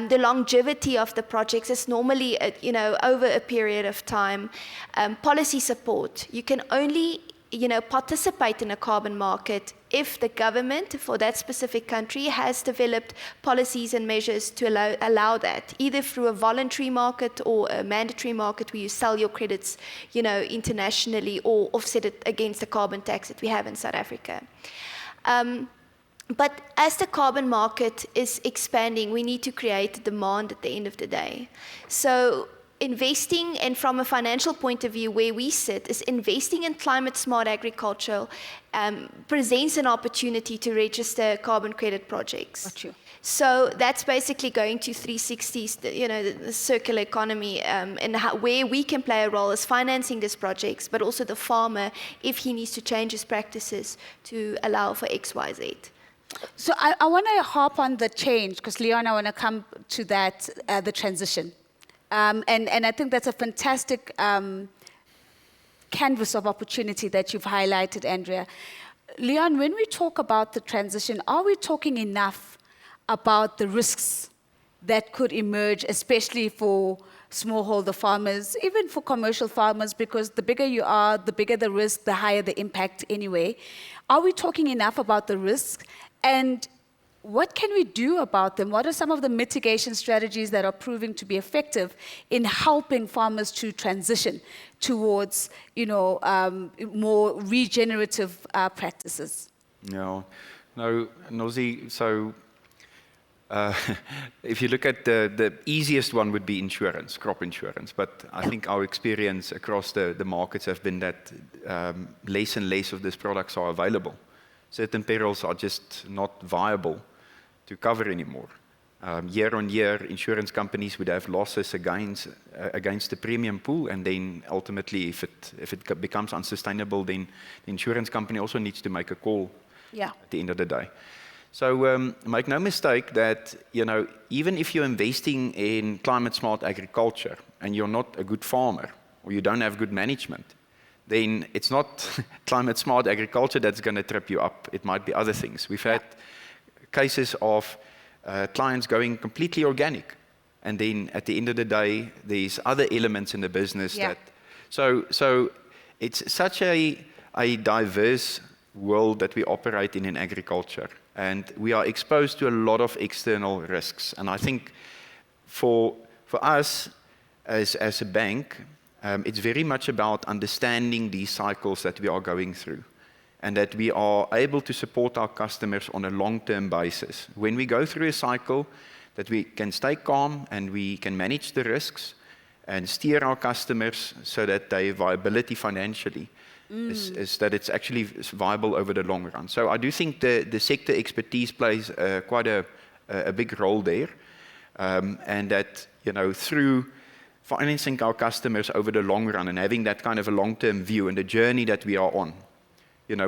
the longevity of the projects is normally, over a period of time, policy support. You can only participate in a carbon market if the government for that specific country has developed policies and measures to allow that, either through a voluntary market or a mandatory market where you sell your credits, internationally or offset it against the carbon tax that we have in South Africa. But as the carbon market is expanding, we need to create demand at the end of the day. So investing, and from a financial point of view, where we sit, is investing in climate-smart agriculture presents an opportunity to register carbon credit projects. Got you. So that's basically going to 360s, the circular economy, and where we can play a role is financing these projects, but also the farmer, if he needs to change his practices to allow for X, Y, Z. So I want to harp on the change, because Leon, I want to come to that, the transition. And I think that's a fantastic canvas of opportunity that you've highlighted, Andrea. Leon, when we talk about the transition, are we talking enough about the risks that could emerge, especially for smallholder farmers, even for commercial farmers, because the bigger you are, the bigger the risk, the higher the impact anyway. Are we talking enough about the risks? And what can we do about them? What are some of the mitigation strategies that are proving to be effective in helping farmers to transition towards, more regenerative practices? No, Nozi, so if you look at the easiest one would be insurance, crop insurance. But I think our experience across the markets have been that less and less of these products are available. Certain perils are just not viable to cover anymore. Year on year, insurance companies would have losses against the premium pool, and then ultimately, if it becomes unsustainable, then the insurance company also needs to make a call at the end of the day. So make no mistake that even if you're investing in climate smart agriculture and you're not a good farmer or you don't have good management, then it's not climate smart agriculture that's going to trip you up. It might be other things. We've had cases of clients going completely organic, and then at the end of the day, there's other elements in the business that. So it's such a diverse world that we operate in agriculture, and we are exposed to a lot of external risks. And I think for us as a bank, it's very much about understanding these cycles that we are going through, and that we are able to support our customers on a long-term basis. When we go through a cycle, that we can stay calm and we can manage the risks and steer our customers so that their viability financially is that it's actually viable over the long run. So I do think the sector expertise plays quite a big role there, and that through financing our customers over the long run and having that kind of a long-term view and the journey that we are on,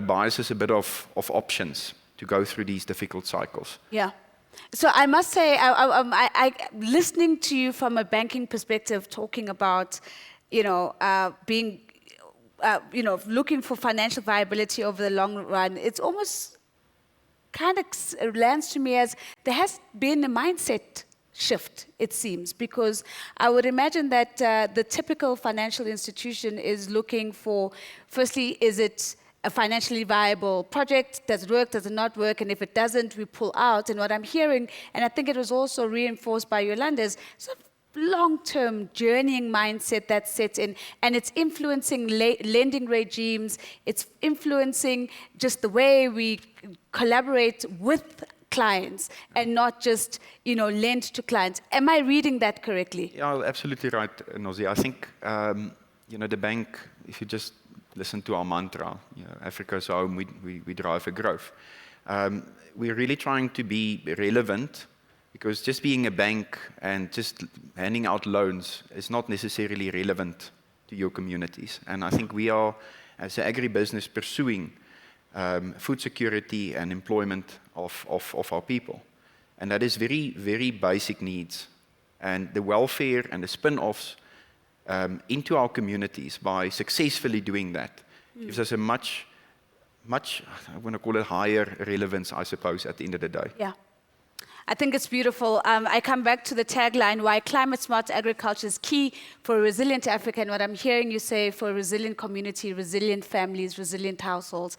buys us a bit of options to go through these difficult cycles. Yeah. So I must say, listening to you from a banking perspective, talking about, being, looking for financial viability over the long run, it's almost kind of lands to me as there has been a mindset shift, it seems, because I would imagine that the typical financial institution is looking for, firstly, is it a financially viable project? Does it work? Does it not work? And if it doesn't, we pull out. And what I'm hearing, and I think it was also reinforced by Yolanda, is sort of long-term journeying mindset that sets in, and it's influencing lending regimes. It's influencing just the way we collaborate with clients and not just, lend to clients. Am I reading that correctly? Yeah, absolutely right, Nozi. I think, the bank, if you just listen to our mantra, Africa is home, we drive for growth. We're really trying to be relevant, because just being a bank and just handing out loans is not necessarily relevant to your communities. And I think we are, as an agribusiness, pursuing food security and employment of our people. and that is very, very basic needs. And the welfare and the spin-offs into our communities by successfully doing that gives us a much, I want to call it higher relevance, I suppose, at the end of the day. Yeah. I think it's beautiful. I come back to the tagline, why climate-smart agriculture is key for a resilient Africa, and what I'm hearing you say, for a resilient community, resilient families, resilient households,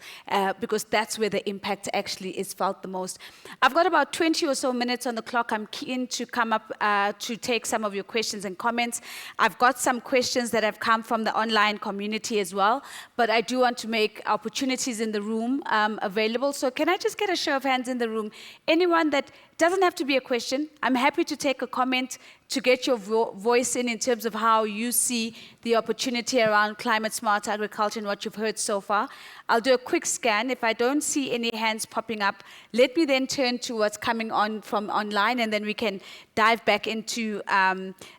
because that's where the impact actually is felt the most. I've got about 20 or so minutes on the clock. I'm keen to come up to take some of your questions and comments. I've got some questions that have come from the online community as well, but I do want to make opportunities in the room available. So can I just get a show of hands in the room? Anyone that doesn't have to be a question. I'm happy to take a comment to get your voice in terms of how you see the opportunity around climate-smart agriculture and what you've heard so far. I'll do a quick scan. If I don't see any hands popping up, let me then turn to what's coming on from online, and then we can dive back into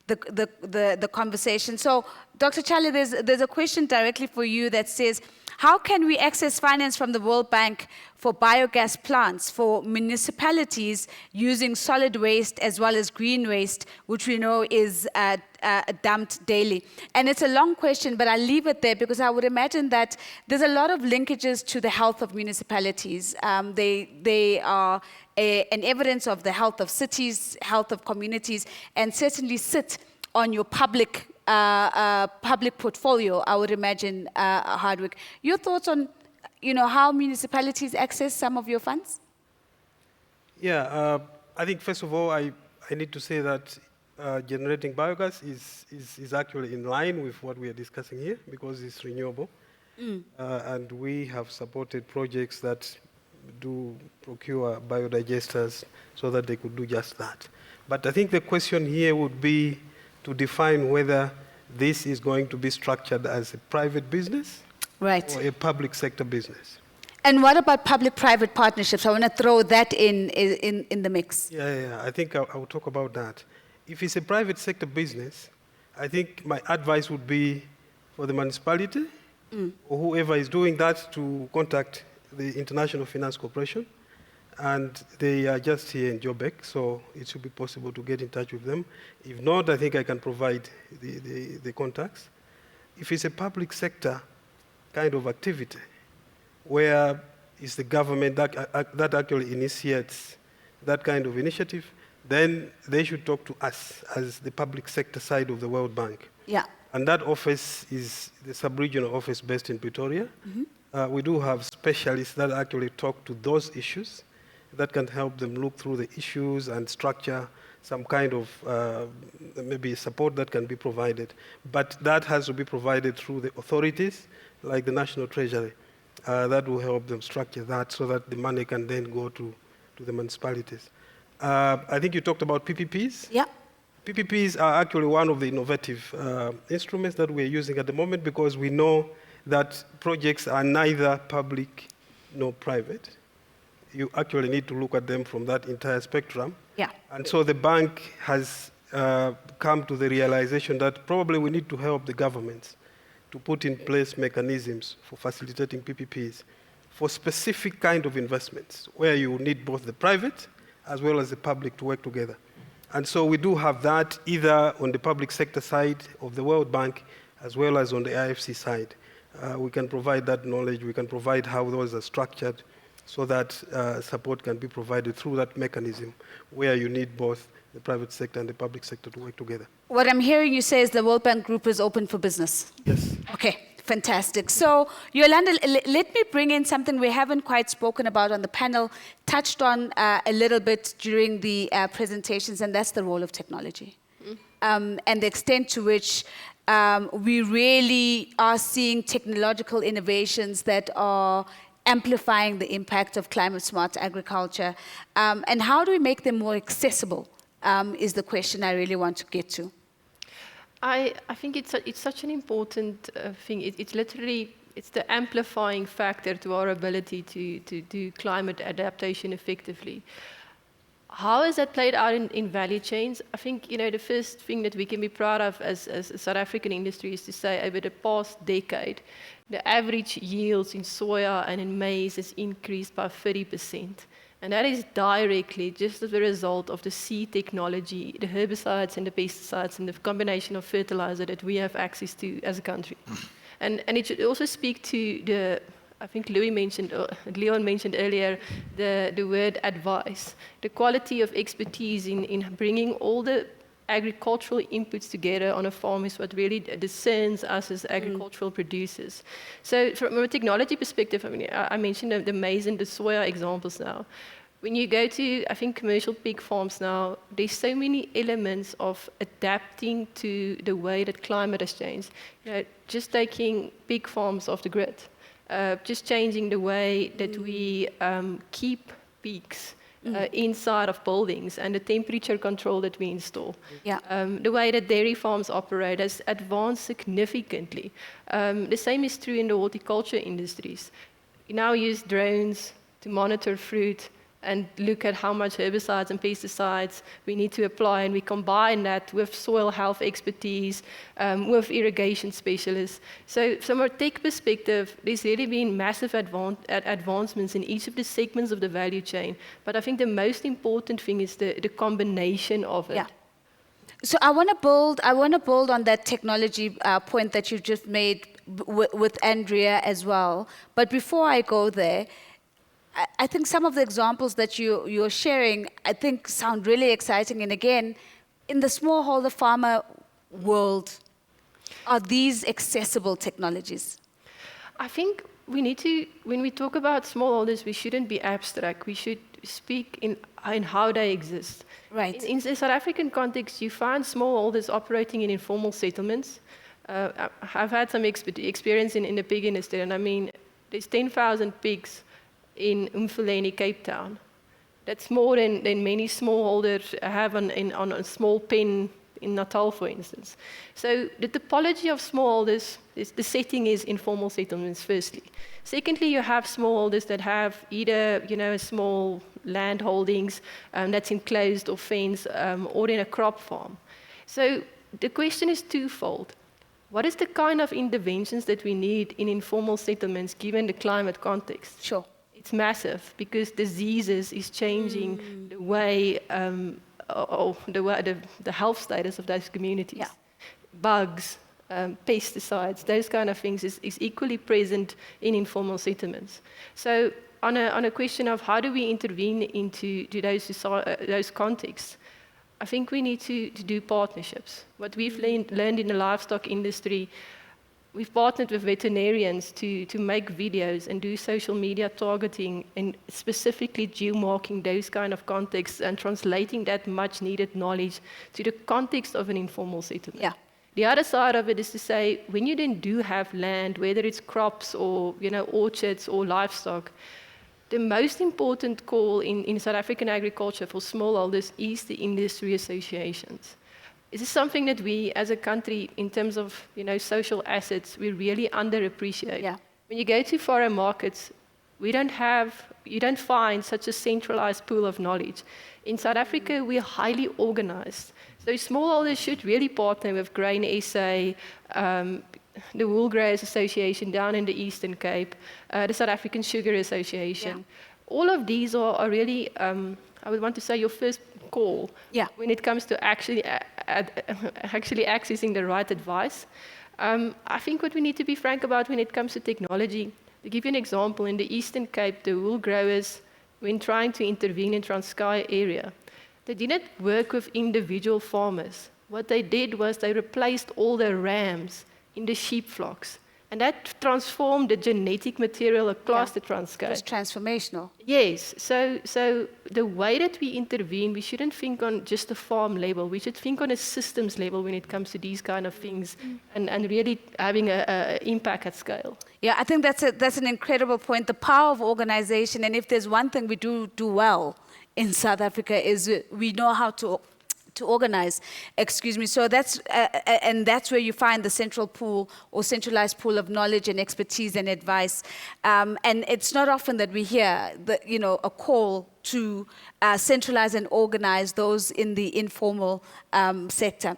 the conversation. So, Dr. Chali, there's a question directly for you that says, how can we access finance from the World Bank for biogas plants for municipalities using solid waste as well as green waste, which we know is dumped daily? And it's a long question, but I'll leave it there because I would imagine that there's a lot of linkages to the health of municipalities. They are an evidence of the health of cities, health of communities, and certainly sit on your public portfolio, I would imagine, Hardwick. Your thoughts on, how municipalities access some of your funds? Yeah, I think first of all, I need to say that generating biogas is actually in line with what we are discussing here because it's renewable. And we have supported projects that do procure biodigesters so that they could do just that. But I think the question here would be to define whether this is going to be structured as a private business or a public sector business. And what about public-private partnerships? I want to throw that in the mix. Yeah, I think I will talk about that. If it's a private sector business, I think my advice would be for the municipality or whoever is doing that to contact the International Finance Corporation. And they are just here in Joburg, so it should be possible to get in touch with them. If not, I think I can provide the contacts. If it's a public sector kind of activity, where it's the government that actually initiates that kind of initiative, then they should talk to us as the public sector side of the World Bank. Yeah. And that office is the sub-regional office based in Pretoria. We do have specialists that actually talk to those issues that can help them look through the issues and structure some kind of maybe support that can be provided. But that has to be provided through the authorities, like the National Treasury. That will help them structure that so that the money can then go to the municipalities. I think you talked about PPPs. Yeah. PPPs are actually one of the innovative instruments that we're using at the moment because we know that projects are neither public nor private. You actually need to look at them from that entire spectrum. Yeah. And so the bank has come to the realization that probably we need to help the governments to put in place mechanisms for facilitating PPPs for specific kind of investments where you need both the private as well as the public to work together. And so we do have that either on the public sector side of the World Bank as well as on the IFC side. We can provide that knowledge, we can provide how those are structured, so that support can be provided through that mechanism where you need both the private sector and the public sector to work together. What I'm hearing you say is the World Bank Group is open for business. Yes. Okay, fantastic. So, Yolanda, let me bring in something we haven't quite spoken about on the panel, touched on a little bit during the presentations, and that's the role of technology. And the extent to which we really are seeing technological innovations that are amplifying the impact of climate-smart agriculture. And how do we make them more accessible is the question I really want to get to. I think it's such an important thing. It's literally, it's the amplifying factor to our ability to do climate adaptation effectively. How is that played out in value chains? I think, the first thing that we can be proud of as a South African industry is to say over the past decade, the average yields in soya and in maize has increased by 30%. And that is directly just as a result of the seed technology, the herbicides and the pesticides and the combination of fertilizer that we have access to as a country. And it should also speak to the, I think Leon mentioned earlier, the word advice. The quality of expertise in bringing all the agricultural inputs together on a farm is what really discerns us as agricultural producers. So from a technology perspective, I mean, I mentioned the maize and the soya examples now. When you go to, I think, commercial pig farms now, there's so many elements of adapting to the way that climate has changed. You know, just taking pig farms off the grid, just changing the way that we keep pigs inside of buildings and the temperature control that we install. Yeah. The way that dairy farms operate has advanced significantly. The same is true in the horticulture industries. You now use drones to monitor fruit and look at how much herbicides and pesticides we need to apply, and we combine that with soil health expertise, with irrigation specialists. So from a tech perspective, there's really been massive advancements in each of the segments of the value chain, but I think the most important thing is the combination of it. Yeah. So I want to build on that technology point that you just made with Andrea as well. But before I go there, I think some of the examples that you're sharing, I think, sound really exciting. And again, in the smallholder farmer world, are these accessible technologies? I think we need to, when we talk about smallholders, we shouldn't be abstract. We should speak in how they exist. Right. In the South African context, you find smallholders operating in informal settlements. I've had some experience in the pig industry, and I mean, there's 10,000 pigs in Umfuleni, Cape Town. That's more than many smallholders have on a small pen in Natal, for instance. So the topology of smallholders, the setting is informal settlements, firstly. Secondly, you have smallholders that have either, small land holdings that's enclosed or fenced, or in a crop farm. So the question is twofold. What is the kind of interventions that we need in informal settlements given the climate context? Sure. It's massive because diseases is changing the way, the health status of those communities. Yeah. Bugs, pesticides, those kind of things is equally present in informal settlements. So on a question of how do we intervene into those contexts, I think we need to do partnerships. What we've learned in the livestock industry, we've partnered with veterinarians to make videos and do social media targeting and specifically geomarking those kind of contexts and translating that much needed knowledge to the context of an informal settlement. Yeah. The other side of it is to say, when you then do have land, whether it's crops or orchards or livestock, the most important call in South African agriculture for smallholders is the industry associations. This is something that we, as a country, in terms of social assets, we really underappreciate. Yeah. When you go to foreign markets, you don't find such a centralized pool of knowledge. In South Africa, we're highly organized. So smallholders should really partner with Grain SA, the Wool Growers Association down in the Eastern Cape, the South African Sugar Association. Yeah. All of these are really, I would want to say, your first call when it comes to actually accessing the right advice. I think what we need to be frank about when it comes to technology, to give you an example, in the Eastern Cape, the wool growers, when trying to intervene in Transkei area, they didn't work with individual farmers. What they did was they replaced all the rams in the sheep flocks. And that transformed the genetic material across the Transkei. It was transformational. Yes. So the way that we intervene, we shouldn't think on just a farm level. We should think on a systems level when it comes to these kind of things and really having an impact at scale. Yeah, I think that's an incredible point. The power of organization, and if there's one thing we do well in South Africa is we know how to organize, So that's where you find the central pool or centralized pool of knowledge and expertise and advice. And it's not often that we hear a call to centralize and organize those in the informal sector.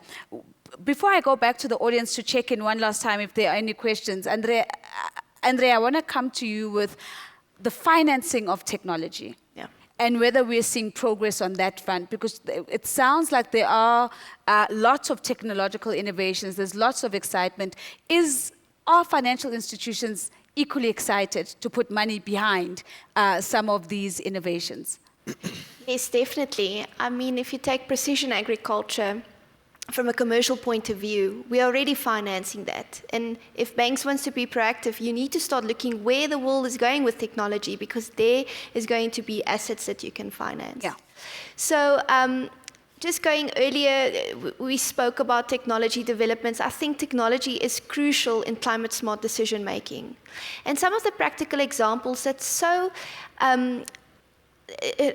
Before I go back to the audience to check in one last time if there are any questions, Andrea, I want to come to you with the financing of technology. Yeah. and whether we're seeing progress on that front, because it sounds like there are lots of technological innovations, there's lots of excitement. Are financial institutions equally excited to put money behind some of these innovations? Yes, definitely. I mean, if you take precision agriculture, from a commercial point of view, we are already financing that. And if banks want to be proactive, you need to start looking where the world is going with technology, because there is going to be assets that you can finance. Yeah. So just going earlier, we spoke about technology developments. I think technology is crucial in climate smart decision making. And some of the practical examples that's so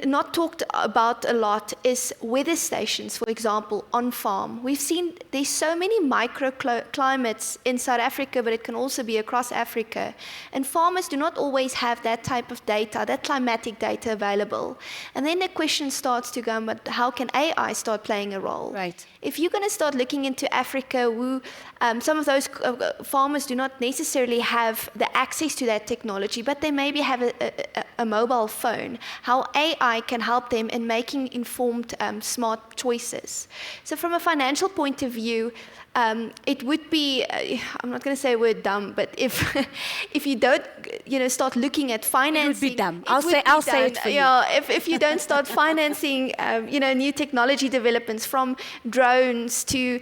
not talked about a lot is weather stations, for example, on farm. We've seen there's so many microclimates in South Africa, but it can also be across Africa. And farmers do not always have that type of data, that climatic data available. And then the question starts to go, but how can AI start playing a role? Right. If you're going to start looking into Africa, some of those farmers do not necessarily have the access to that technology, but they maybe have a mobile phone. How AI can help them in making informed, smart choices. So from a financial point of view, it would be, I'm not going to say we're dumb, but if you don't, start looking at financing, it would be dumb. I'll say it for you. Yeah, if you don't start financing, new technology developments, from drones to,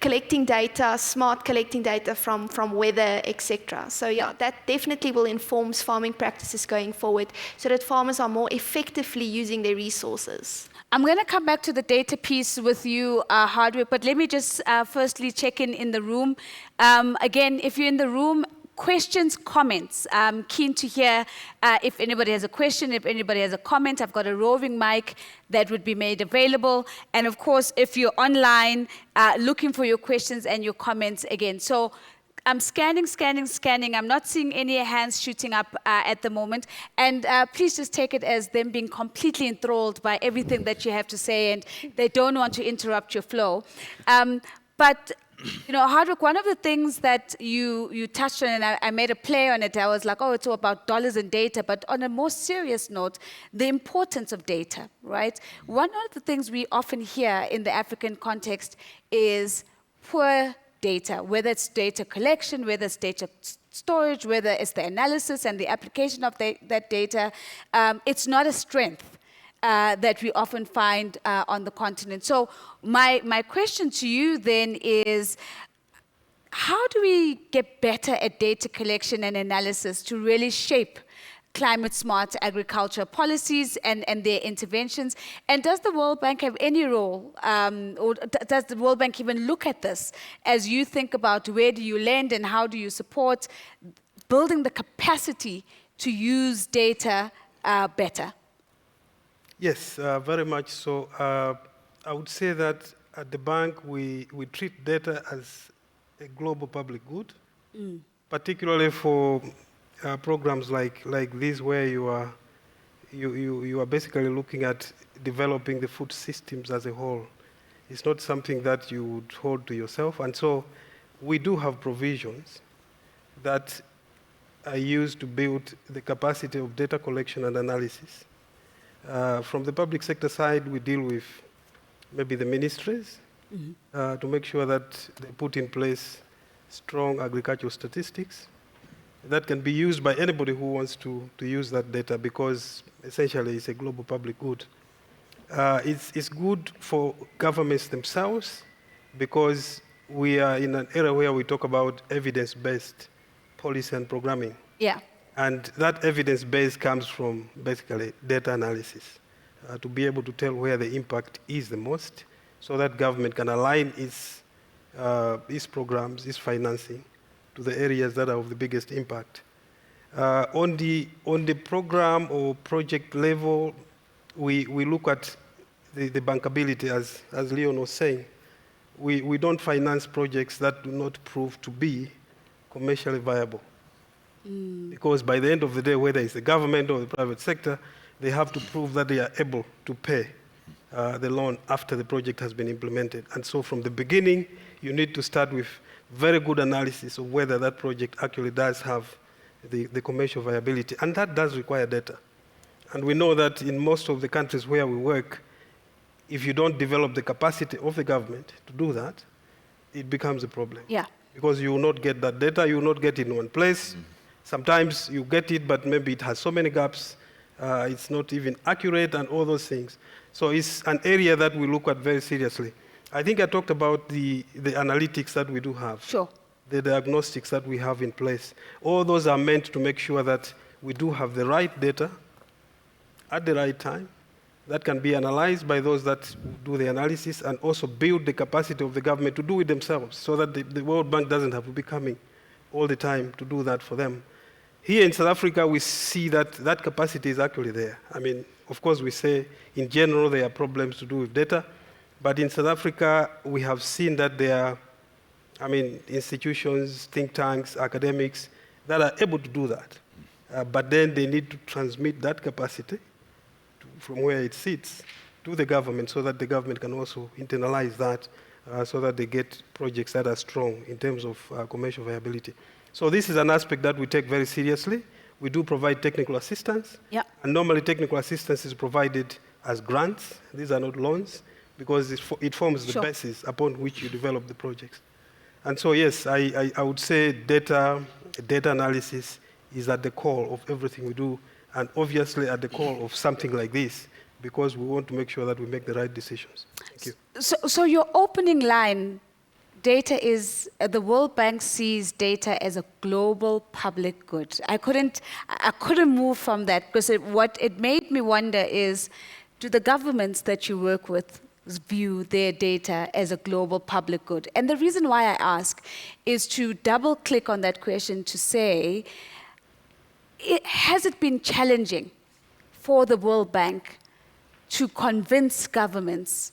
collecting data, smart collecting data from weather, etc. So yeah, that definitely will inform farming practices going forward, so that farmers are more effectively using their resources. I'm going to come back to the data piece with you, Hardwick, but let me just firstly check in the room. Again, if you're in the room, questions, comments. I'm keen to hear if anybody has a question, if anybody has a comment. I've got a roving mic that would be made available. And of course, if you're online, looking for your questions and your comments again. So I'm scanning. I'm not seeing any hands shooting up at the moment. And please just take it as them being completely enthralled by everything that you have to say, and they don't want to interrupt your flow. But Hardwick, one of the things that you touched on, and I made a play on it, I was like, oh, it's all about dollars and data. But on a more serious note, the importance of data, right? One of the things we often hear in the African context is poor data, whether it's data collection, whether it's data storage, whether it's the analysis and the application of that data. It's not a strength that we often find on the continent. So my question to you then is, how do we get better at data collection and analysis to really shape climate smart agriculture policies and their interventions? And does the World Bank have any role, or does the World Bank even look at this as you think about where do you lend and how do you support building the capacity to use data better? Yes, very much so. I would say that at the bank we treat data as a global public good, particularly for programs like this, where you are basically looking at developing the food systems as a whole. It's not something that you would hold to yourself, and so we do have provisions that are used to build the capacity of data collection and analysis. From the public sector side, we deal with maybe the ministries to make sure that they put in place strong agricultural statistics that can be used by anybody who wants to use that data, because essentially it's a global public good. It's good for governments themselves, because we are in an era where we talk about evidence-based policy and programming. Yeah. And that evidence base comes from basically data analysis, to be able to tell where the impact is the most, so that government can align its programs, its financing, to the areas that are of the biggest impact. On the program or project level, we look at the bankability, as Leon was saying. We don't finance projects that do not prove to be commercially viable. Because by the end of the day, whether it's the government or the private sector, they have to prove that they are able to pay the loan after the project has been implemented. And so from the beginning, you need to start with very good analysis of whether that project actually does have the commercial viability. And that does require data. And we know that in most of the countries where we work, if you don't develop the capacity of the government to do that, it becomes a problem. Yeah. Because you will not get that data, you will not get it in one place. Sometimes you get it, but maybe it has so many gaps, it's not even accurate and all those things. So it's an area that we look at very seriously. I think I talked about the analytics that we do have. Sure. The diagnostics that we have in place. All those are meant to make sure that we do have the right data at the right time that can be analyzed by those that do the analysis and also build the capacity of the government to do it themselves so that the World Bank doesn't have to be coming all the time to do that for them. Here in South Africa, we see that that capacity is actually there. I mean, of course, we say in general there are problems to do with data, but in South Africa, we have seen that there are, institutions, think tanks, academics that are able to do that. But then they need to transmit that capacity from where it sits to the government so that the government can also internalize that so that they get projects that are strong in terms of commercial viability. So this is an aspect that we take very seriously. We do provide technical assistance. Yeah. And normally technical assistance is provided as grants. These are not loans because it forms the Sure. basis upon which you develop the projects. And so, yes, I would say data analysis is at the core of everything we do, and obviously at the core of something like this, because we want to make sure that we make the right decisions. Thank you. So your opening line, data is, the World Bank sees data as a global public good. I couldn't move from that because what it made me wonder is, do the governments that you work with view their data as a global public good? And the reason why I ask is to double click on that question to say, has it been challenging for the World Bank to convince governments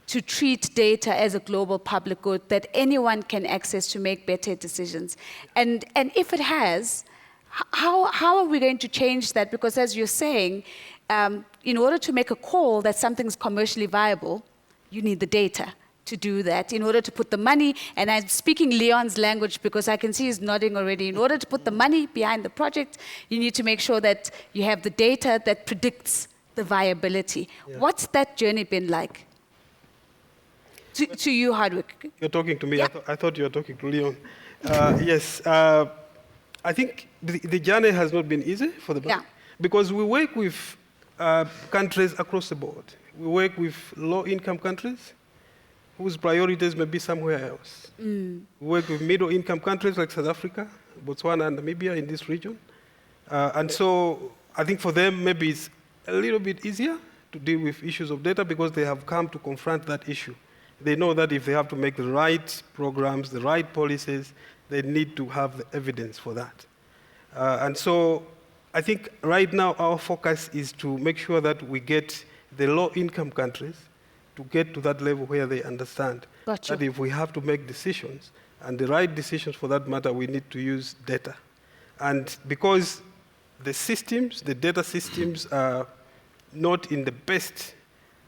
to treat data as a global public good that anyone can access to make better decisions? And if it has, how are we going to change that? Because as you're saying, in order to make a call that something's commercially viable, you need the data to do that. In order to put the money, and I'm speaking Leon's language because I can see he's nodding already, in order to put the money behind the project, you need to make sure that you have the data that predicts the viability. Yeah. What's that journey been like? To you, Hardwick. You're talking to me. Yeah. I thought you were talking to Leon. Yes. I think the journey has not been easy for the bank because we work with countries across the board. We work with low-income countries whose priorities may be somewhere else. We work with middle-income countries like South Africa, Botswana, and Namibia in this region. And so I think for them, maybe it's a little bit easier to deal with issues of data because they have come to confront that issue. They know that if they have to make the right programs, the right policies, they need to have the evidence for that. And so I think right now our focus is to make sure that we get the low-income countries to get to that level where they understand that if we have to make decisions, and the right decisions for that matter, we need to use data. And because the systems, the data systems are not in the best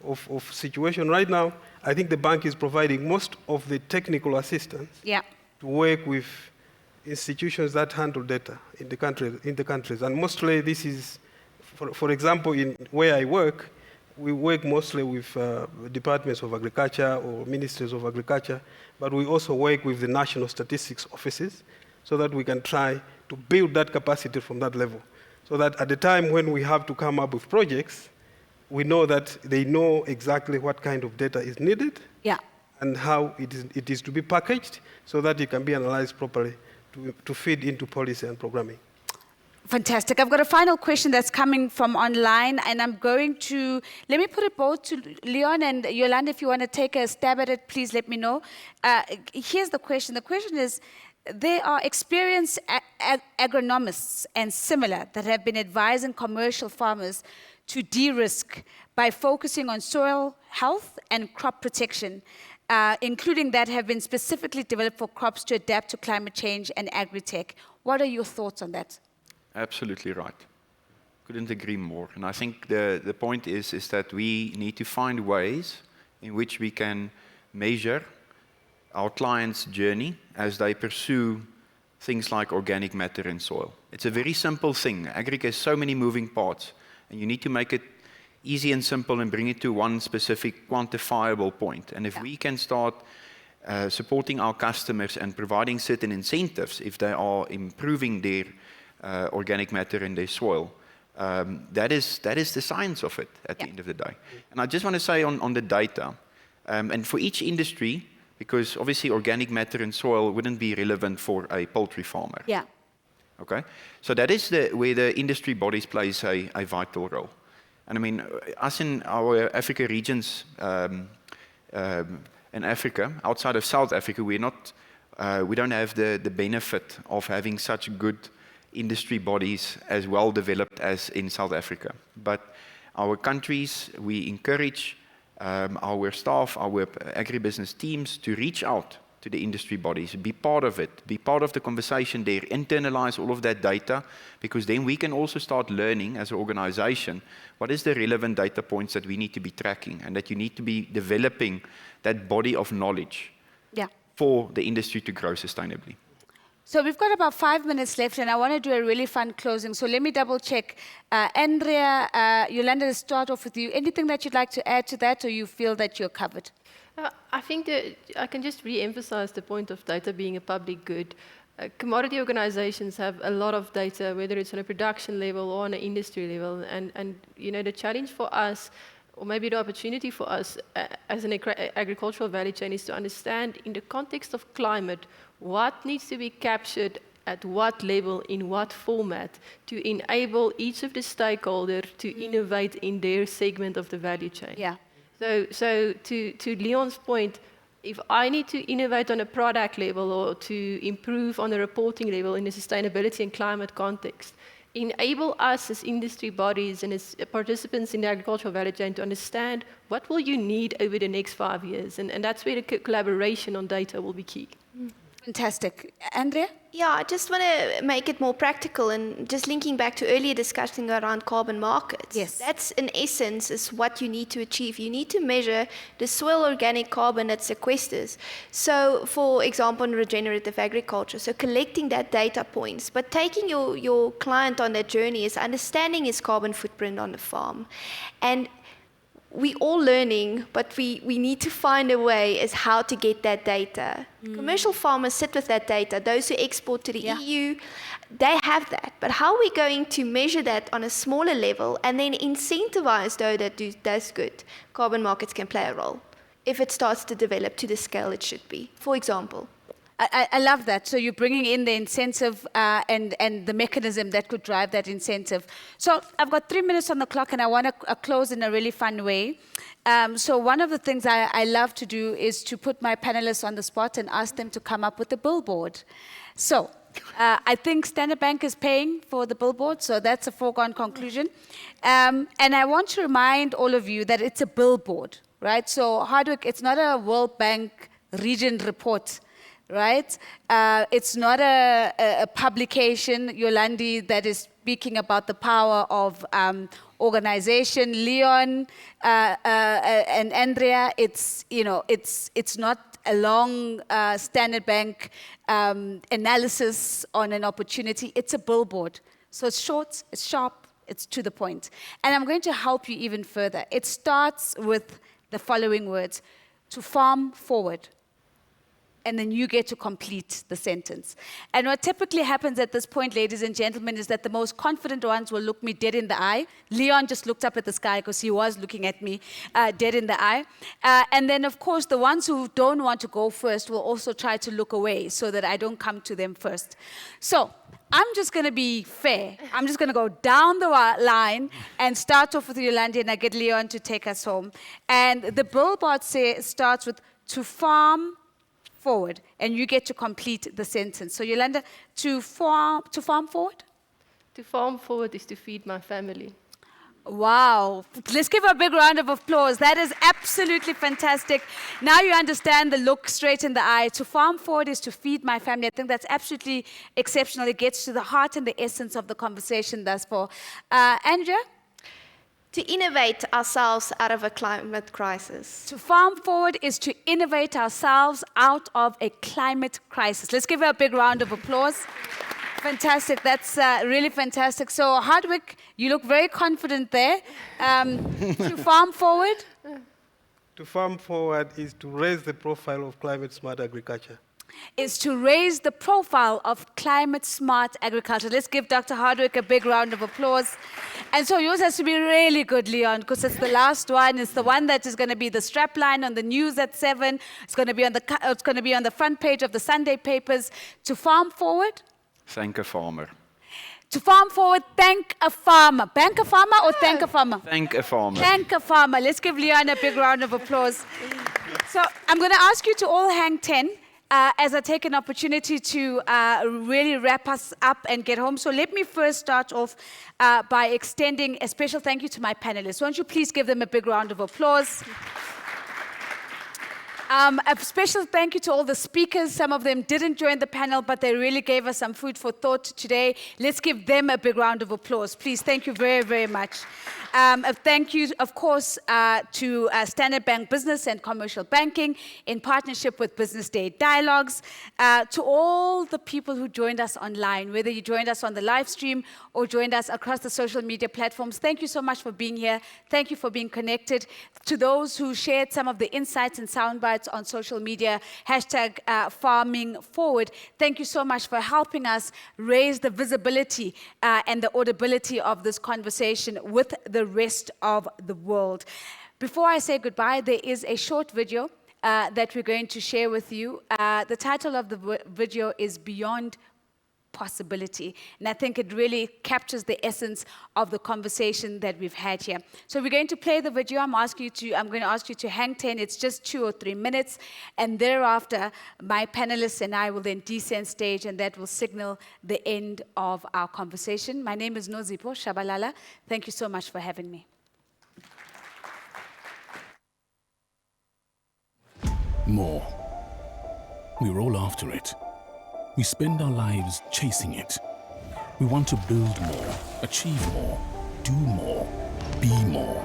of situation right now, I think the bank is providing most of the technical assistance to work with institutions that handle data in the countries. And mostly this is, for example, in where I work, we work mostly with departments of agriculture or ministries of agriculture, but we also work with the national statistics offices so that we can try to build that capacity from that level. So that at the time when we have to come up with projects, we know that they know exactly what kind of data is needed and how it is to be packaged so that it can be analyzed properly to feed into policy and programming. Fantastic. I've got a final question that's coming from online, and I'm going to, let me put it both to Leon and Yolanda. If you want to take a stab at it, please let me know. Here's the question. The question is, there are experienced agronomists and similar that have been advising commercial farmers to de-risk by focusing on soil health and crop protection, including that have been specifically developed for crops to adapt to climate change and agri-tech. What are your thoughts on that? Absolutely right. Couldn't agree more. And I think the point is that we need to find ways in which we can measure our clients' journey as they pursue things like organic matter in soil. It's a very simple thing. Agric has so many moving parts. And you need to make it easy and simple and bring it to one specific quantifiable point. And if we can start supporting our customers and providing certain incentives if they are improving their organic matter in their soil, that is the science of it at the end of the day. And I just want to say on the data, and for each industry, because obviously organic matter in soil wouldn't be relevant for a poultry farmer. Yeah. Okay, so that is where the industry bodies plays a vital role. And I mean, us in our Africa regions, in Africa, outside of South Africa, we don't have the benefit of having such good industry bodies as well developed as in South Africa. But our countries, we encourage our staff, our agribusiness teams to reach out to the industry bodies, be part of it, be part of the conversation there, internalize all of that data, because then we can also start learning as an organization what is the relevant data points that we need to be tracking, and that you need to be developing that body of knowledge for the industry to grow sustainably. So we've got about 5 minutes left, and I want to do a really fun closing. So let me double check. Andrea, Yolanda, let's start off with you. Anything that you'd like to add to that, or you feel that you're covered? I think that I can just re-emphasize the point of data being a public good. Commodity organizations have a lot of data, whether it's on a production level or on an industry level. And you know, the challenge for us, or maybe the opportunity for us as an agricultural value chain, is to understand in the context of climate what needs to be captured at what level, in what format, to enable each of the stakeholders to innovate in their segment of the value chain. Yeah. So to Leon's point, if I need to innovate on a product level or to improve on a reporting level in a sustainability and climate context, enable us as industry bodies and as participants in the agricultural value chain to understand what will you need over the next 5 years. And that's where the collaboration on data will be key. Fantastic. Andrea? Yeah, I just want to make it more practical, and just linking back to earlier discussion around carbon markets. Yes. That's in essence is what you need to achieve. You need to measure the soil organic carbon it sequesters. So for example, in regenerative agriculture, so collecting that data points, but taking your client on that journey is understanding his carbon footprint on the farm. And we're all learning, but we need to find a way as how to get that data. Commercial farmers sit with that data. Those who export to the EU, they have that. But how are we going to measure that on a smaller level and then incentivize those that do that's good? Carbon markets can play a role if it starts to develop to the scale it should be, for example. I love that. So you're bringing in the incentive and the mechanism that could drive that incentive. So I've got 3 minutes on the clock, and I want to close in a really fun way. So one of the things I love to do is to put my panelists on the spot and ask them to come up with a billboard. So I think Standard Bank is paying for the billboard, so that's a foregone conclusion. And I want to remind all of you that it's a billboard, right? So Hardwick, it's not a World Bank region report, right? It's not a publication, Yolandi, that is speaking about the power of organization. Leon and Andrea, it's not a long Standard Bank analysis on an opportunity. It's a billboard. So it's short, it's sharp, it's to the point. And I'm going to help you even further. It starts with the following words: to farm forward. And then you get to complete the sentence. And what typically happens at this point, ladies and gentlemen, is that the most confident ones will look me dead in the eye. Leon just looked up at the sky because he was looking at me dead in the eye. And then, of course, the ones who don't want to go first will also try to look away so that I don't come to them first. So I'm just going to be fair. I'm just going to go down the line and start off with Yolandi, and I get Leon to take us home. And the billboard starts with to farm forward, and you get to complete the sentence. So Yolanda, to farm forward? To farm forward is to feed my family. Wow. Let's give her a big round of applause. That is absolutely fantastic. Now you understand the look straight in the eye. To farm forward is to feed my family. I think that's absolutely exceptional. It gets to the heart and the essence of the conversation thus far. Andrea? To innovate ourselves out of a climate crisis. To farm forward is to innovate ourselves out of a climate crisis. Let's give her a big round of applause. Fantastic. That's really fantastic. So, Hardwick, you look very confident there. To farm forward? To farm forward is to raise the profile of climate smart agriculture. Is to raise the profile of climate smart agriculture. Let's give Dr. Hardwick a big round of applause. And so yours has to be really good, Leon, because it's the last one. It's the one that is going to be the strapline on the news at 7. It's going to be on the front page of the Sunday papers. To farm forward? Thank a farmer. To farm forward, thank a farmer. Bank a farmer or thank a farmer? Thank a farmer. Thank a farmer. Let's give Leon a big round of applause. So I'm going to ask you to all hang 10. As I take an opportunity to really wrap us up and get home. So let me first start off by extending a special thank you to my panelists. Won't you please give them a big round of applause? A special thank you to all the speakers. Some of them didn't join the panel, but they really gave us some food for thought today. Let's give them a big round of applause. Please, thank you very, very much. A thank you, of course, to Standard Bank Business and Commercial Banking in partnership with Business Day Dialogues. To all the people who joined us online, whether you joined us on the live stream or joined us across the social media platforms, thank you so much for being here. Thank you for being connected. To those who shared some of the insights and sound bites on social media, hashtag farming forward. Thank you so much for helping us raise the visibility and the audibility of this conversation with the rest of the world. Before I say goodbye, there is a short video that we're going to share with you. The title of the video is Beyond Possibility. And I think it really captures the essence of the conversation that we've had here. So we're going to play the video. I'm going to ask you to hang 10. It's just 2 or 3 minutes. And thereafter, my panelists and I will then descend stage, and that will signal the end of our conversation. My name is Nozipho Shabalala. Thank you so much for having me. More. We're all after it. We spend our lives chasing it. We want to build more, achieve more, do more, be more.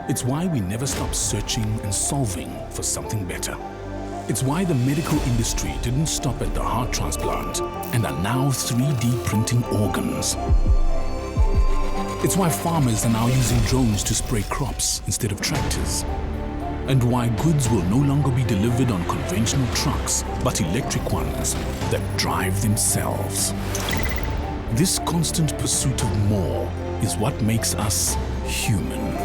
It's why we never stop searching and solving for something better. It's why the medical industry didn't stop at the heart transplant and are now 3D printing organs. It's why farmers are now using drones to spray crops instead of tractors. And why goods will no longer be delivered on conventional trucks, but electric ones that drive themselves. This constant pursuit of more is what makes us human.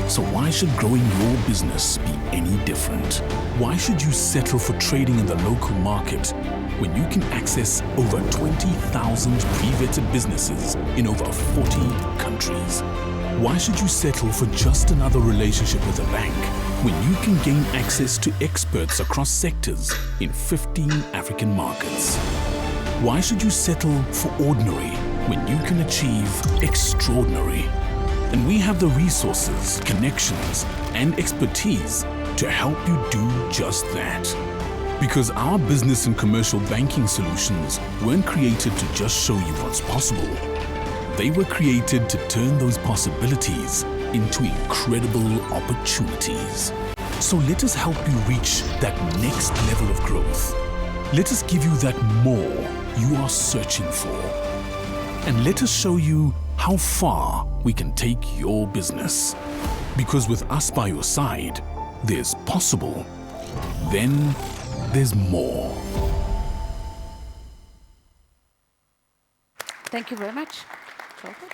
So why should growing your business be any different? Why should you settle for trading in the local market when you can access over 20,000 pre-vetted businesses in over 40 countries? Why should you settle for just another relationship with a bank when you can gain access to experts across sectors in 15 African markets? Why should you settle for ordinary when you can achieve extraordinary? And we have the resources, connections, and expertise to help you do just that. Because our business and commercial banking solutions weren't created to just show you what's possible. They were created to turn those possibilities into incredible opportunities. So let us help you reach that next level of growth. Let us give you that more you are searching for. And let us show you how far we can take your business. Because with us by your side, there's possible. Then there's more. Thank you very much. Thank you.